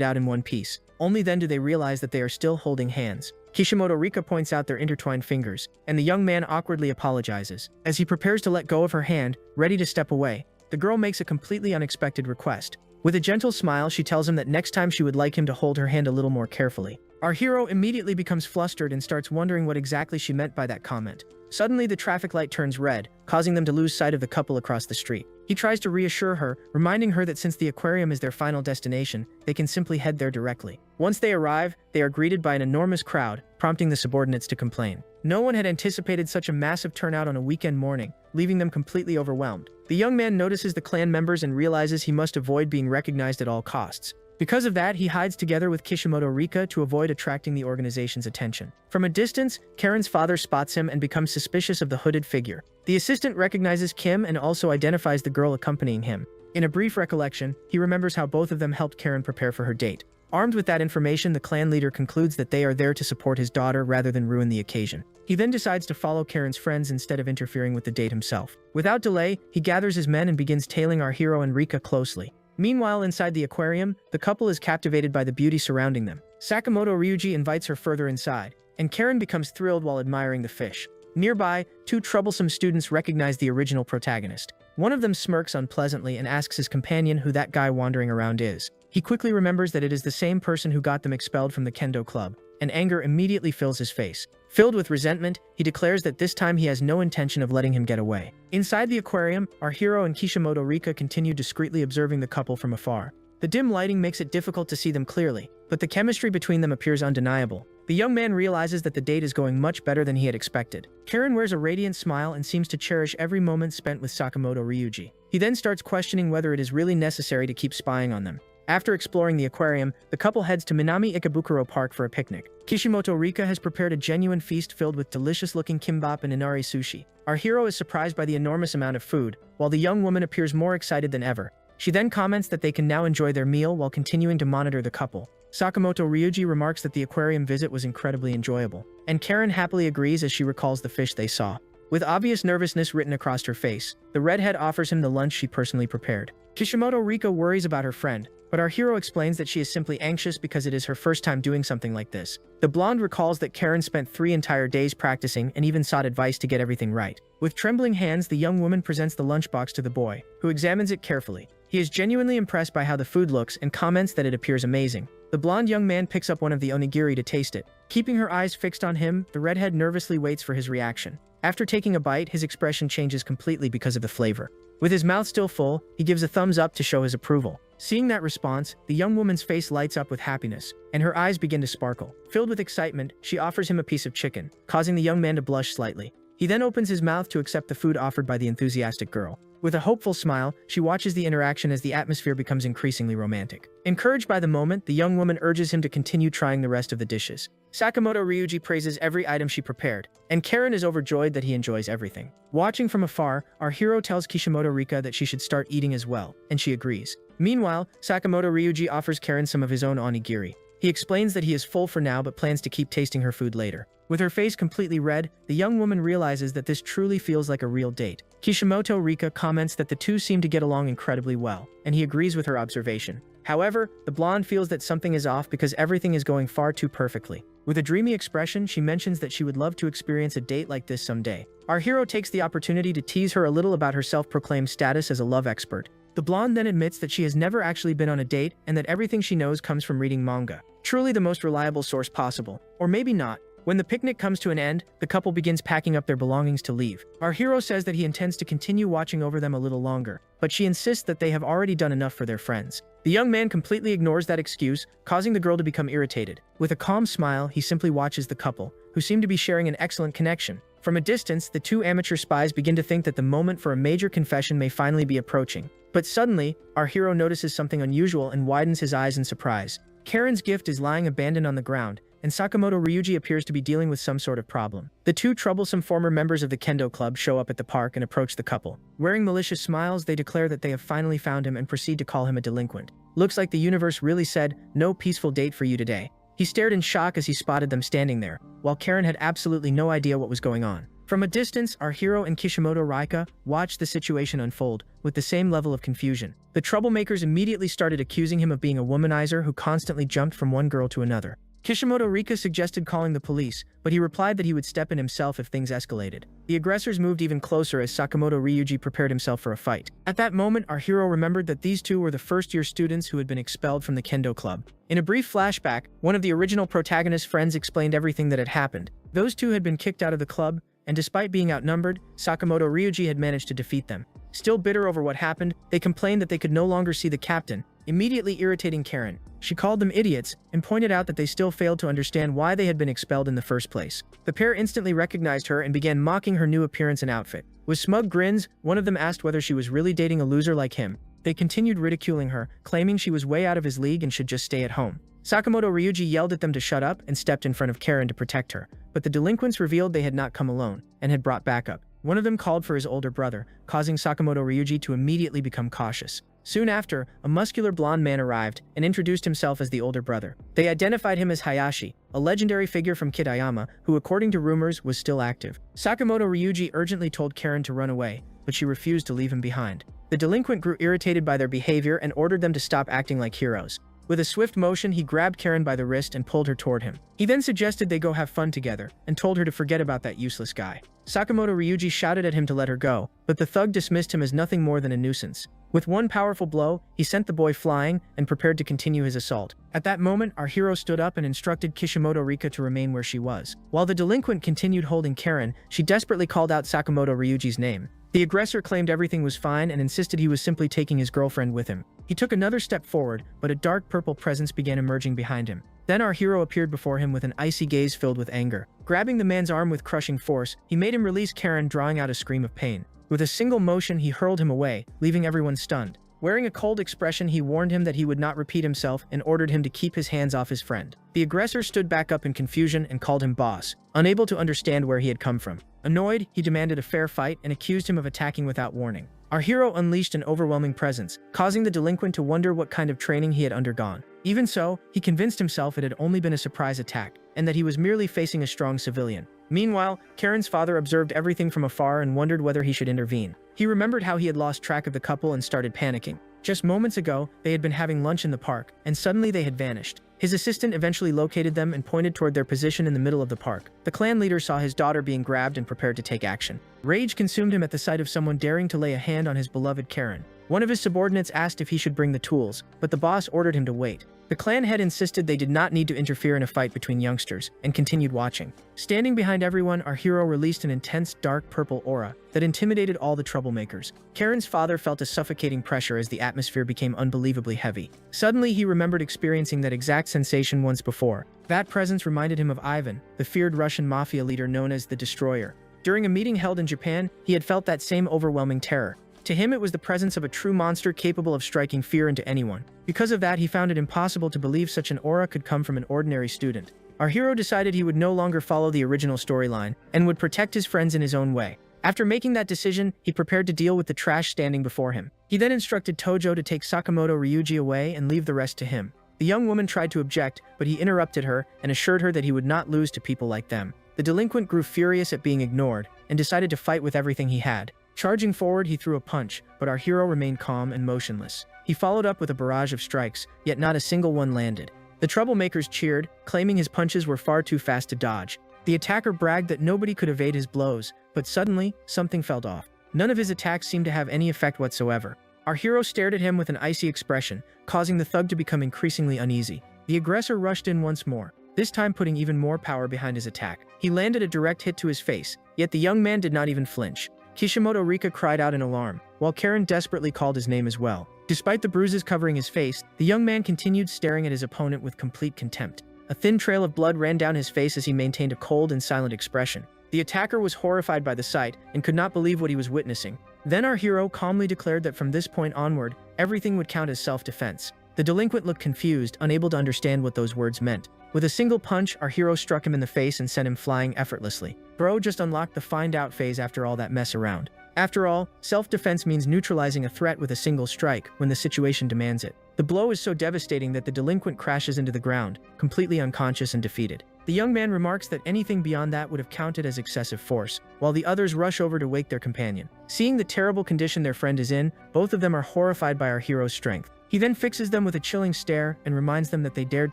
out in one piece. Only then do they realize that they are still holding hands. Kishimoto Rika points out their intertwined fingers, and the young man awkwardly apologizes. As he prepares to let go of her hand, ready to step away, the girl makes a completely unexpected request. With a gentle smile, she tells him that next time she would like him to hold her hand a little more carefully. Our hero immediately becomes flustered and starts wondering what exactly she meant by that comment. Suddenly, the traffic light turns red, causing them to lose sight of the couple across the street. He tries to reassure her, reminding her that since the aquarium is their final destination, they can simply head there directly. Once they arrive, they are greeted by an enormous crowd, prompting the subordinates to complain. No one had anticipated such a massive turnout on a weekend morning, leaving them completely overwhelmed. The young man notices the clan members and realizes he must avoid being recognized at all costs. Because of that, he hides together with Kishimoto Rika to avoid attracting the organization's attention. From a distance, Karen's father spots him and becomes suspicious of the hooded figure. The assistant recognizes Kim and also identifies the girl accompanying him. In a brief recollection, he remembers how both of them helped Karen prepare for her date. Armed with that information, the clan leader concludes that they are there to support his daughter rather than ruin the occasion. He then decides to follow Karen's friends instead of interfering with the date himself. Without delay, he gathers his men and begins tailing our hero and Rika closely. Meanwhile, inside the aquarium, the couple is captivated by the beauty surrounding them. Sakamoto Ryuji invites her further inside, and Karen becomes thrilled while admiring the fish. Nearby, two troublesome students recognize the original protagonist. One of them smirks unpleasantly and asks his companion who that guy wandering around is. He quickly remembers that it is the same person who got them expelled from the kendo club, and anger immediately fills his face. Filled with resentment, he declares that this time he has no intention of letting him get away. Inside the aquarium, our hero and Kishimoto Rika continue discreetly observing the couple from afar. The dim lighting makes it difficult to see them clearly, but the chemistry between them appears undeniable. The young man realizes that the date is going much better than he had expected. Karen wears a radiant smile and seems to cherish every moment spent with Sakamoto Ryuji. He then starts questioning whether it is really necessary to keep spying on them. After exploring the aquarium, the couple heads to Minami Ikebukuro Park for a picnic. Kishimoto Rika has prepared a genuine feast filled with delicious-looking kimbap and inari sushi. Our hero is surprised by the enormous amount of food, while the young woman appears more excited than ever. She then comments that they can now enjoy their meal while continuing to monitor the couple. Sakamoto Ryuji remarks that the aquarium visit was incredibly enjoyable, and Karen happily agrees as she recalls the fish they saw. With obvious nervousness written across her face, the redhead offers him the lunch she personally prepared. Kishimoto Rika worries about her friend, but our hero explains that she is simply anxious because it is her first time doing something like this. The blonde recalls that Karen spent 3 entire days practicing and even sought advice to get everything right. With trembling hands, the young woman presents the lunchbox to the boy, who examines it carefully. He is genuinely impressed by how the food looks and comments that it appears amazing. The blonde young man picks up one of the onigiri to taste it. Keeping her eyes fixed on him, the redhead nervously waits for his reaction. After taking a bite, his expression changes completely because of the flavor. With his mouth still full, he gives a thumbs up to show his approval. Seeing that response, the young woman's face lights up with happiness, and her eyes begin to sparkle. Filled with excitement, she offers him a piece of chicken, causing the young man to blush slightly. He then opens his mouth to accept the food offered by the enthusiastic girl. With a hopeful smile, she watches the interaction as the atmosphere becomes increasingly romantic. Encouraged by the moment, the young woman urges him to continue trying the rest of the dishes. Sakamoto Ryuji praises every item she prepared, and Karen is overjoyed that he enjoys everything. Watching from afar, our hero tells Kishimoto Rika that she should start eating as well, and she agrees. Meanwhile, Sakamoto Ryuji offers Karen some of his own onigiri. He explains that he is full for now but plans to keep tasting her food later. With her face completely red, the young woman realizes that this truly feels like a real date. Kishimoto Rika comments that the two seem to get along incredibly well, and he agrees with her observation. However, the blonde feels that something is off because everything is going far too perfectly. With a dreamy expression, she mentions that she would love to experience a date like this someday. Our hero takes the opportunity to tease her a little about her self-proclaimed status as a love expert. The blonde then admits that she has never actually been on a date and that everything she knows comes from reading manga. Truly the most reliable source possible. Or maybe not. When the picnic comes to an end, the couple begins packing up their belongings to leave. Our hero says that he intends to continue watching over them a little longer, but she insists that they have already done enough for their friends. The young man completely ignores that excuse, causing the girl to become irritated. With a calm smile, he simply watches the couple, who seem to be sharing an excellent connection. From a distance, the two amateur spies begin to think that the moment for a major confession may finally be approaching. But suddenly, our hero notices something unusual and widens his eyes in surprise. Karen's gift is lying abandoned on the ground, and Sakamoto Ryuji appears to be dealing with some sort of problem. The two troublesome former members of the kendo club show up at the park and approach the couple. Wearing malicious smiles, they declare that they have finally found him and proceed to call him a delinquent. Looks like the universe really said, "No peaceful date for you today." He stared in shock as he spotted them standing there, while Karen had absolutely no idea what was going on. From a distance, our hero and Kishimoto Raika watched the situation unfold, with the same level of confusion. The troublemakers immediately started accusing him of being a womanizer who constantly jumped from one girl to another. Kishimoto Rika suggested calling the police, but he replied that he would step in himself if things escalated. The aggressors moved even closer as Sakamoto Ryuji prepared himself for a fight. At that moment, our hero remembered that these two were the first-year students who had been expelled from the kendo club. In a brief flashback, one of the original protagonist's friends explained everything that had happened. Those two had been kicked out of the club, and despite being outnumbered, Sakamoto Ryuji had managed to defeat them. Still bitter over what happened, they complained that they could no longer see the captain, immediately irritating Karen. She called them idiots and pointed out that they still failed to understand why they had been expelled in the first place. The pair instantly recognized her and began mocking her new appearance and outfit. With smug grins, one of them asked whether she was really dating a loser like him. They continued ridiculing her, claiming she was way out of his league and should just stay at home. Sakamoto Ryuji yelled at them to shut up and stepped in front of Karen to protect her, but the delinquents revealed they had not come alone and had brought backup. One of them called for his older brother, causing Sakamoto Ryuji to immediately become cautious. Soon after, a muscular blonde man arrived and introduced himself as the older brother. They identified him as Hayashi, a legendary figure from Kitayama, who according to rumors was still active. Sakamoto Ryuji urgently told Karen to run away, but she refused to leave him behind. The delinquent grew irritated by their behavior and ordered them to stop acting like heroes. With a swift motion, he grabbed Karen by the wrist and pulled her toward him. He then suggested they go have fun together, and told her to forget about that useless guy. Sakamoto Ryuji shouted at him to let her go, but the thug dismissed him as nothing more than a nuisance. With one powerful blow, he sent the boy flying and prepared to continue his assault. At that moment, our hero stood up and instructed Kishimoto Rika to remain where she was. While the delinquent continued holding Karen, she desperately called out Sakamoto Ryuji's name. The aggressor claimed everything was fine and insisted he was simply taking his girlfriend with him. He took another step forward, but a dark purple presence began emerging behind him. Then our hero appeared before him with an icy gaze filled with anger. Grabbing the man's arm with crushing force, he made him release Karen, drawing out a scream of pain. With a single motion, he hurled him away, leaving everyone stunned. Wearing a cold expression, he warned him that he would not repeat himself and ordered him to keep his hands off his friend. The aggressor stood back up in confusion and called him boss, unable to understand where he had come from. Annoyed, he demanded a fair fight and accused him of attacking without warning. Our hero unleashed an overwhelming presence, causing the delinquent to wonder what kind of training he had undergone. Even so, he convinced himself it had only been a surprise attack, and that he was merely facing a strong civilian. Meanwhile, Karen's father observed everything from afar and wondered whether he should intervene. He remembered how he had lost track of the couple and started panicking. Just moments ago, they had been having lunch in the park, and suddenly they had vanished. His assistant eventually located them and pointed toward their position in the middle of the park. The clan leader saw his daughter being grabbed and prepared to take action. Rage consumed him at the sight of someone daring to lay a hand on his beloved Karen. One of his subordinates asked if he should bring the tools, but the boss ordered him to wait. The clan head insisted they did not need to interfere in a fight between youngsters, and continued watching. Standing behind everyone, our hero released an intense dark purple aura that intimidated all the troublemakers. Karen's father felt a suffocating pressure as the atmosphere became unbelievably heavy. Suddenly, he remembered experiencing that exact sensation once before. That presence reminded him of Ivan, the feared Russian mafia leader known as the Destroyer. During a meeting held in Japan, he had felt that same overwhelming terror. To him, it was the presence of a true monster capable of striking fear into anyone. Because of that, he found it impossible to believe such an aura could come from an ordinary student. Our hero decided he would no longer follow the original storyline, and would protect his friends in his own way. After making that decision, he prepared to deal with the trash standing before him. He then instructed Tojo to take Sakamoto Ryuji away and leave the rest to him. The young woman tried to object, but he interrupted her and assured her that he would not lose to people like them. The delinquent grew furious at being ignored, and decided to fight with everything he had. Charging forward, he threw a punch, but our hero remained calm and motionless. He followed up with a barrage of strikes, yet not a single one landed. The troublemakers cheered, claiming his punches were far too fast to dodge. The attacker bragged that nobody could evade his blows, but suddenly, something fell off. None of his attacks seemed to have any effect whatsoever. Our hero stared at him with an icy expression, causing the thug to become increasingly uneasy. The aggressor rushed in once more, this time putting even more power behind his attack. He landed a direct hit to his face, yet the young man did not even flinch. Kishimoto Rika cried out in alarm, while Karen desperately called his name as well. Despite the bruises covering his face, the young man continued staring at his opponent with complete contempt. A thin trail of blood ran down his face as he maintained a cold and silent expression. The attacker was horrified by the sight and could not believe what he was witnessing. Then our hero calmly declared that from this point onward, everything would count as self-defense. The delinquent looked confused, unable to understand what those words meant. With a single punch, our hero struck him in the face and sent him flying effortlessly. Bro just unlocked the find out phase after all that mess around. After all, self-defense means neutralizing a threat with a single strike when the situation demands it. The blow is so devastating that the delinquent crashes into the ground, completely unconscious and defeated. The young man remarks that anything beyond that would have counted as excessive force, while the others rush over to wake their companion. Seeing the terrible condition their friend is in, both of them are horrified by our hero's strength. He then fixes them with a chilling stare and reminds them that they dared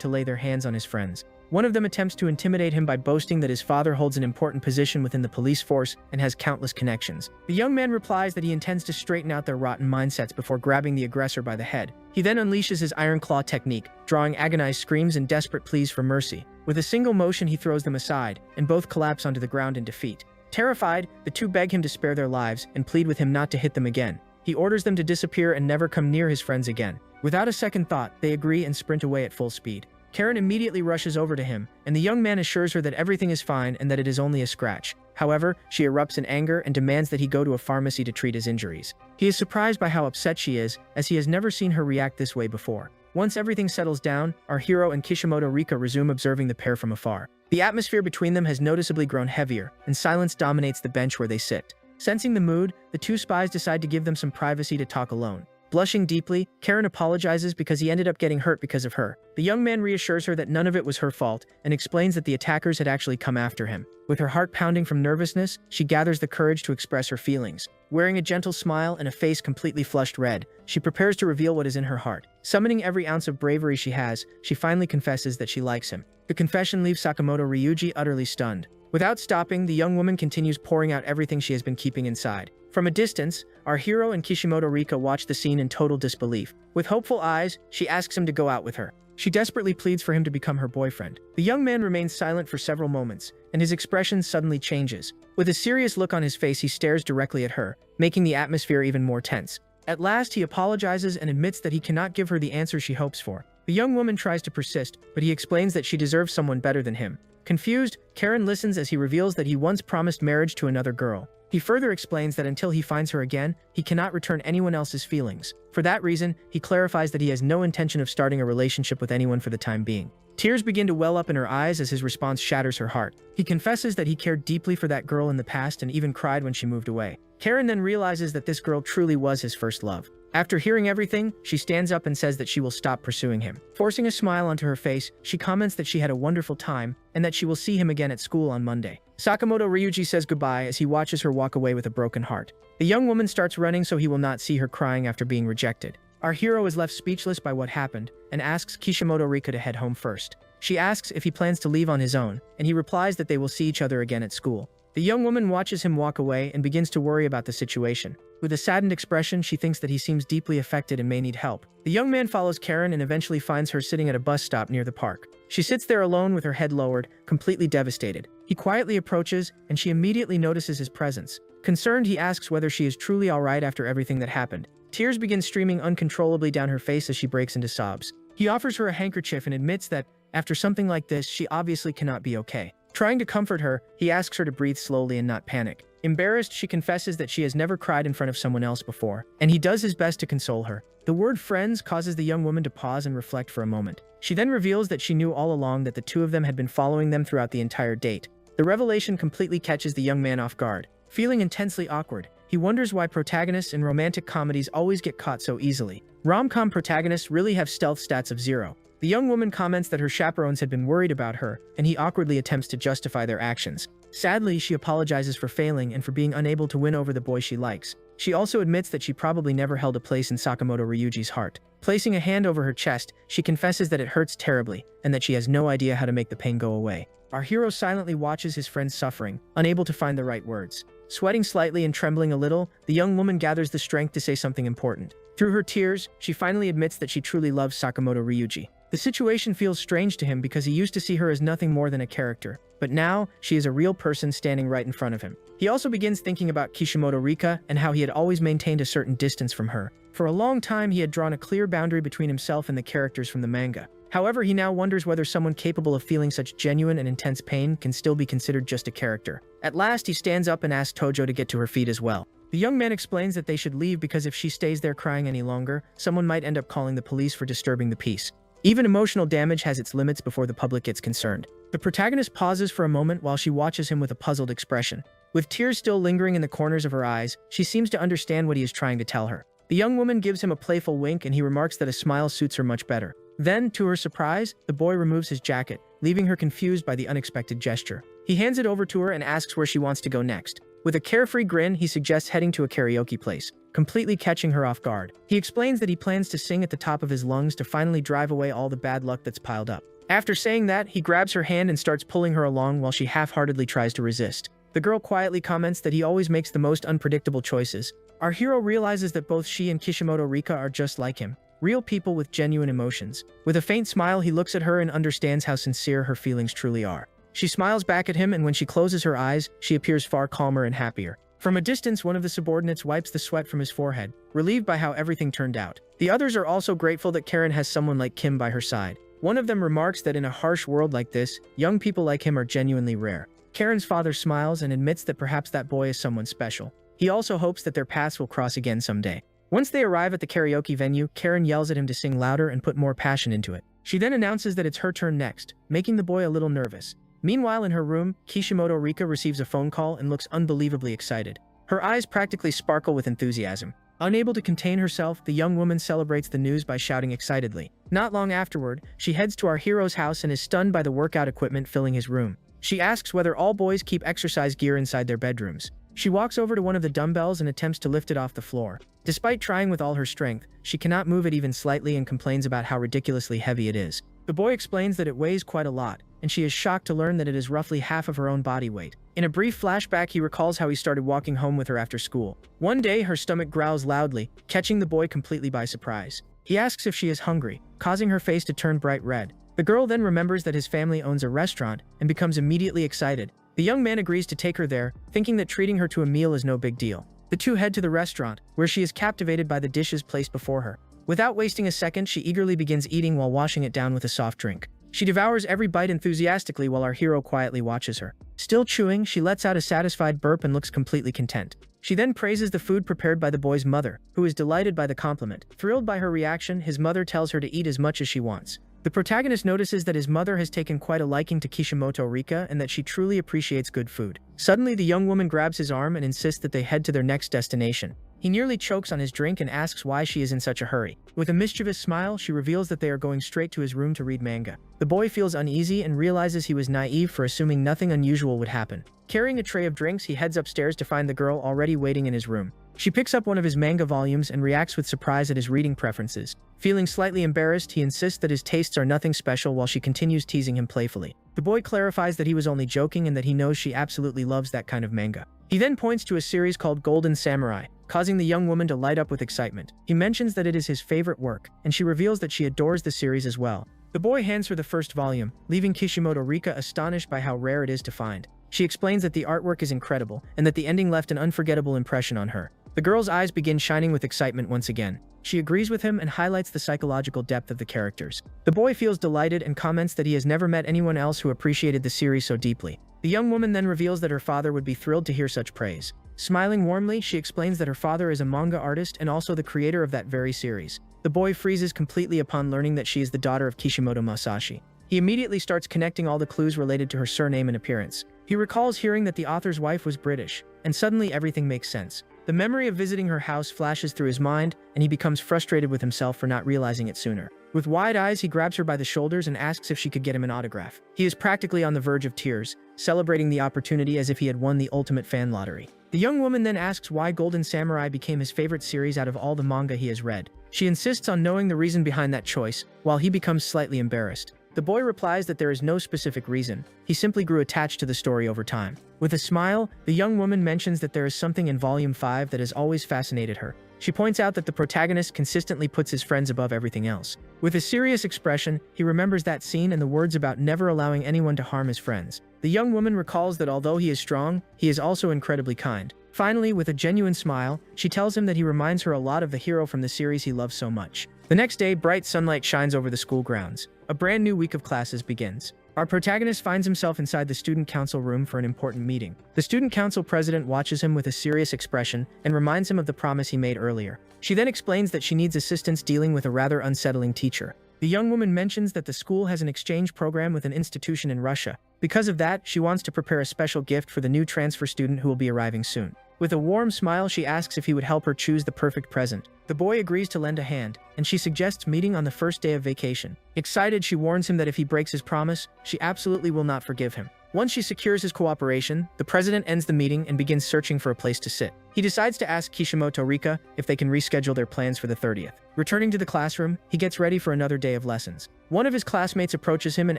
to lay their hands on his friends. One of them attempts to intimidate him by boasting that his father holds an important position within the police force and has countless connections. The young man replies that he intends to straighten out their rotten mindsets before grabbing the aggressor by the head. He then unleashes his iron claw technique, drawing agonized screams and desperate pleas for mercy. With a single motion, he throws them aside, and both collapse onto the ground in defeat. Terrified, the two beg him to spare their lives and plead with him not to hit them again. He orders them to disappear and never come near his friends again. Without a second thought, they agree and sprint away at full speed. Karen immediately rushes over to him, and the young man assures her that everything is fine and that it is only a scratch. However, she erupts in anger and demands that he go to a pharmacy to treat his injuries. He is surprised by how upset she is, as he has never seen her react this way before. Once everything settles down, our hero and Kishimoto Rika resume observing the pair from afar. The atmosphere between them has noticeably grown heavier, and silence dominates the bench where they sit. Sensing the mood, the two spies decide to give them some privacy to talk alone. Blushing deeply, Karen apologizes because he ended up getting hurt because of her. The young man reassures her that none of it was her fault and explains that the attackers had actually come after him. With her heart pounding from nervousness, she gathers the courage to express her feelings. Wearing a gentle smile and a face completely flushed red, she prepares to reveal what is in her heart. Summoning every ounce of bravery she has, she finally confesses that she likes him. The confession leaves Sakamoto Ryuji utterly stunned. Without stopping, the young woman continues pouring out everything she has been keeping inside. From a distance, our hero and Kishimoto Rika watch the scene in total disbelief. With hopeful eyes, she asks him to go out with her. She desperately pleads for him to become her boyfriend. The young man remains silent for several moments, and his expression suddenly changes. With a serious look on his face, he stares directly at her, making the atmosphere even more tense. At last, he apologizes and admits that he cannot give her the answer she hopes for. The young woman tries to persist, but he explains that she deserves someone better than him. Confused, Karen listens as he reveals that he once promised marriage to another girl. He further explains that until he finds her again, he cannot return anyone else's feelings. For that reason, he clarifies that he has no intention of starting a relationship with anyone for the time being. Tears begin to well up in her eyes as his response shatters her heart. He confesses that he cared deeply for that girl in the past and even cried when she moved away. Karen then realizes that this girl truly was his first love. After hearing everything, she stands up and says that she will stop pursuing him. Forcing a smile onto her face, she comments that she had a wonderful time and that she will see him again at school on Monday. Sakamoto Ryuji says goodbye as he watches her walk away with a broken heart. The young woman starts running so he will not see her crying after being rejected. Our hero is left speechless by what happened and asks Kishimoto Rika to head home first. She asks if he plans to leave on his own, and he replies that they will see each other again at school. The young woman watches him walk away and begins to worry about the situation. With a saddened expression, she thinks that he seems deeply affected and may need help. The young man follows Karen and eventually finds her sitting at a bus stop near the park. She sits there alone with her head lowered, completely devastated. He quietly approaches, and she immediately notices his presence. Concerned, he asks whether she is truly alright after everything that happened. Tears begin streaming uncontrollably down her face as she breaks into sobs. He offers her a handkerchief and admits that, after something like this, she obviously cannot be okay. Trying to comfort her, he asks her to breathe slowly and not panic. Embarrassed, she confesses that she has never cried in front of someone else before, and he does his best to console her. The word friends causes the young woman to pause and reflect for a moment. She then reveals that she knew all along that the two of them had been following them throughout the entire date. The revelation completely catches the young man off guard. Feeling intensely awkward, he wonders why protagonists in romantic comedies always get caught so easily. Rom-com protagonists really have stealth stats of 0. The young woman comments that her chaperones had been worried about her, and he awkwardly attempts to justify their actions. Sadly, she apologizes for failing and for being unable to win over the boy she likes. She also admits that she probably never held a place in Sakamoto Ryuji's heart. Placing a hand over her chest, she confesses that it hurts terribly, and that she has no idea how to make the pain go away. Our hero silently watches his friend suffering, unable to find the right words. Sweating slightly and trembling a little, the young woman gathers the strength to say something important. Through her tears, she finally admits that she truly loves Sakamoto Ryuji. The situation feels strange to him because he used to see her as nothing more than a character, but now she is a real person standing right in front of him. He also begins thinking about Kishimoto Rika and how he had always maintained a certain distance from her. For a long time, he had drawn a clear boundary between himself and the characters from the manga. However, he now wonders whether someone capable of feeling such genuine and intense pain can still be considered just a character. At last, he stands up and asks Tojo to get to her feet as well. The young man explains that they should leave because if she stays there crying any longer, someone might end up calling the police for disturbing the peace. Even emotional damage has its limits before the public gets concerned. The protagonist pauses for a moment while she watches him with a puzzled expression. With tears still lingering in the corners of her eyes, she seems to understand what he is trying to tell her. The young woman gives him a playful wink and he remarks that a smile suits her much better. Then, to her surprise, the boy removes his jacket, leaving her confused by the unexpected gesture. He hands it over to her and asks where she wants to go next. With a carefree grin, he suggests heading to a karaoke place, completely catching her off guard. He explains that he plans to sing at the top of his lungs to finally drive away all the bad luck that's piled up. After saying that, he grabs her hand and starts pulling her along while she half-heartedly tries to resist. The girl quietly comments that he always makes the most unpredictable choices. Our hero realizes that both she and Kishimoto Rika are just like him, real people with genuine emotions. With a faint smile, he looks at her and understands how sincere her feelings truly are. She smiles back at him, and when she closes her eyes, she appears far calmer and happier. From a distance, one of the subordinates wipes the sweat from his forehead, relieved by how everything turned out. The others are also grateful that Karen has someone like Kim by her side. One of them remarks that in a harsh world like this, young people like him are genuinely rare. Karen's father smiles and admits that perhaps that boy is someone special. He also hopes that their paths will cross again someday. Once they arrive at the karaoke venue, Karen yells at him to sing louder and put more passion into it. She then announces that it's her turn next, making the boy a little nervous. Meanwhile, in her room, Kishimoto Rika receives a phone call and looks unbelievably excited. Her eyes practically sparkle with enthusiasm. Unable to contain herself, the young woman celebrates the news by shouting excitedly. Not long afterward, she heads to our hero's house and is stunned by the workout equipment filling his room. She asks whether all boys keep exercise gear inside their bedrooms. She walks over to one of the dumbbells and attempts to lift it off the floor. Despite trying with all her strength, she cannot move it even slightly and complains about how ridiculously heavy it is. The boy explains that it weighs quite a lot, and she is shocked to learn that it is roughly half of her own body weight. In a brief flashback, he recalls how he started walking home with her after school. One day, her stomach growls loudly, catching the boy completely by surprise. He asks if she is hungry, causing her face to turn bright red. The girl then remembers that his family owns a restaurant and becomes immediately excited. The young man agrees to take her there, thinking that treating her to a meal is no big deal. The two head to the restaurant, where she is captivated by the dishes placed before her. Without wasting a second, she eagerly begins eating while washing it down with a soft drink. She devours every bite enthusiastically while our hero quietly watches her. Still chewing, she lets out a satisfied burp and looks completely content. She then praises the food prepared by the boy's mother, who is delighted by the compliment. Thrilled by her reaction, his mother tells her to eat as much as she wants. The protagonist notices that his mother has taken quite a liking to Kishimoto Rika and that she truly appreciates good food. Suddenly, the young woman grabs his arm and insists that they head to their next destination. He nearly chokes on his drink and asks why she is in such a hurry. With a mischievous smile, she reveals that they are going straight to his room to read manga. The boy feels uneasy and realizes he was naive for assuming nothing unusual would happen. Carrying a tray of drinks, he heads upstairs to find the girl already waiting in his room. She picks up one of his manga volumes and reacts with surprise at his reading preferences. Feeling slightly embarrassed, he insists that his tastes are nothing special while she continues teasing him playfully. The boy clarifies that he was only joking and that he knows she absolutely loves that kind of manga. He then points to a series called Golden Samurai, causing the young woman to light up with excitement. He mentions that it is his favorite work, and she reveals that she adores the series as well. The boy hands her the first volume, leaving Kishimoto Rika astonished by how rare it is to find. She explains that the artwork is incredible, and that the ending left an unforgettable impression on her. The girl's eyes begin shining with excitement once again. She agrees with him and highlights the psychological depth of the characters. The boy feels delighted and comments that he has never met anyone else who appreciated the series so deeply. The young woman then reveals that her father would be thrilled to hear such praise. Smiling warmly, she explains that her father is a manga artist and also the creator of that very series. The boy freezes completely upon learning that she is the daughter of Kishimoto Masashi. He immediately starts connecting all the clues related to her surname and appearance. He recalls hearing that the author's wife was British, and suddenly everything makes sense. The memory of visiting her house flashes through his mind, and he becomes frustrated with himself for not realizing it sooner. With wide eyes, he grabs her by the shoulders and asks if she could get him an autograph. He is practically on the verge of tears, celebrating the opportunity as if he had won the ultimate fan lottery. The young woman then asks why Golden Samurai became his favorite series out of all the manga he has read. She insists on knowing the reason behind that choice, while he becomes slightly embarrassed. The boy replies that there is no specific reason. He simply grew attached to the story over time. With a smile, the young woman mentions that there is something in Volume 5 that has always fascinated her. She points out that the protagonist consistently puts his friends above everything else. With a serious expression, he remembers that scene and the words about never allowing anyone to harm his friends. The young woman recalls that although he is strong, he is also incredibly kind. Finally, with a genuine smile, she tells him that he reminds her a lot of the hero from the series he loves so much. The next day, bright sunlight shines over the school grounds. A brand new week of classes begins. Our protagonist finds himself inside the student council room for an important meeting. The student council president watches him with a serious expression and reminds him of the promise he made earlier. She then explains that she needs assistance dealing with a rather unsettling teacher. The young woman mentions that the school has an exchange program with an institution in Russia. Because of that, she wants to prepare a special gift for the new transfer student who will be arriving soon. With a warm smile, she asks if he would help her choose the perfect present. The boy agrees to lend a hand, and she suggests meeting on the first day of vacation. Excited, she warns him that if he breaks his promise, she absolutely will not forgive him. Once she secures his cooperation, the president ends the meeting and begins searching for a place to sit. He decides to ask Kishimoto Rika if they can reschedule their plans for the 30th. Returning to the classroom, he gets ready for another day of lessons. One of his classmates approaches him and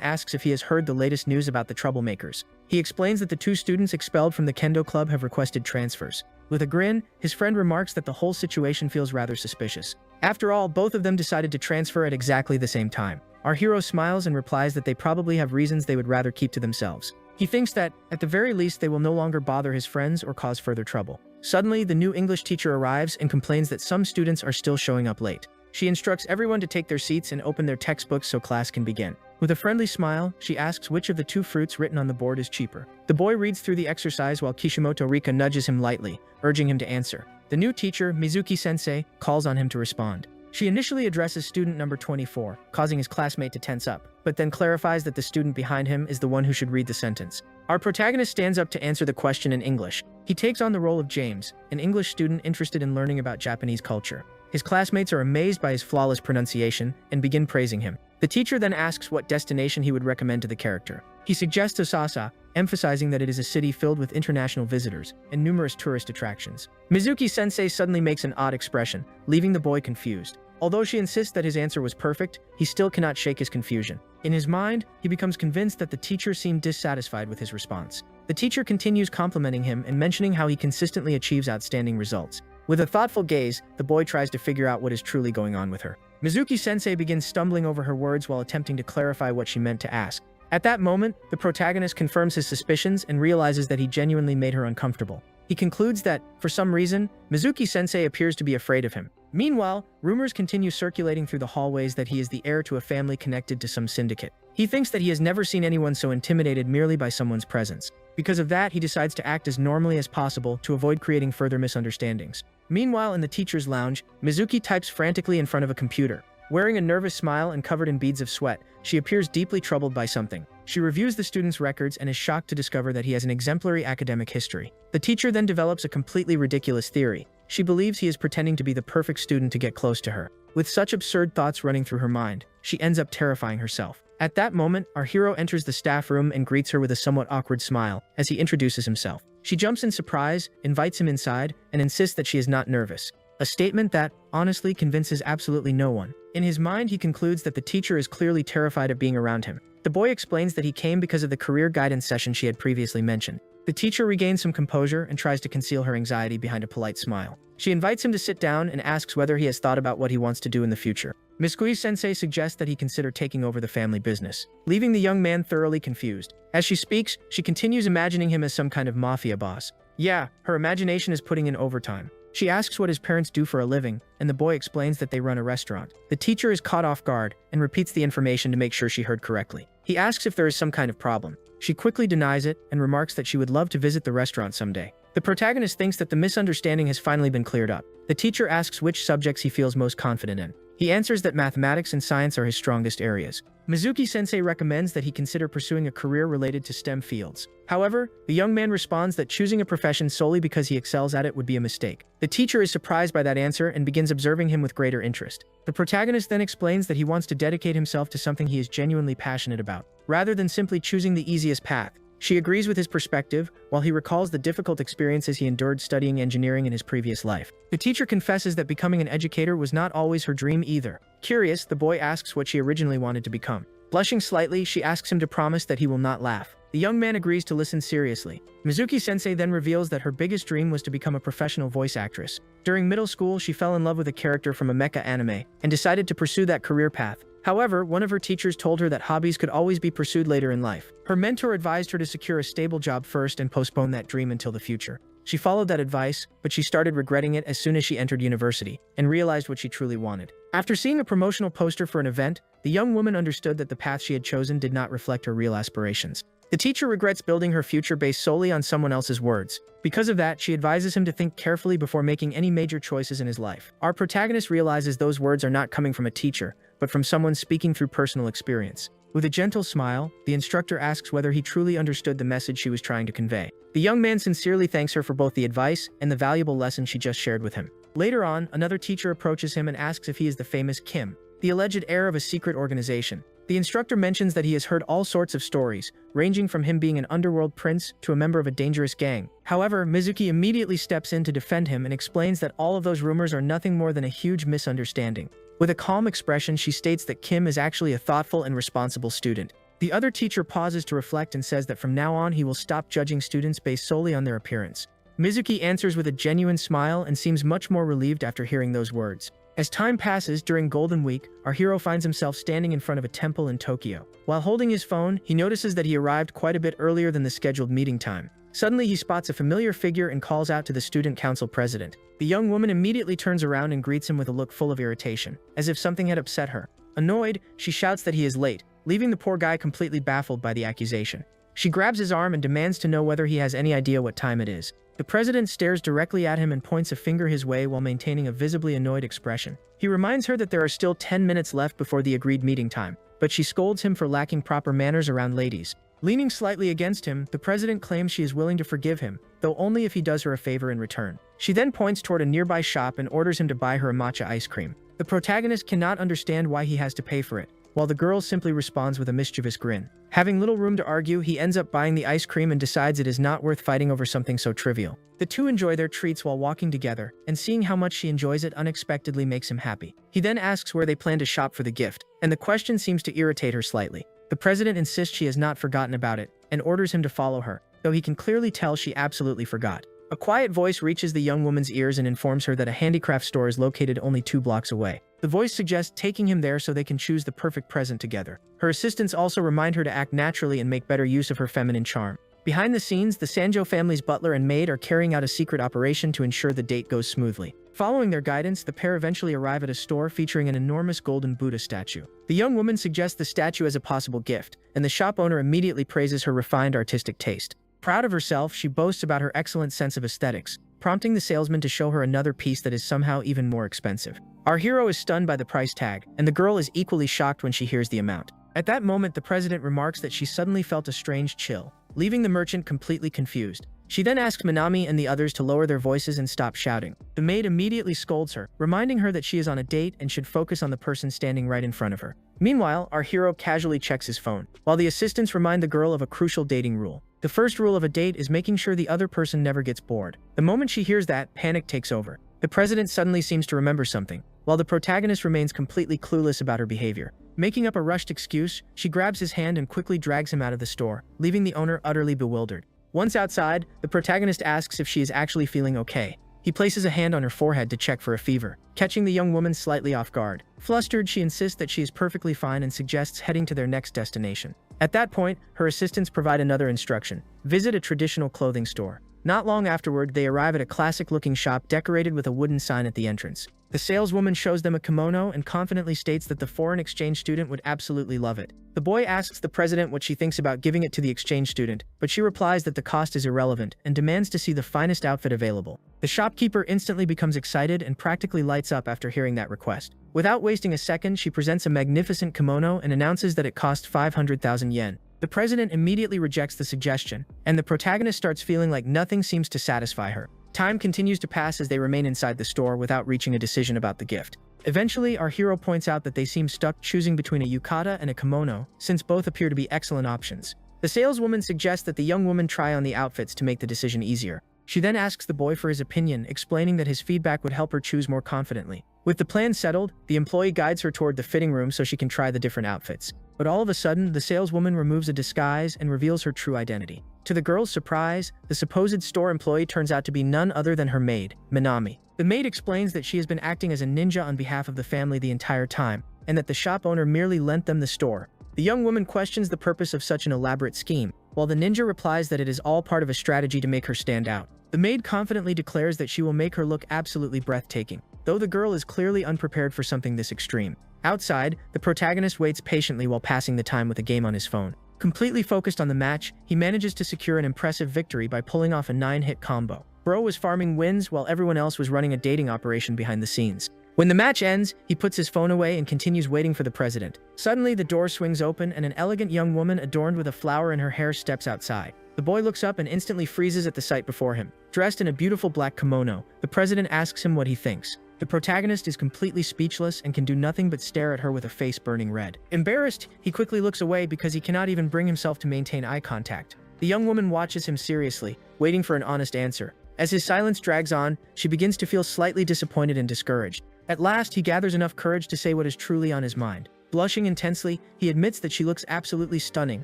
asks if he has heard the latest news about the troublemakers. He explains that the 2 students expelled from the kendo club have requested transfers. With a grin, his friend remarks that the whole situation feels rather suspicious. After all, both of them decided to transfer at exactly the same time. Our hero smiles and replies that they probably have reasons they would rather keep to themselves. He thinks that, at the very least, they will no longer bother his friends or cause further trouble. Suddenly, the new English teacher arrives and complains that some students are still showing up late. She instructs everyone to take their seats and open their textbooks so class can begin. With a friendly smile, she asks which of the 2 fruits written on the board is cheaper. The boy reads through the exercise while Kishimoto Rika nudges him lightly, urging him to answer. The new teacher, Mizuki-sensei, calls on him to respond. She initially addresses student number 24, causing his classmate to tense up, but then clarifies that the student behind him is the one who should read the sentence. Our protagonist stands up to answer the question in English. He takes on the role of James, an English student interested in learning about Japanese culture. His classmates are amazed by his flawless pronunciation and begin praising him. The teacher then asks what destination he would recommend to the character. He suggests Osaka, emphasizing that it is a city filled with international visitors and numerous tourist attractions. Mizuki-sensei suddenly makes an odd expression, leaving the boy confused. Although she insists that his answer was perfect, he still cannot shake his confusion. In his mind, he becomes convinced that the teacher seemed dissatisfied with his response. The teacher continues complimenting him and mentioning how he consistently achieves outstanding results. With a thoughtful gaze, the boy tries to figure out what is truly going on with her. Mizuki-sensei begins stumbling over her words while attempting to clarify what she meant to ask. At that moment, the protagonist confirms his suspicions and realizes that he genuinely made her uncomfortable. He concludes that, for some reason, Mizuki-sensei appears to be afraid of him. Meanwhile, rumors continue circulating through the hallways that he is the heir to a family connected to some syndicate. He thinks that he has never seen anyone so intimidated merely by someone's presence. Because of that, he decides to act as normally as possible to avoid creating further misunderstandings. Meanwhile, in the teacher's lounge, Mizuki types frantically in front of a computer. Wearing a nervous smile and covered in beads of sweat, she appears deeply troubled by something. She reviews the student's records and is shocked to discover that he has an exemplary academic history. The teacher then develops a completely ridiculous theory. She believes he is pretending to be the perfect student to get close to her. With such absurd thoughts running through her mind, she ends up terrifying herself. At that moment, our hero enters the staff room and greets her with a somewhat awkward smile as he introduces himself. She jumps in surprise, invites him inside, and insists that she is not nervous. A statement that, honestly, convinces absolutely no one. In his mind, he concludes that the teacher is clearly terrified of being around him. The boy explains that he came because of the career guidance session she had previously mentioned. The teacher regains some composure and tries to conceal her anxiety behind a polite smile. She invites him to sit down and asks whether he has thought about what he wants to do in the future. Mizuki-sensei suggests that he consider taking over the family business, leaving the young man thoroughly confused. As she speaks, she continues imagining him as some kind of mafia boss. Yeah, her imagination is putting in overtime. She asks what his parents do for a living, and the boy explains that they run a restaurant. The teacher is caught off guard and repeats the information to make sure she heard correctly. He asks if there is some kind of problem. She quickly denies it and remarks that she would love to visit the restaurant someday. The protagonist thinks that the misunderstanding has finally been cleared up. The teacher asks which subjects he feels most confident in. He answers that mathematics and science are his strongest areas. Mizuki-sensei recommends that he consider pursuing a career related to STEM fields. However, the young man responds that choosing a profession solely because he excels at it would be a mistake. The teacher is surprised by that answer and begins observing him with greater interest. The protagonist then explains that he wants to dedicate himself to something he is genuinely passionate about, rather than simply choosing the easiest path. She agrees with his perspective, while he recalls the difficult experiences he endured studying engineering in his previous life. The teacher confesses that becoming an educator was not always her dream either. Curious, the boy asks what she originally wanted to become. Blushing slightly, she asks him to promise that he will not laugh. The young man agrees to listen seriously. Mizuki-sensei then reveals that her biggest dream was to become a professional voice actress. During middle school, she fell in love with a character from a mecha anime and decided to pursue that career path. However, one of her teachers told her that hobbies could always be pursued later in life. Her mentor advised her to secure a stable job first and postpone that dream until the future. She followed that advice, but she started regretting it as soon as she entered university and realized what she truly wanted. After seeing a promotional poster for an event, the young woman understood that the path she had chosen did not reflect her real aspirations. The teacher regrets building her future based solely on someone else's words. Because of that, she advises him to think carefully before making any major choices in his life. Our protagonist realizes those words are not coming from a teacher, but from someone speaking through personal experience. With a gentle smile, the instructor asks whether he truly understood the message she was trying to convey. The young man sincerely thanks her for both the advice and the valuable lesson she just shared with him. Later on, another teacher approaches him and asks if he is the famous Kim, the alleged heir of a secret organization. The instructor mentions that he has heard all sorts of stories, ranging from him being an underworld prince to a member of a dangerous gang. However, Mizuki immediately steps in to defend him and explains that all of those rumors are nothing more than a huge misunderstanding. With a calm expression, she states that Kim is actually a thoughtful and responsible student. The other teacher pauses to reflect and says that from now on he will stop judging students based solely on their appearance. Mizuki answers with a genuine smile and seems much more relieved after hearing those words. As time passes, during Golden Week, our hero finds himself standing in front of a temple in Tokyo. While holding his phone, he notices that he arrived quite a bit earlier than the scheduled meeting time. Suddenly, he spots a familiar figure and calls out to the student council president. The young woman immediately turns around and greets him with a look full of irritation, as if something had upset her. Annoyed, she shouts that he is late, leaving the poor guy completely baffled by the accusation. She grabs his arm and demands to know whether he has any idea what time it is. The president stares directly at him and points a finger his way while maintaining a visibly annoyed expression. He reminds her that there are still 10 minutes left before the agreed meeting time, but she scolds him for lacking proper manners around ladies. Leaning slightly against him, the president claims she is willing to forgive him, though only if he does her a favor in return. She then points toward a nearby shop and orders him to buy her a matcha ice cream. The protagonist cannot understand why he has to pay for it, while the girl simply responds with a mischievous grin. Having little room to argue, he ends up buying the ice cream and decides it is not worth fighting over something so trivial. The two enjoy their treats while walking together, and seeing how much she enjoys it unexpectedly makes him happy. He then asks where they plan to shop for the gift, and the question seems to irritate her slightly. The president insists she has not forgotten about it, and orders him to follow her, though he can clearly tell she absolutely forgot. A quiet voice reaches the young woman's ears and informs her that a handicraft store is located only 2 blocks away. The voice suggests taking him there so they can choose the perfect present together. Her assistants also remind her to act naturally and make better use of her feminine charm. Behind the scenes, the Sanjo family's butler and maid are carrying out a secret operation to ensure the date goes smoothly. Following their guidance, the pair eventually arrive at a store featuring an enormous golden Buddha statue. The young woman suggests the statue as a possible gift, and the shop owner immediately praises her refined artistic taste. Proud of herself, she boasts about her excellent sense of aesthetics, prompting the salesman to show her another piece that is somehow even more expensive. Our hero is stunned by the price tag, and the girl is equally shocked when she hears the amount. At that moment, the president remarks that she suddenly felt a strange chill, leaving the merchant completely confused. She then asks Minami and the others to lower their voices and stop shouting. The maid immediately scolds her, reminding her that she is on a date and should focus on the person standing right in front of her. Meanwhile, our hero casually checks his phone, while the assistants remind the girl of a crucial dating rule. The first rule of a date is making sure the other person never gets bored. The moment she hears that, panic takes over. The president suddenly seems to remember something, while the protagonist remains completely clueless about her behavior. Making up a rushed excuse, she grabs his hand and quickly drags him out of the store, leaving the owner utterly bewildered. Once outside, the protagonist asks if she is actually feeling okay. He places a hand on her forehead to check for a fever, catching the young woman slightly off guard. Flustered, she insists that she is perfectly fine and suggests heading to their next destination. At that point, her assistants provide another instruction: visit a traditional clothing store. Not long afterward, they arrive at a classic-looking shop decorated with a wooden sign at the entrance. The saleswoman shows them a kimono and confidently states that the foreign exchange student would absolutely love it. The boy asks the president what she thinks about giving it to the exchange student, but she replies that the cost is irrelevant and demands to see the finest outfit available. The shopkeeper instantly becomes excited and practically lights up after hearing that request. Without wasting a second, she presents a magnificent kimono and announces that it costs 500,000 yen. The president immediately rejects the suggestion, and the protagonist starts feeling like nothing seems to satisfy her. Time continues to pass as they remain inside the store without reaching a decision about the gift. Eventually, our hero points out that they seem stuck choosing between a yukata and a kimono, since both appear to be excellent options. The saleswoman suggests that the young woman try on the outfits to make the decision easier. She then asks the boy for his opinion, explaining that his feedback would help her choose more confidently. With the plan settled, the employee guides her toward the fitting room so she can try the different outfits. But all of a sudden, the saleswoman removes a disguise and reveals her true identity. To the girl's surprise, the supposed store employee turns out to be none other than her maid, Minami. The maid explains that she has been acting as a ninja on behalf of the family the entire time, and that the shop owner merely lent them the store. The young woman questions the purpose of such an elaborate scheme, while the ninja replies that it is all part of a strategy to make her stand out. The maid confidently declares that she will make her look absolutely breathtaking, though the girl is clearly unprepared for something this extreme. Outside, the protagonist waits patiently while passing the time with a game on his phone. Completely focused on the match, he manages to secure an impressive victory by pulling off a 9-hit combo. Bro was farming wins while everyone else was running a dating operation behind the scenes. When the match ends, he puts his phone away and continues waiting for the president. Suddenly, the door swings open and an elegant young woman adorned with a flower in her hair steps outside. The boy looks up and instantly freezes at the sight before him. Dressed in a beautiful black kimono, the president asks him what he thinks. The protagonist is completely speechless and can do nothing but stare at her with a face burning red. Embarrassed, he quickly looks away because he cannot even bring himself to maintain eye contact. The young woman watches him seriously, waiting for an honest answer. As his silence drags on, she begins to feel slightly disappointed and discouraged. At last, he gathers enough courage to say what is truly on his mind. Blushing intensely, he admits that she looks absolutely stunning,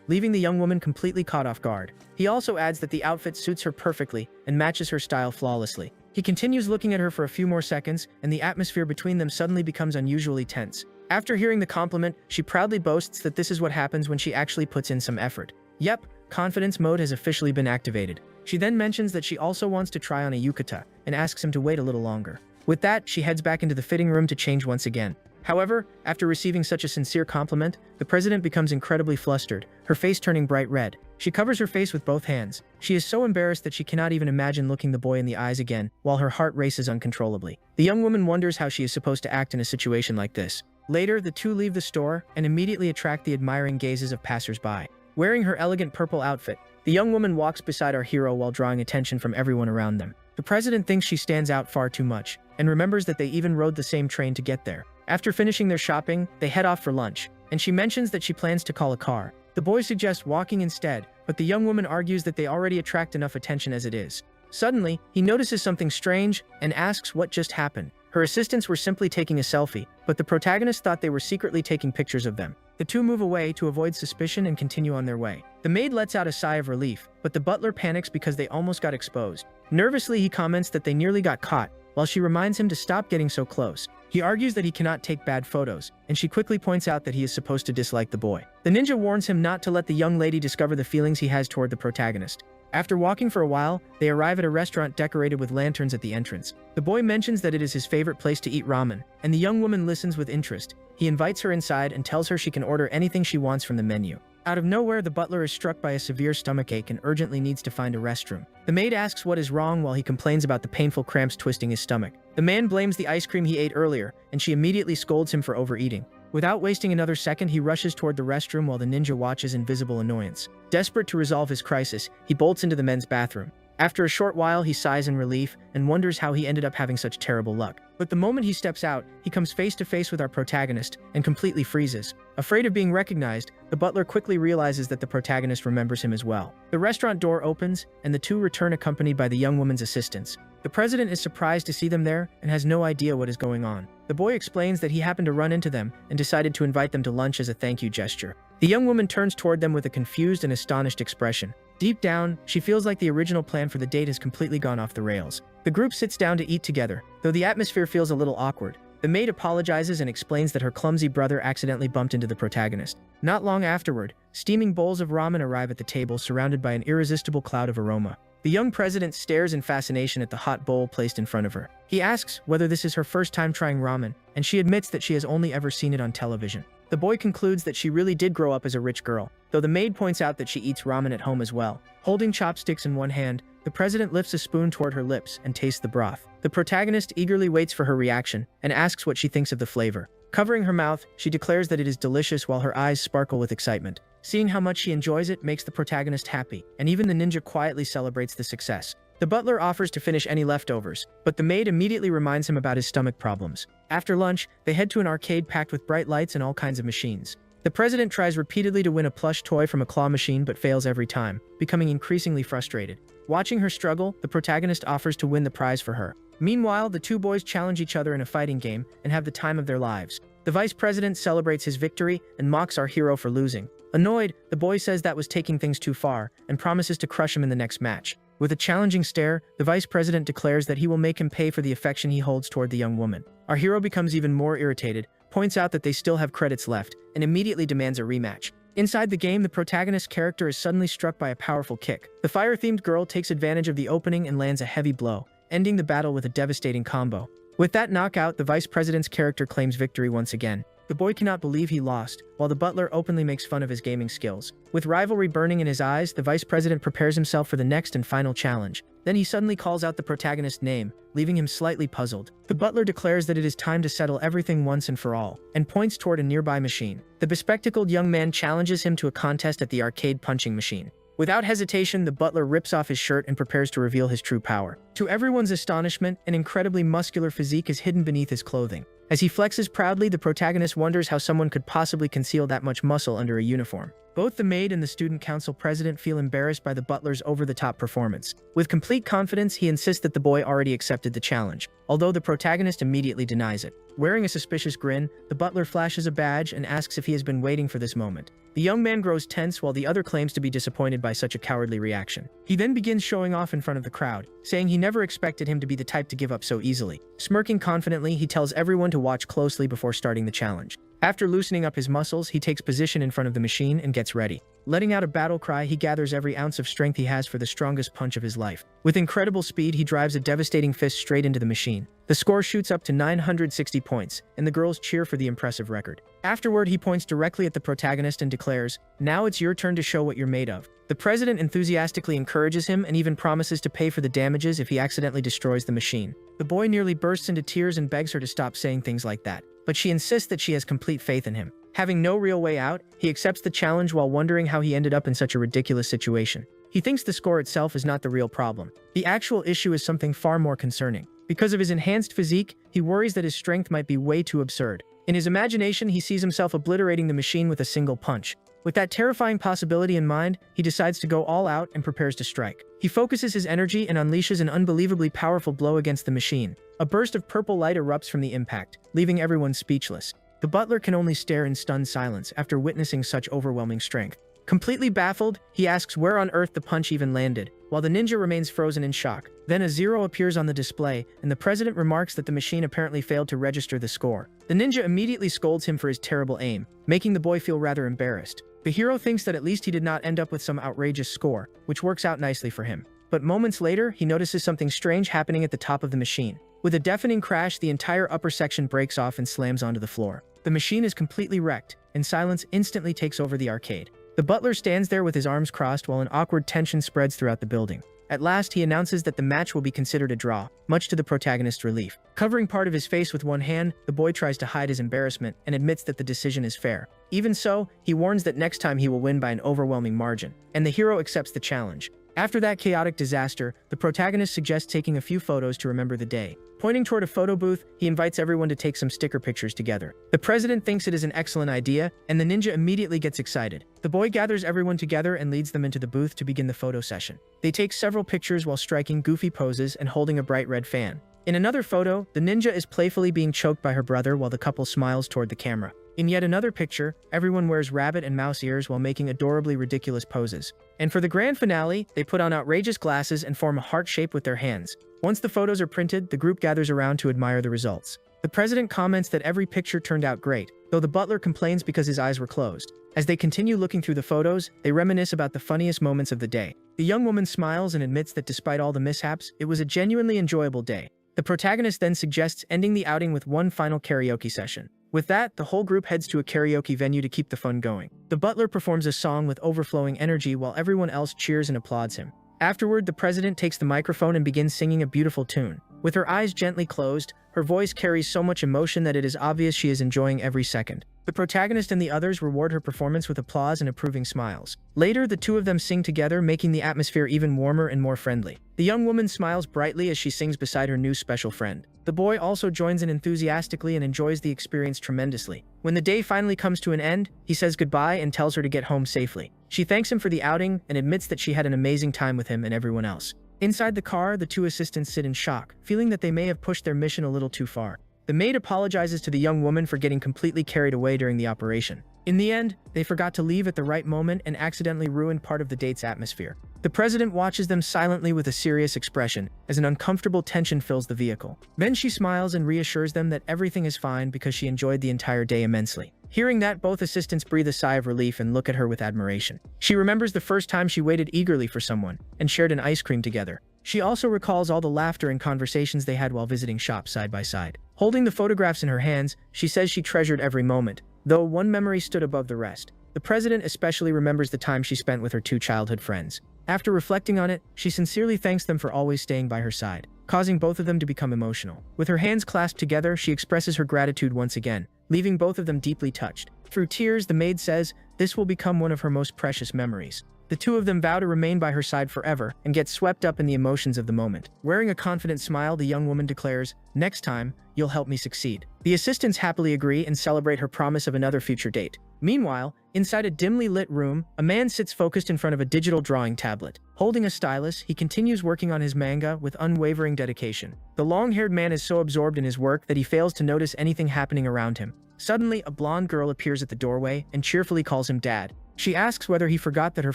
leaving the young woman completely caught off guard. He also adds that the outfit suits her perfectly and matches her style flawlessly. He continues looking at her for a few more seconds, and the atmosphere between them suddenly becomes unusually tense. After hearing the compliment, she proudly boasts that this is what happens when she actually puts in some effort. Yep, confidence mode has officially been activated. She then mentions that she also wants to try on a yukata, and asks him to wait a little longer. With that, she heads back into the fitting room to change once again. However, after receiving such a sincere compliment, the president becomes incredibly flustered, her face turning bright red. She covers her face with both hands. She is so embarrassed that she cannot even imagine looking the boy in the eyes again, while her heart races uncontrollably. The young woman wonders how she is supposed to act in a situation like this. Later, the two leave the store and immediately attract the admiring gazes of passers-by. Wearing her elegant purple outfit, the young woman walks beside our hero while drawing attention from everyone around them. The president thinks she stands out far too much, and remembers that they even rode the same train to get there. After finishing their shopping, they head off for lunch, and she mentions that she plans to call a car. The boy suggests walking instead, but the young woman argues that they already attract enough attention as it is. Suddenly, he notices something strange and asks what just happened. Her assistants were simply taking a selfie, but the protagonist thought they were secretly taking pictures of them. The two move away to avoid suspicion and continue on their way. The maid lets out a sigh of relief, but the butler panics because they almost got exposed. Nervously, he comments that they nearly got caught, while she reminds him to stop getting so close. He argues that he cannot take bad photos, and she quickly points out that he is supposed to dislike the boy. The ninja warns him not to let the young lady discover the feelings he has toward the protagonist. After walking for a while, they arrive at a restaurant decorated with lanterns at the entrance. The boy mentions that it is his favorite place to eat ramen, and the young woman listens with interest. He invites her inside and tells her she can order anything she wants from the menu. Out of nowhere, the butler is struck by a severe stomachache and urgently needs to find a restroom. The maid asks what is wrong while he complains about the painful cramps twisting his stomach. The man blames the ice cream he ate earlier, and she immediately scolds him for overeating. Without wasting another second, he rushes toward the restroom while the ninja watches in visible annoyance. Desperate to resolve his crisis, he bolts into the men's bathroom. After a short while, he sighs in relief and wonders how he ended up having such terrible luck. But the moment he steps out, he comes face to face with our protagonist and completely freezes. Afraid of being recognized, the butler quickly realizes that the protagonist remembers him as well. The restaurant door opens, and the two return accompanied by the young woman's assistants. The president is surprised to see them there and has no idea what is going on. The boy explains that he happened to run into them and decided to invite them to lunch as a thank you gesture. The young woman turns toward them with a confused and astonished expression. Deep down, she feels like the original plan for the date has completely gone off the rails. The group sits down to eat together, though the atmosphere feels a little awkward. The maid apologizes and explains that her clumsy brother accidentally bumped into the protagonist. Not long afterward, steaming bowls of ramen arrive at the table, surrounded by an irresistible cloud of aroma. The young president stares in fascination at the hot bowl placed in front of her. He asks whether this is her first time trying ramen, and she admits that she has only ever seen it on television. The boy concludes that she really did grow up as a rich girl, though the maid points out that she eats ramen at home as well. Holding chopsticks in one hand, the president lifts a spoon toward her lips and tastes the broth. The protagonist eagerly waits for her reaction and asks what she thinks of the flavor. Covering her mouth, she declares that it is delicious while her eyes sparkle with excitement. Seeing how much she enjoys it makes the protagonist happy, and even the ninja quietly celebrates the success. The butler offers to finish any leftovers, but the maid immediately reminds him about his stomach problems. After lunch, they head to an arcade packed with bright lights and all kinds of machines. The president tries repeatedly to win a plush toy from a claw machine but fails every time, becoming increasingly frustrated. Watching her struggle, the protagonist offers to win the prize for her. Meanwhile, the two boys challenge each other in a fighting game and have the time of their lives. The vice president celebrates his victory and mocks our hero for losing. Annoyed, the boy says that was taking things too far and promises to crush him in the next match. With a challenging stare, the vice president declares that he will make him pay for the affection he holds toward the young woman. Our hero becomes even more irritated, points out that they still have credits left, and immediately demands a rematch. Inside the game, the protagonist's character is suddenly struck by a powerful kick. The fire-themed girl takes advantage of the opening and lands a heavy blow, ending the battle with a devastating combo. With that knockout, the vice president's character claims victory once again. The boy cannot believe he lost, while the butler openly makes fun of his gaming skills. With rivalry burning in his eyes, the vice president prepares himself for the next and final challenge. Then he suddenly calls out the protagonist's name, leaving him slightly puzzled. The butler declares that it is time to settle everything once and for all, and points toward a nearby machine. The bespectacled young man challenges him to a contest at the arcade punching machine. Without hesitation, the butler rips off his shirt and prepares to reveal his true power. To everyone's astonishment, an incredibly muscular physique is hidden beneath his clothing. As he flexes proudly, the protagonist wonders how someone could possibly conceal that much muscle under a uniform. Both the maid and the student council president feel embarrassed by the butler's over-the-top performance. With complete confidence, he insists that the boy already accepted the challenge, although the protagonist immediately denies it. Wearing a suspicious grin, the butler flashes a badge and asks if he has been waiting for this moment. The young man grows tense while the other claims to be disappointed by such a cowardly reaction. He then begins showing off in front of the crowd, saying he never expected him to be the type to give up so easily. Smirking confidently, he tells everyone to watch closely before starting the challenge. After loosening up his muscles, he takes position in front of the machine and gets ready. Letting out a battle cry, he gathers every ounce of strength he has for the strongest punch of his life. With incredible speed, he drives a devastating fist straight into the machine. The score shoots up to 960 points, and the girls cheer for the impressive record. Afterward, he points directly at the protagonist and declares, "Now it's your turn to show what you're made of." The president enthusiastically encourages him and even promises to pay for the damages if he accidentally destroys the machine. The boy nearly bursts into tears and begs her to stop saying things like that, but she insists that she has complete faith in him. Having no real way out, he accepts the challenge while wondering how he ended up in such a ridiculous situation. He thinks the score itself is not the real problem. The actual issue is something far more concerning. Because of his enhanced physique, he worries that his strength might be way too absurd. In his imagination, he sees himself obliterating the machine with a single punch. With that terrifying possibility in mind, he decides to go all out and prepares to strike. He focuses his energy and unleashes an unbelievably powerful blow against the machine. A burst of purple light erupts from the impact, leaving everyone speechless. The butler can only stare in stunned silence after witnessing such overwhelming strength. Completely baffled, he asks where on earth the punch even landed, while the ninja remains frozen in shock. Then a 0 appears on the display, and the president remarks that the machine apparently failed to register the score. The ninja immediately scolds him for his terrible aim, making the boy feel rather embarrassed. The hero thinks that at least he did not end up with some outrageous score, which works out nicely for him. But moments later, he notices something strange happening at the top of the machine. With a deafening crash, the entire upper section breaks off and slams onto the floor. The machine is completely wrecked, and silence instantly takes over the arcade. The butler stands there with his arms crossed while an awkward tension spreads throughout the building. At last, he announces that the match will be considered a draw, much to the protagonist's relief. Covering part of his face with one hand, the boy tries to hide his embarrassment and admits that the decision is fair. Even so, he warns that next time he will win by an overwhelming margin, and the hero accepts the challenge. After that chaotic disaster, the protagonist suggests taking a few photos to remember the day. Pointing toward a photo booth, he invites everyone to take some sticker pictures together. The president thinks it is an excellent idea, and the ninja immediately gets excited. The boy gathers everyone together and leads them into the booth to begin the photo session. They take several pictures while striking goofy poses and holding a bright red fan. In another photo, the ninja is playfully being choked by her brother while the couple smiles toward the camera. In yet another picture, everyone wears rabbit and mouse ears while making adorably ridiculous poses. And for the grand finale, they put on outrageous glasses and form a heart shape with their hands. Once the photos are printed, the group gathers around to admire the results. The president comments that every picture turned out great, though the butler complains because his eyes were closed. As they continue looking through the photos, they reminisce about the funniest moments of the day. The young woman smiles and admits that despite all the mishaps, it was a genuinely enjoyable day. The protagonist then suggests ending the outing with one final karaoke session. With that, the whole group heads to a karaoke venue to keep the fun going. The butler performs a song with overflowing energy while everyone else cheers and applauds him. Afterward, the president takes the microphone and begins singing a beautiful tune. With her eyes gently closed, her voice carries so much emotion that it is obvious she is enjoying every second. The protagonist and the others reward her performance with applause and approving smiles. Later, the two of them sing together, making the atmosphere even warmer and more friendly. The young woman smiles brightly as she sings beside her new special friend. The boy also joins in enthusiastically and enjoys the experience tremendously. When the day finally comes to an end, he says goodbye and tells her to get home safely. She thanks him for the outing and admits that she had an amazing time with him and everyone else. Inside the car, the two assistants sit in shock, feeling that they may have pushed their mission a little too far. The maid apologizes to the young woman for getting completely carried away during the operation. In the end, they forgot to leave at the right moment and accidentally ruined part of the date's atmosphere. The president watches them silently with a serious expression as an uncomfortable tension fills the vehicle. Then she smiles and reassures them that everything is fine because she enjoyed the entire day immensely. Hearing that, both assistants breathe a sigh of relief and look at her with admiration. She remembers the first time she waited eagerly for someone and shared an ice cream together. She also recalls all the laughter and conversations they had while visiting shops side by side. Holding the photographs in her hands, she says she treasured every moment, though one memory stood above the rest. The president especially remembers the time she spent with her two childhood friends. After reflecting on it, she sincerely thanks them for always staying by her side, causing both of them to become emotional. With her hands clasped together, she expresses her gratitude once again, leaving both of them deeply touched. Through tears, the maid says this will become one of her most precious memories. The two of them vow to remain by her side forever and get swept up in the emotions of the moment. Wearing a confident smile, the young woman declares, "Next time, you'll help me succeed." The assistants happily agree and celebrate her promise of another future date. Meanwhile, inside a dimly lit room, a man sits focused in front of a digital drawing tablet. Holding a stylus, he continues working on his manga with unwavering dedication. The long-haired man is so absorbed in his work that he fails to notice anything happening around him. Suddenly, a blonde girl appears at the doorway and cheerfully calls him Dad. She asks whether he forgot that her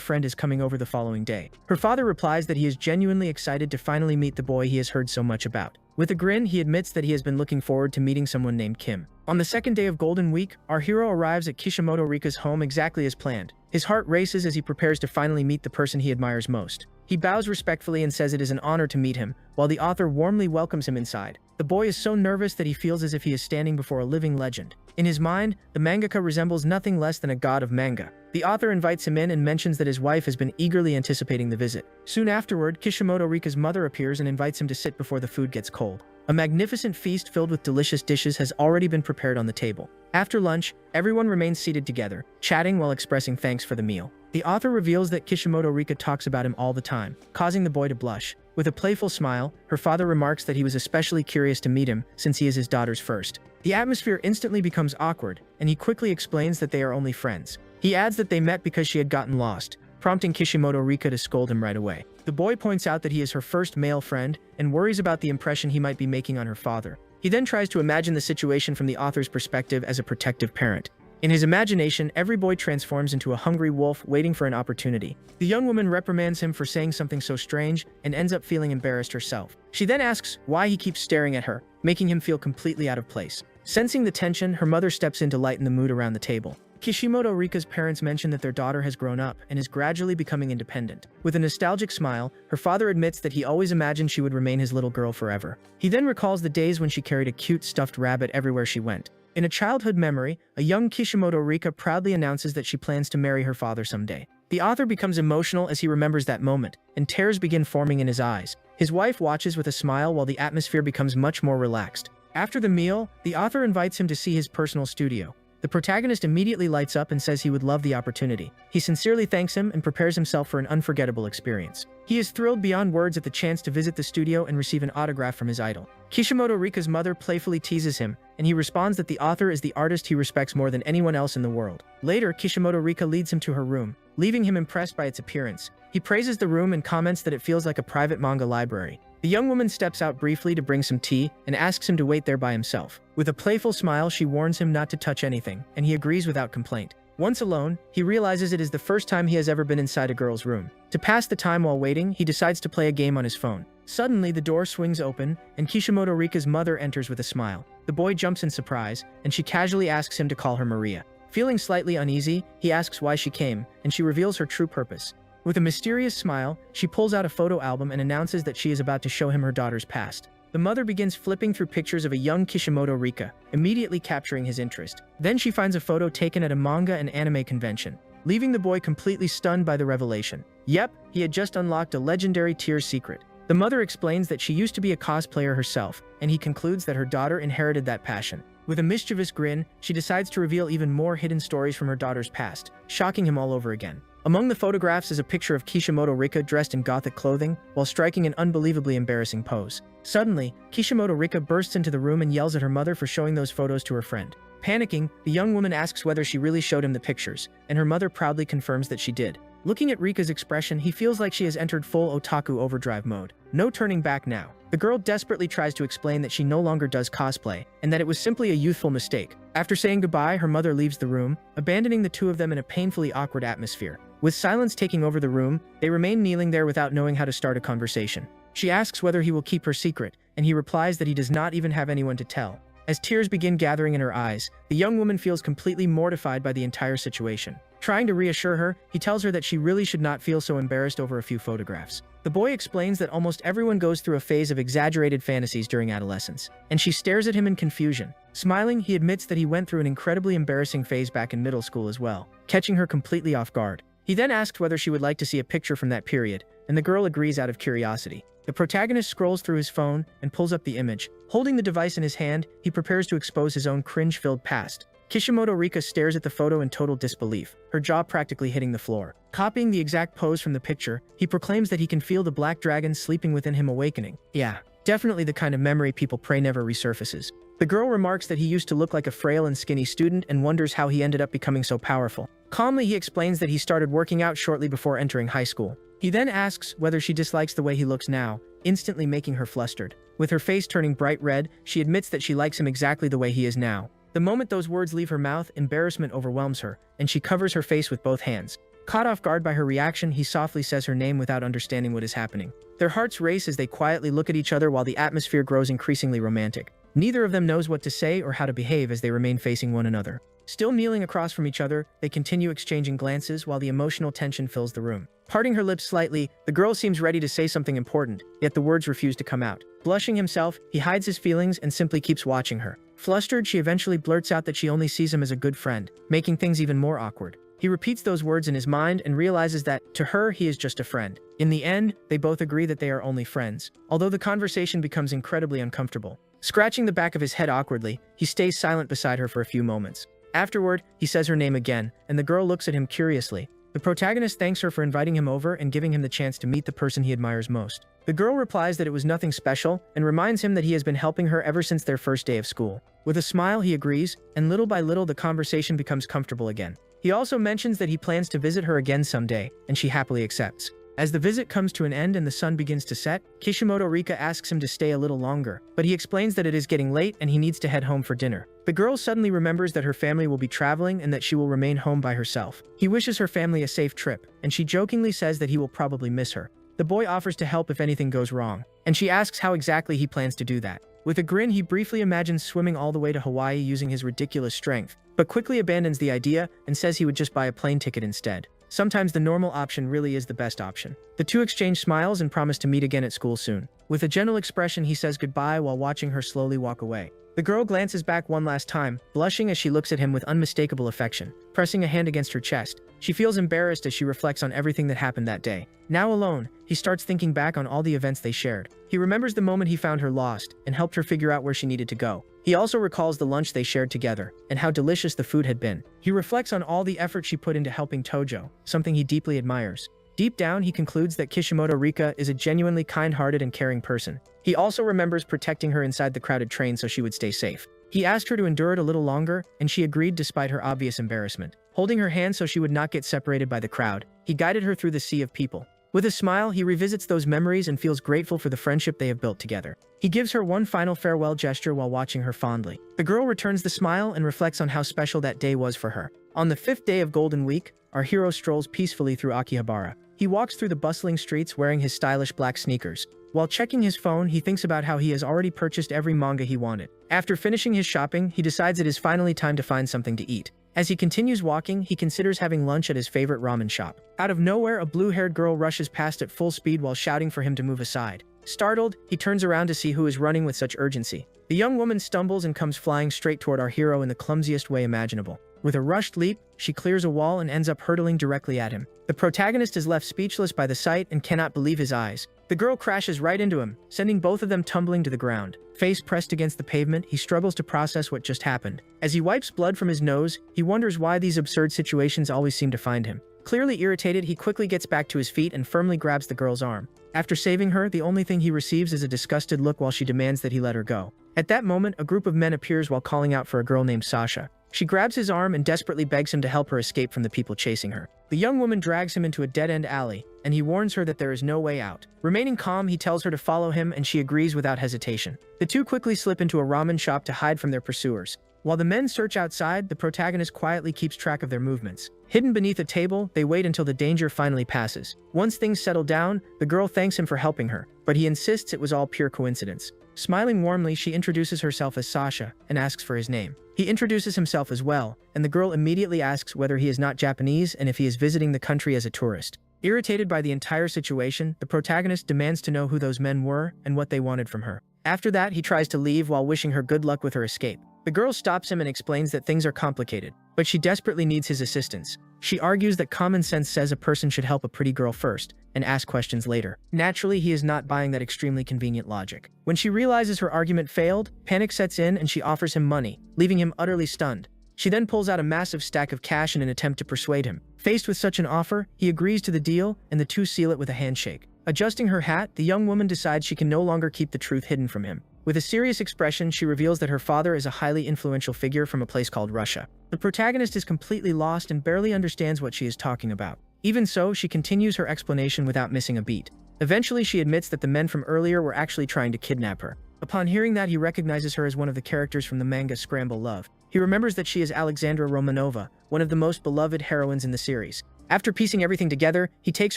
friend is coming over the following day. Her father replies that he is genuinely excited to finally meet the boy he has heard so much about. With a grin, he admits that he has been looking forward to meeting someone named Kim. On the second day of Golden Week, our hero arrives at Kishimoto Rika's home exactly as planned. His heart races as he prepares to finally meet the person he admires most. He bows respectfully and says it is an honor to meet him, while the author warmly welcomes him inside. The boy is so nervous that he feels as if he is standing before a living legend. In his mind, the mangaka resembles nothing less than a god of manga. The author invites him in and mentions that his wife has been eagerly anticipating the visit. Soon afterward, Kishimoto Rika's mother appears and invites him to sit before the food gets cold. A magnificent feast filled with delicious dishes has already been prepared on the table. After lunch, everyone remains seated together, chatting while expressing thanks for the meal. The author reveals that Kishimoto Rika talks about him all the time, causing the boy to blush. With a playful smile, her father remarks that he was especially curious to meet him since he is his daughter's first. The atmosphere instantly becomes awkward, and he quickly explains that they are only friends. He adds that they met because she had gotten lost, prompting Kishimoto Rika to scold him right away. The boy points out that he is her first male friend and worries about the impression he might be making on her father. He then tries to imagine the situation from the author's perspective as a protective parent. In his imagination, every boy transforms into a hungry wolf waiting for an opportunity. The young woman reprimands him for saying something so strange and ends up feeling embarrassed herself. She then asks why he keeps staring at her, making him feel completely out of place. Sensing the tension, her mother steps in to lighten the mood around the table. Kishimoto Rika's parents mention that their daughter has grown up and is gradually becoming independent. With a nostalgic smile, her father admits that he always imagined she would remain his little girl forever. He then recalls the days when she carried a cute stuffed rabbit everywhere she went. In a childhood memory, a young Kishimoto Rika proudly announces that she plans to marry her father someday. The author becomes emotional as he remembers that moment, and tears begin forming in his eyes. His wife watches with a smile while the atmosphere becomes much more relaxed. After the meal, the author invites him to see his personal studio. The protagonist immediately lights up and says he would love the opportunity. He sincerely thanks him and prepares himself for an unforgettable experience. He is thrilled beyond words at the chance to visit the studio and receive an autograph from his idol. Kishimoto Rika's mother playfully teases him, and he responds that the author is the artist he respects more than anyone else in the world. Later, Kishimoto Rika leads him to her room, leaving him impressed by its appearance. He praises the room and comments that it feels like a private manga library. The young woman steps out briefly to bring some tea and asks him to wait there by himself. With a playful smile, she warns him not to touch anything, and he agrees without complaint. Once alone, he realizes it is the first time he has ever been inside a girl's room. To pass the time while waiting, he decides to play a game on his phone. Suddenly, the door swings open, and Kishimoto Rika's mother enters with a smile. The boy jumps in surprise, and she casually asks him to call her Maria. Feeling slightly uneasy, he asks why she came, and she reveals her true purpose. With a mysterious smile, she pulls out a photo album and announces that she is about to show him her daughter's past. The mother begins flipping through pictures of a young Kishimoto Rika, immediately capturing his interest. Then she finds a photo taken at a manga and anime convention, leaving the boy completely stunned by the revelation. Yep, he had just unlocked a legendary tier's secret. The mother explains that she used to be a cosplayer herself, and he concludes that her daughter inherited that passion. With a mischievous grin, she decides to reveal even more hidden stories from her daughter's past, shocking him all over again. Among the photographs is a picture of Kishimoto Rika dressed in gothic clothing while striking an unbelievably embarrassing pose. Suddenly, Kishimoto Rika bursts into the room and yells at her mother for showing those photos to her friend. Panicking, the young woman asks whether she really showed him the pictures, and her mother proudly confirms that she did. Looking at Rika's expression, he feels like she has entered full otaku overdrive mode. No turning back now. The girl desperately tries to explain that she no longer does cosplay, and that it was simply a youthful mistake. After saying goodbye, her mother leaves the room, abandoning the two of them in a painfully awkward atmosphere. With silence taking over the room, they remain kneeling there without knowing how to start a conversation. She asks whether he will keep her secret, and he replies that he does not even have anyone to tell. As tears begin gathering in her eyes, the young woman feels completely mortified by the entire situation. Trying to reassure her, he tells her that she really should not feel so embarrassed over a few photographs. The boy explains that almost everyone goes through a phase of exaggerated fantasies during adolescence, and she stares at him in confusion. Smiling, he admits that he went through an incredibly embarrassing phase back in middle school as well, catching her completely off guard. He then asks whether she would like to see a picture from that period, and the girl agrees out of curiosity. The protagonist scrolls through his phone and pulls up the image. Holding the device in his hand, he prepares to expose his own cringe-filled past. Kishimoto Rika stares at the photo in total disbelief, her jaw practically hitting the floor. Copying the exact pose from the picture, he proclaims that he can feel the black dragon sleeping within him awakening. Yeah, definitely the kind of memory people pray never resurfaces. The girl remarks that he used to look like a frail and skinny student and wonders how he ended up becoming so powerful. Calmly, he explains that he started working out shortly before entering high school. He then asks whether she dislikes the way he looks now, instantly making her flustered. With her face turning bright red, she admits that she likes him exactly the way he is now. The moment those words leave her mouth, embarrassment overwhelms her, and she covers her face with both hands. Caught off guard by her reaction, he softly says her name without understanding what is happening. Their hearts race as they quietly look at each other while the atmosphere grows increasingly romantic. Neither of them knows what to say or how to behave as they remain facing one another. Still kneeling across from each other, they continue exchanging glances while the emotional tension fills the room. Parting her lips slightly, the girl seems ready to say something important, yet the words refuse to come out. Blushing himself, he hides his feelings and simply keeps watching her. Flustered, she eventually blurts out that she only sees him as a good friend, making things even more awkward. He repeats those words in his mind and realizes that, to her, he is just a friend. In the end, they both agree that they are only friends, although the conversation becomes incredibly uncomfortable. Scratching the back of his head awkwardly, he stays silent beside her for a few moments. Afterward, he says her name again, and the girl looks at him curiously. The protagonist thanks her for inviting him over and giving him the chance to meet the person he admires most. The girl replies that it was nothing special and reminds him that he has been helping her ever since their first day of school. With a smile, he agrees, and little by little the conversation becomes comfortable again. He also mentions that he plans to visit her again someday, and she happily accepts. As the visit comes to an end and the sun begins to set, Kishimoto Rika asks him to stay a little longer, but he explains that it is getting late and he needs to head home for dinner. The girl suddenly remembers that her family will be traveling and that she will remain home by herself. He wishes her family a safe trip, and she jokingly says that he will probably miss her. The boy offers to help if anything goes wrong, and she asks how exactly he plans to do that. With a grin, he briefly imagines swimming all the way to Hawaii using his ridiculous strength, but quickly abandons the idea and says he would just buy a plane ticket instead. Sometimes the normal option really is the best option. The two exchange smiles and promise to meet again at school soon. With a gentle expression, he says goodbye while watching her slowly walk away. The girl glances back one last time, blushing as she looks at him with unmistakable affection. Pressing a hand against her chest, she feels embarrassed as she reflects on everything that happened that day. Now alone, he starts thinking back on all the events they shared. He remembers the moment he found her lost and helped her figure out where she needed to go. He also recalls the lunch they shared together and how delicious the food had been. He reflects on all the effort she put into helping Tojo, something he deeply admires. Deep down, he concludes that Kishimoto Rika is a genuinely kind-hearted and caring person. He also remembers protecting her inside the crowded train so she would stay safe. He asked her to endure it a little longer, and she agreed despite her obvious embarrassment. Holding her hand so she would not get separated by the crowd, he guided her through the sea of people. With a smile, he revisits those memories and feels grateful for the friendship they have built together. He gives her one final farewell gesture while watching her fondly. The girl returns the smile and reflects on how special that day was for her. On the 5th day of Golden Week, our hero strolls peacefully through Akihabara. He walks through the bustling streets wearing his stylish black sneakers. While checking his phone, he thinks about how he has already purchased every manga he wanted. After finishing his shopping, he decides it is finally time to find something to eat. As he continues walking, he considers having lunch at his favorite ramen shop. Out of nowhere, a blue-haired girl rushes past at full speed while shouting for him to move aside. Startled, he turns around to see who is running with such urgency. The young woman stumbles and comes flying straight toward our hero in the clumsiest way imaginable. With a rushed leap, she clears a wall and ends up hurtling directly at him. The protagonist is left speechless by the sight and cannot believe his eyes. The girl crashes right into him, sending both of them tumbling to the ground. Face pressed against the pavement, he struggles to process what just happened. As he wipes blood from his nose, he wonders why these absurd situations always seem to find him. Clearly irritated, he quickly gets back to his feet and firmly grabs the girl's arm. After saving her, the only thing he receives is a disgusted look while she demands that he let her go. At that moment, a group of men appears while calling out for a girl named Sasha. She grabs his arm and desperately begs him to help her escape from the people chasing her. The young woman drags him into a dead-end alley, and he warns her that there is no way out. Remaining calm, he tells her to follow him, and she agrees without hesitation. The two quickly slip into a ramen shop to hide from their pursuers. While the men search outside, the protagonist quietly keeps track of their movements. Hidden beneath a table, they wait until the danger finally passes. Once things settle down, the girl thanks him for helping her, but he insists it was all pure coincidence. Smiling warmly, she introduces herself as Sasha and asks for his name. He introduces himself as well, and the girl immediately asks whether he is not Japanese and if he is visiting the country as a tourist. Irritated by the entire situation, the protagonist demands to know who those men were and what they wanted from her. After that, he tries to leave while wishing her good luck with her escape. The girl stops him and explains that things are complicated, but she desperately needs his assistance. She argues that common sense says a person should help a pretty girl first and ask questions later. Naturally, he is not buying that extremely convenient logic. When she realizes her argument failed, panic sets in and she offers him money, leaving him utterly stunned. She then pulls out a massive stack of cash in an attempt to persuade him. Faced with such an offer, he agrees to the deal and the two seal it with a handshake. Adjusting her hat, the young woman decides she can no longer keep the truth hidden from him. With a serious expression, she reveals that her father is a highly influential figure from a place called Russia. The protagonist is completely lost and barely understands what she is talking about. Even so, she continues her explanation without missing a beat. Eventually, she admits that the men from earlier were actually trying to kidnap her. Upon hearing that, he recognizes her as one of the characters from the manga Scramble Love. He remembers that she is Alexandra Romanova, one of the most beloved heroines in the series. After piecing everything together, he takes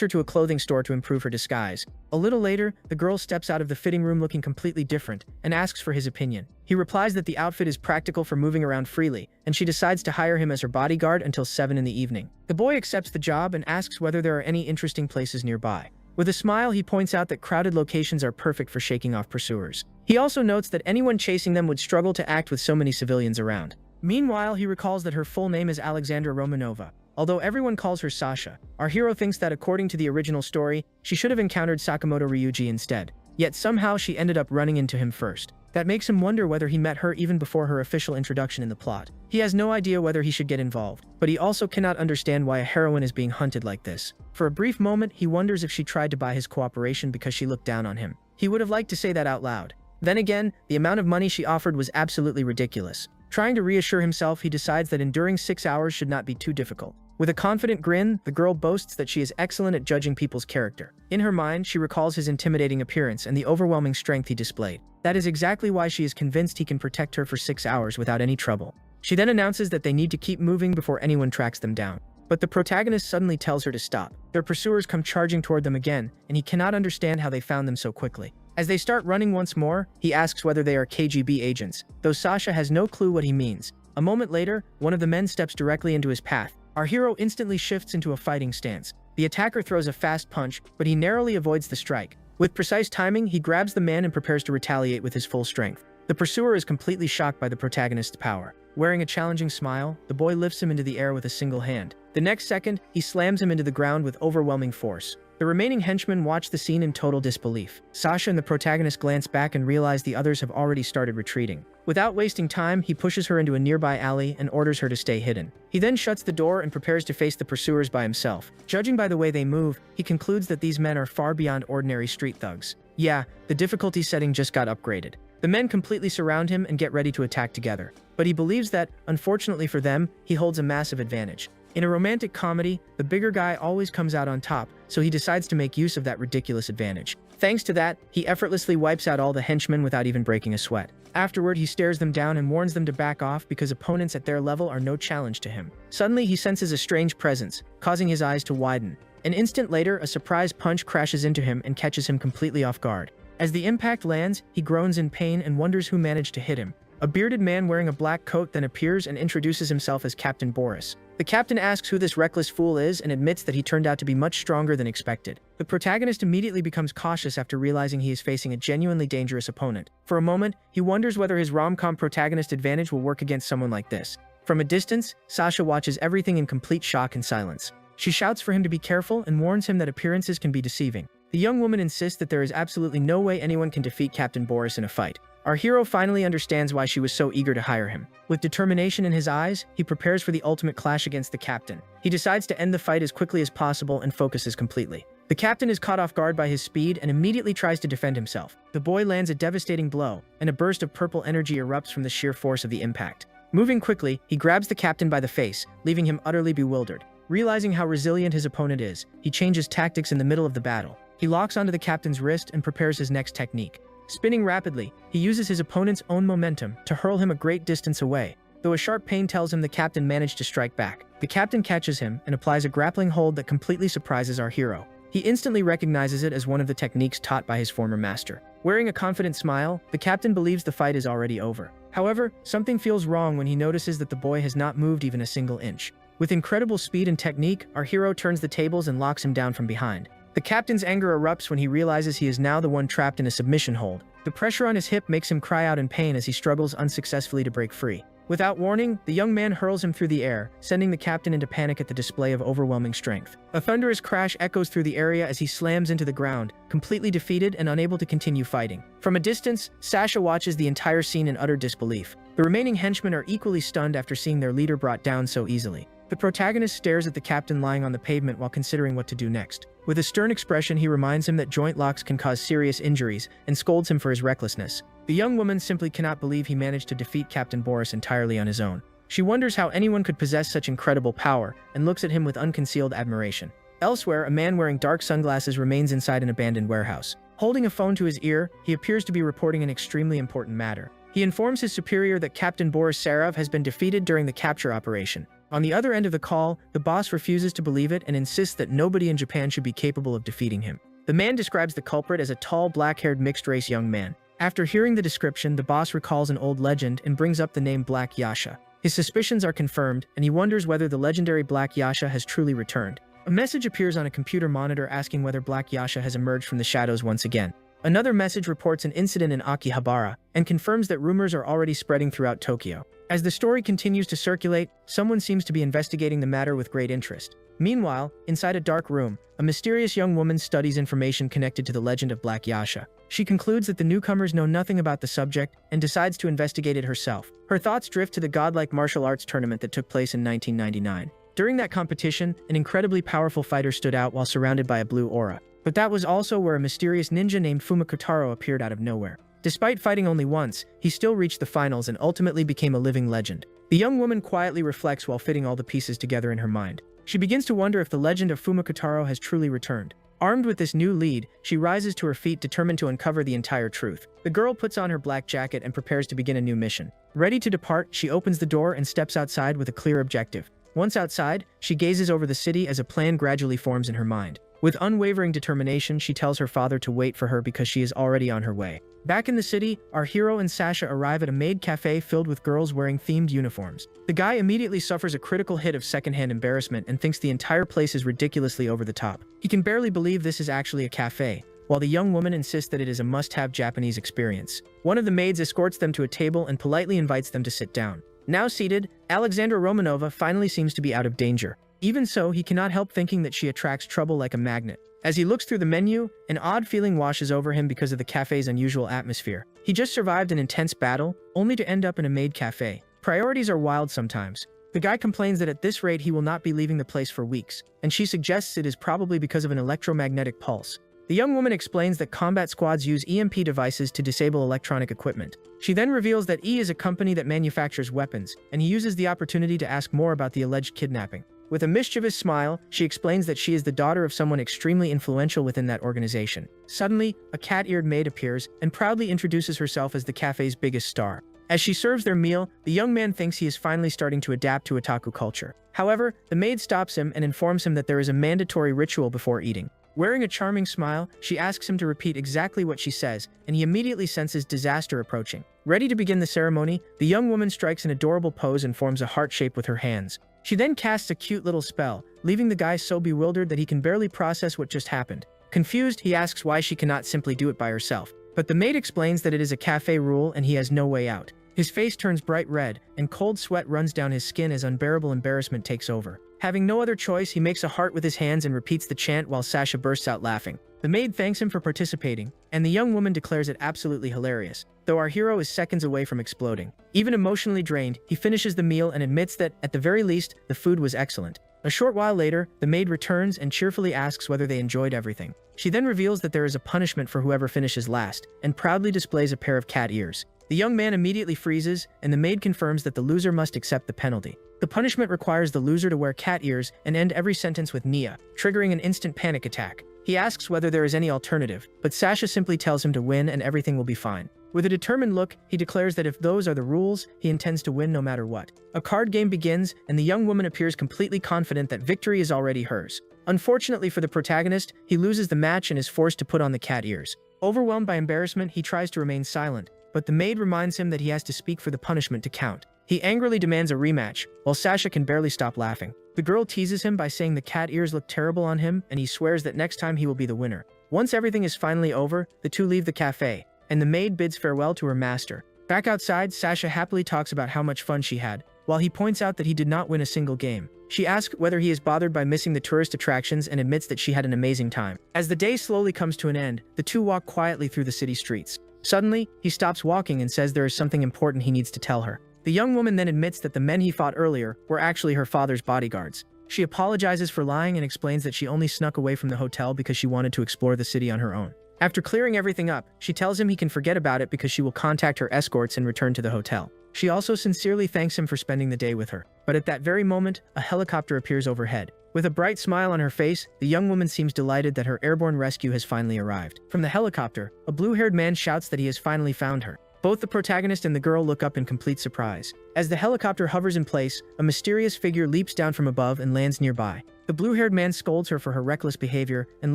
her to a clothing store to improve her disguise. A little later, the girl steps out of the fitting room looking completely different and asks for his opinion. He replies that the outfit is practical for moving around freely, and she decides to hire him as her bodyguard until 7 in the evening. The boy accepts the job and asks whether there are any interesting places nearby. With a smile, he points out that crowded locations are perfect for shaking off pursuers. He also notes that anyone chasing them would struggle to act with so many civilians around. Meanwhile, he recalls that her full name is Alexandra Romanova. Although everyone calls her Sasha, our hero thinks that according to the original story, she should have encountered Sakamoto Ryuji instead. Yet somehow she ended up running into him first. That makes him wonder whether he met her even before her official introduction in the plot. He has no idea whether he should get involved, but he also cannot understand why a heroine is being hunted like this. For a brief moment, he wonders if she tried to buy his cooperation because she looked down on him. He would have liked to say that out loud. Then again, the amount of money she offered was absolutely ridiculous. Trying to reassure himself, he decides that enduring 6 hours should not be too difficult. With a confident grin, the girl boasts that she is excellent at judging people's character. In her mind, she recalls his intimidating appearance and the overwhelming strength he displayed. That is exactly why she is convinced he can protect her for 6 hours without any trouble. She then announces that they need to keep moving before anyone tracks them down. But the protagonist suddenly tells her to stop. Their pursuers come charging toward them again, and he cannot understand how they found them so quickly. As they start running once more, he asks whether they are KGB agents, though Sasha has no clue what he means. A moment later, one of the men steps directly into his path. Our hero instantly shifts into a fighting stance. The attacker throws a fast punch, but he narrowly avoids the strike. With precise timing, he grabs the man and prepares to retaliate with his full strength. The pursuer is completely shocked by the protagonist's power. Wearing a challenging smile, the boy lifts him into the air with a single hand. The next second, he slams him into the ground with overwhelming force. The remaining henchmen watch the scene in total disbelief. Sasha and the protagonist glance back and realize the others have already started retreating. Without wasting time, he pushes her into a nearby alley and orders her to stay hidden. He then shuts the door and prepares to face the pursuers by himself. Judging by the way they move, he concludes that these men are far beyond ordinary street thugs. Yeah, the difficulty setting just got upgraded. The men completely surround him and get ready to attack together. But he believes that, unfortunately for them, he holds a massive advantage. In a romantic comedy, the bigger guy always comes out on top, so he decides to make use of that ridiculous advantage. Thanks to that, he effortlessly wipes out all the henchmen without even breaking a sweat. Afterward, he stares them down and warns them to back off because opponents at their level are no challenge to him. Suddenly, he senses a strange presence, causing his eyes to widen. An instant later, a surprise punch crashes into him and catches him completely off guard. As the impact lands, he groans in pain and wonders who managed to hit him. A bearded man wearing a black coat then appears and introduces himself as Captain Boris. The captain asks who this reckless fool is and admits that he turned out to be much stronger than expected. The protagonist immediately becomes cautious after realizing he is facing a genuinely dangerous opponent. For a moment, he wonders whether his rom-com protagonist advantage will work against someone like this. From a distance, Sasha watches everything in complete shock and silence. She shouts for him to be careful and warns him that appearances can be deceiving. The young woman insists that there is absolutely no way anyone can defeat Captain Boris in a fight. Our hero finally understands why she was so eager to hire him. With determination in his eyes, he prepares for the ultimate clash against the captain. He decides to end the fight as quickly as possible and focuses completely. The captain is caught off guard by his speed and immediately tries to defend himself. The boy lands a devastating blow, and a burst of purple energy erupts from the sheer force of the impact. Moving quickly, he grabs the captain by the face, leaving him utterly bewildered. Realizing how resilient his opponent is, he changes tactics in the middle of the battle. He locks onto the captain's wrist and prepares his next technique. Spinning rapidly, he uses his opponent's own momentum to hurl him a great distance away. Though a sharp pain tells him the captain managed to strike back, the captain catches him and applies a grappling hold that completely surprises our hero. He instantly recognizes it as one of the techniques taught by his former master. Wearing a confident smile, the captain believes the fight is already over. However, something feels wrong when he notices that the boy has not moved even a single inch. With incredible speed and technique, our hero turns the tables and locks him down from behind. The captain's anger erupts when he realizes he is now the one trapped in a submission hold. The pressure on his hip makes him cry out in pain as he struggles unsuccessfully to break free. Without warning, the young man hurls him through the air, sending the captain into panic at the display of overwhelming strength. A thunderous crash echoes through the area as he slams into the ground, completely defeated and unable to continue fighting. From a distance, Sasha watches the entire scene in utter disbelief. The remaining henchmen are equally stunned after seeing their leader brought down so easily. The protagonist stares at the captain lying on the pavement while considering what to do next. With a stern expression, he reminds him that joint locks can cause serious injuries and scolds him for his recklessness. The young woman simply cannot believe he managed to defeat Captain Boris entirely on his own. She wonders how anyone could possess such incredible power and looks at him with unconcealed admiration. Elsewhere, a man wearing dark sunglasses remains inside an abandoned warehouse. Holding a phone to his ear, he appears to be reporting an extremely important matter. He informs his superior that Captain Boris Sarov has been defeated during the capture operation. On the other end of the call, the boss refuses to believe it and insists that nobody in Japan should be capable of defeating him. The man describes the culprit as a tall, black-haired mixed-race young man. After hearing the description, the boss recalls an old legend and brings up the name Black Yasha. His suspicions are confirmed, and he wonders whether the legendary Black Yasha has truly returned. A message appears on a computer monitor asking whether Black Yasha has emerged from the shadows once again. Another message reports an incident in Akihabara and confirms that rumors are already spreading throughout Tokyo. As the story continues to circulate, someone seems to be investigating the matter with great interest. Meanwhile, inside a dark room, a mysterious young woman studies information connected to the legend of Black Yasha. She concludes that the newcomers know nothing about the subject and decides to investigate it herself. Her thoughts drift to the godlike martial arts tournament that took place in 1999. During that competition, an incredibly powerful fighter stood out while surrounded by a blue aura. But that was also where a mysterious ninja named Fumikotaro appeared out of nowhere. Despite fighting only once, he still reached the finals and ultimately became a living legend. The young woman quietly reflects while fitting all the pieces together in her mind. She begins to wonder if the legend of Fumikotaro has truly returned. Armed with this new lead, she rises to her feet determined to uncover the entire truth. The girl puts on her black jacket and prepares to begin a new mission. Ready to depart, she opens the door and steps outside with a clear objective. Once outside, she gazes over the city as a plan gradually forms in her mind. With unwavering determination, she tells her father to wait for her because she is already on her way. Back in the city, our hero and Sasha arrive at a maid cafe filled with girls wearing themed uniforms. The guy immediately suffers a critical hit of secondhand embarrassment and thinks the entire place is ridiculously over the top. He can barely believe this is actually a cafe, while the young woman insists that it is a must-have Japanese experience. One of the maids escorts them to a table and politely invites them to sit down. Now seated, Alexandra Romanova finally seems to be out of danger. Even so, he cannot help thinking that she attracts trouble like a magnet. As he looks through the menu, an odd feeling washes over him because of the cafe's unusual atmosphere. He just survived an intense battle, only to end up in a maid cafe. Priorities are wild sometimes. The guy complains that at this rate he will not be leaving the place for weeks, and she suggests it is probably because of an electromagnetic pulse. The young woman explains that combat squads use EMP devices to disable electronic equipment. She then reveals that E is a company that manufactures weapons, and he uses the opportunity to ask more about the alleged kidnapping. With a mischievous smile, she explains that she is the daughter of someone extremely influential within that organization. Suddenly, a cat-eared maid appears and proudly introduces herself as the cafe's biggest star. As she serves their meal, the young man thinks he is finally starting to adapt to otaku culture. However, the maid stops him and informs him that there is a mandatory ritual before eating. Wearing a charming smile, she asks him to repeat exactly what she says, and he immediately senses disaster approaching. Ready to begin the ceremony, the young woman strikes an adorable pose and forms a heart shape with her hands. She then casts a cute little spell, leaving the guy so bewildered that he can barely process what just happened. Confused, he asks why she cannot simply do it by herself. But the maid explains that it is a cafe rule and he has no way out. His face turns bright red, and cold sweat runs down his skin as unbearable embarrassment takes over. Having no other choice, he makes a heart with his hands and repeats the chant while Sasha bursts out laughing. The maid thanks him for participating, and the young woman declares it absolutely hilarious, though our hero is seconds away from exploding. Even emotionally drained, he finishes the meal and admits that, at the very least, the food was excellent. A short while later, the maid returns and cheerfully asks whether they enjoyed everything. She then reveals that there is a punishment for whoever finishes last, and proudly displays a pair of cat ears. The young man immediately freezes, and the maid confirms that the loser must accept the penalty. The punishment requires the loser to wear cat ears and end every sentence with Nia, triggering an instant panic attack. He asks whether there is any alternative, but Sasha simply tells him to win and everything will be fine. With a determined look, he declares that if those are the rules, he intends to win no matter what. A card game begins, and the young woman appears completely confident that victory is already hers. Unfortunately for the protagonist, he loses the match and is forced to put on the cat ears. Overwhelmed by embarrassment, he tries to remain silent, but the maid reminds him that he has to speak for the punishment to count. He angrily demands a rematch, while Sasha can barely stop laughing. The girl teases him by saying the cat ears look terrible on him, and he swears that next time he will be the winner. Once everything is finally over, the two leave the cafe, and the maid bids farewell to her master. Back outside, Sasha happily talks about how much fun she had, while he points out that he did not win a single game. She asks whether he is bothered by missing the tourist attractions and admits that she had an amazing time. As the day slowly comes to an end, the two walk quietly through the city streets. Suddenly, he stops walking and says there is something important he needs to tell her. The young woman then admits that the men he fought earlier were actually her father's bodyguards. She apologizes for lying and explains that she only snuck away from the hotel because she wanted to explore the city on her own. After clearing everything up, she tells him he can forget about it because she will contact her escorts and return to the hotel. She also sincerely thanks him for spending the day with her. But at that very moment, a helicopter appears overhead. With a bright smile on her face, the young woman seems delighted that her airborne rescue has finally arrived. From the helicopter, a blue-haired man shouts that he has finally found her. Both the protagonist and the girl look up in complete surprise. As the helicopter hovers in place, a mysterious figure leaps down from above and lands nearby. The blue-haired man scolds her for her reckless behavior and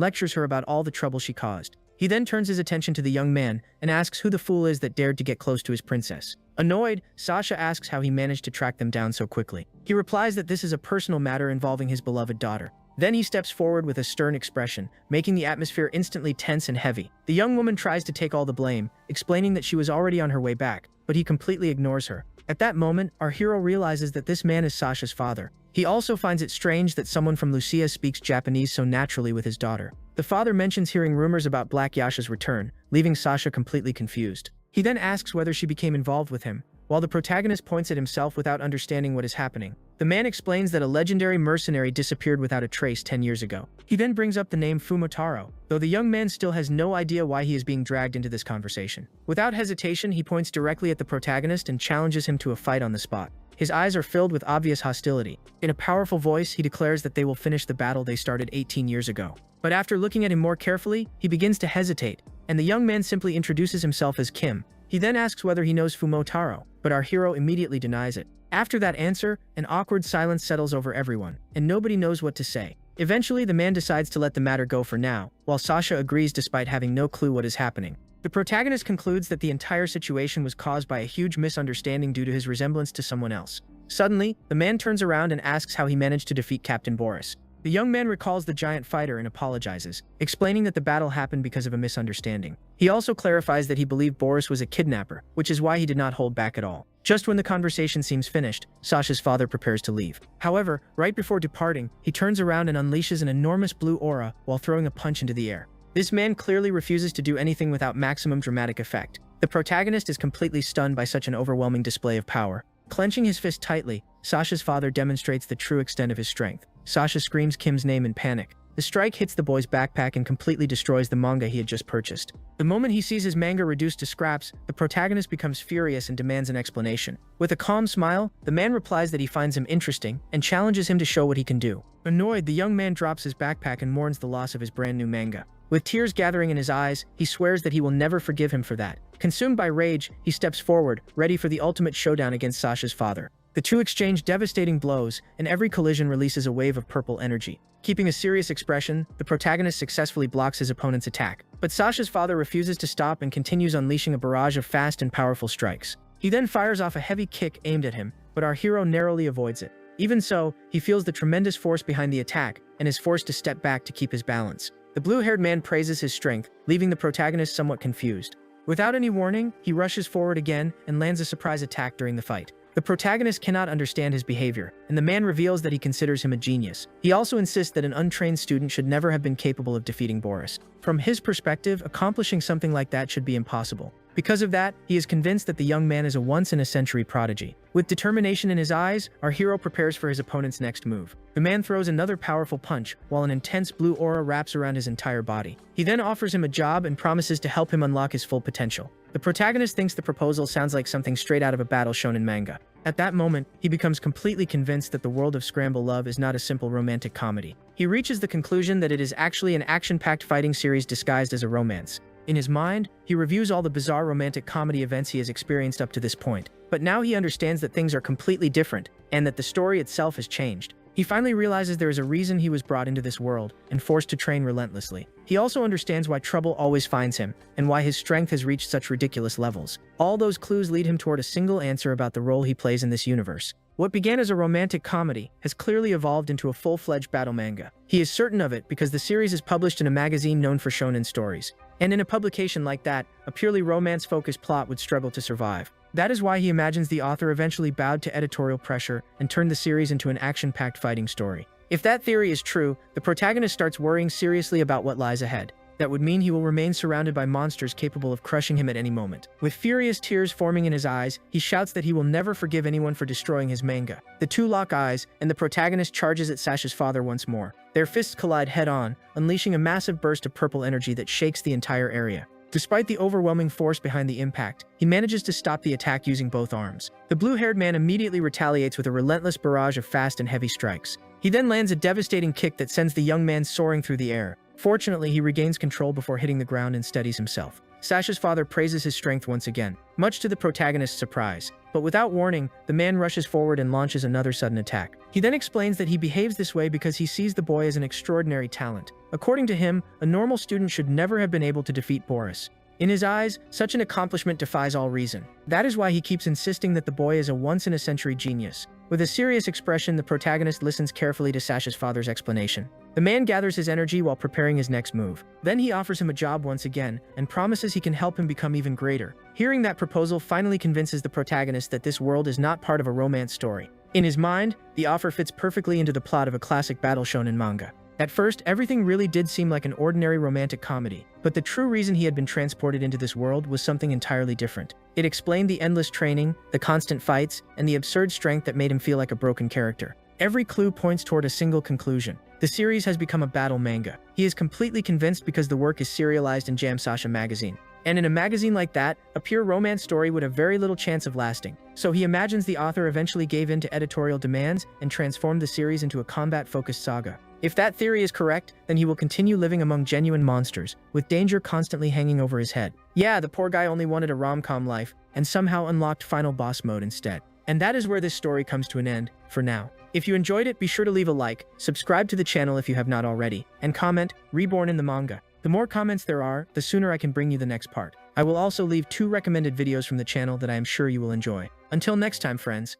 lectures her about all the trouble she caused. He then turns his attention to the young man and asks who the fool is that dared to get close to his princess. Annoyed, Sasha asks how he managed to track them down so quickly. He replies that this is a personal matter involving his beloved daughter. Then he steps forward with a stern expression, making the atmosphere instantly tense and heavy. The young woman tries to take all the blame, explaining that she was already on her way back, but he completely ignores her. At that moment, our hero realizes that this man is Sasha's father. He also finds it strange that someone from Lucia speaks Japanese so naturally with his daughter. The father mentions hearing rumors about Black Yasha's return, leaving Sasha completely confused. He then asks whether she became involved with him, while the protagonist points at himself without understanding what is happening. The man explains that a legendary mercenary disappeared without a trace 10 years ago. He then brings up the name Fumotaro, though the young man still has no idea why he is being dragged into this conversation. Without hesitation, he points directly at the protagonist and challenges him to a fight on the spot. His eyes are filled with obvious hostility. In a powerful voice, he declares that they will finish the battle they started 18 years ago. But after looking at him more carefully, he begins to hesitate, and the young man simply introduces himself as Kim. He then asks whether he knows Fumotaro, but our hero immediately denies it. After that answer, an awkward silence settles over everyone, and nobody knows what to say. Eventually, the man decides to let the matter go for now, while Sasha agrees despite having no clue what is happening. The protagonist concludes that the entire situation was caused by a huge misunderstanding due to his resemblance to someone else. Suddenly, the man turns around and asks how he managed to defeat Captain Boris. The young man recalls the giant fighter and apologizes, explaining that the battle happened because of a misunderstanding. He also clarifies that he believed Boris was a kidnapper, which is why he did not hold back at all. Just when the conversation seems finished, Sasha's father prepares to leave. However, right before departing, he turns around and unleashes an enormous blue aura while throwing a punch into the air. This man clearly refuses to do anything without maximum dramatic effect. The protagonist is completely stunned by such an overwhelming display of power. Clenching his fist tightly, Sasha's father demonstrates the true extent of his strength. Sasha screams Kim's name in panic. The strike hits the boy's backpack and completely destroys the manga he had just purchased. The moment he sees his manga reduced to scraps, the protagonist becomes furious and demands an explanation. With a calm smile, the man replies that he finds him interesting and challenges him to show what he can do. Annoyed, the young man drops his backpack and mourns the loss of his brand new manga. With tears gathering in his eyes, he swears that he will never forgive him for that. Consumed by rage, he steps forward, ready for the ultimate showdown against Sasha's father. The two exchange devastating blows, and every collision releases a wave of purple energy. Keeping a serious expression, the protagonist successfully blocks his opponent's attack. But Sasha's father refuses to stop and continues unleashing a barrage of fast and powerful strikes. He then fires off a heavy kick aimed at him, but our hero narrowly avoids it. Even so, he feels the tremendous force behind the attack and is forced to step back to keep his balance. The blue-haired man praises his strength, leaving the protagonist somewhat confused. Without any warning, he rushes forward again and lands a surprise attack during the fight. The protagonist cannot understand his behavior, and the man reveals that he considers him a genius. He also insists that an untrained student should never have been capable of defeating Boris. From his perspective, accomplishing something like that should be impossible. Because of that, he is convinced that the young man is a once-in-a-century prodigy. With determination in his eyes, our hero prepares for his opponent's next move. The man throws another powerful punch, while an intense blue aura wraps around his entire body. He then offers him a job and promises to help him unlock his full potential. The protagonist thinks the proposal sounds like something straight out of a battle shonen manga. At that moment, he becomes completely convinced that the world of Scramble Love is not a simple romantic comedy. He reaches the conclusion that it is actually an action-packed fighting series disguised as a romance. In his mind, he reviews all the bizarre romantic comedy events he has experienced up to this point. But now he understands that things are completely different, and that the story itself has changed. He finally realizes there is a reason he was brought into this world, and forced to train relentlessly. He also understands why trouble always finds him, and why his strength has reached such ridiculous levels. All those clues lead him toward a single answer about the role he plays in this universe. What began as a romantic comedy has clearly evolved into a full-fledged battle manga. He is certain of it because the series is published in a magazine known for shonen stories. And in a publication like that, a purely romance-focused plot would struggle to survive. That is why he imagines the author eventually bowed to editorial pressure and turned the series into an action-packed fighting story. If that theory is true, the protagonist starts worrying seriously about what lies ahead. That would mean he will remain surrounded by monsters capable of crushing him at any moment. With furious tears forming in his eyes, he shouts that he will never forgive anyone for destroying his manga. The two lock eyes, and the protagonist charges at Sasha's father once more. Their fists collide head-on, unleashing a massive burst of purple energy that shakes the entire area. Despite the overwhelming force behind the impact, he manages to stop the attack using both arms. The blue-haired man immediately retaliates with a relentless barrage of fast and heavy strikes. He then lands a devastating kick that sends the young man soaring through the air. Fortunately, he regains control before hitting the ground and steadies himself. Sasha's father praises his strength once again, much to the protagonist's surprise. But without warning, the man rushes forward and launches another sudden attack. He then explains that he behaves this way because he sees the boy as an extraordinary talent. According to him, a normal student should never have been able to defeat Boris. In his eyes, such an accomplishment defies all reason. That is why he keeps insisting that the boy is a once-in-a-century genius. With a serious expression, the protagonist listens carefully to Sasha's father's explanation. The man gathers his energy while preparing his next move. Then he offers him a job once again, and promises he can help him become even greater. Hearing that proposal finally convinces the protagonist that this world is not part of a romance story. In his mind, the offer fits perfectly into the plot of a classic battle shonen manga. At first, everything really did seem like an ordinary romantic comedy, but the true reason he had been transported into this world was something entirely different. It explained the endless training, the constant fights, and the absurd strength that made him feel like a broken character. Every clue points toward a single conclusion. The series has become a battle manga. He is completely convinced because the work is serialized in Jam Sasha magazine. And in a magazine like that, a pure romance story would have very little chance of lasting. So he imagines the author eventually gave in to editorial demands and transformed the series into a combat-focused saga. If that theory is correct, then he will continue living among genuine monsters, with danger constantly hanging over his head. Yeah, the poor guy only wanted a rom-com life, and somehow unlocked final boss mode instead. And that is where this story comes to an end, for now. If you enjoyed it, be sure to leave a like, subscribe to the channel if you have not already, and comment, "Reborn in the Manga." The more comments there are, the sooner I can bring you the next part. I will also leave 2 recommended videos from the channel that I am sure you will enjoy. Until next time, friends.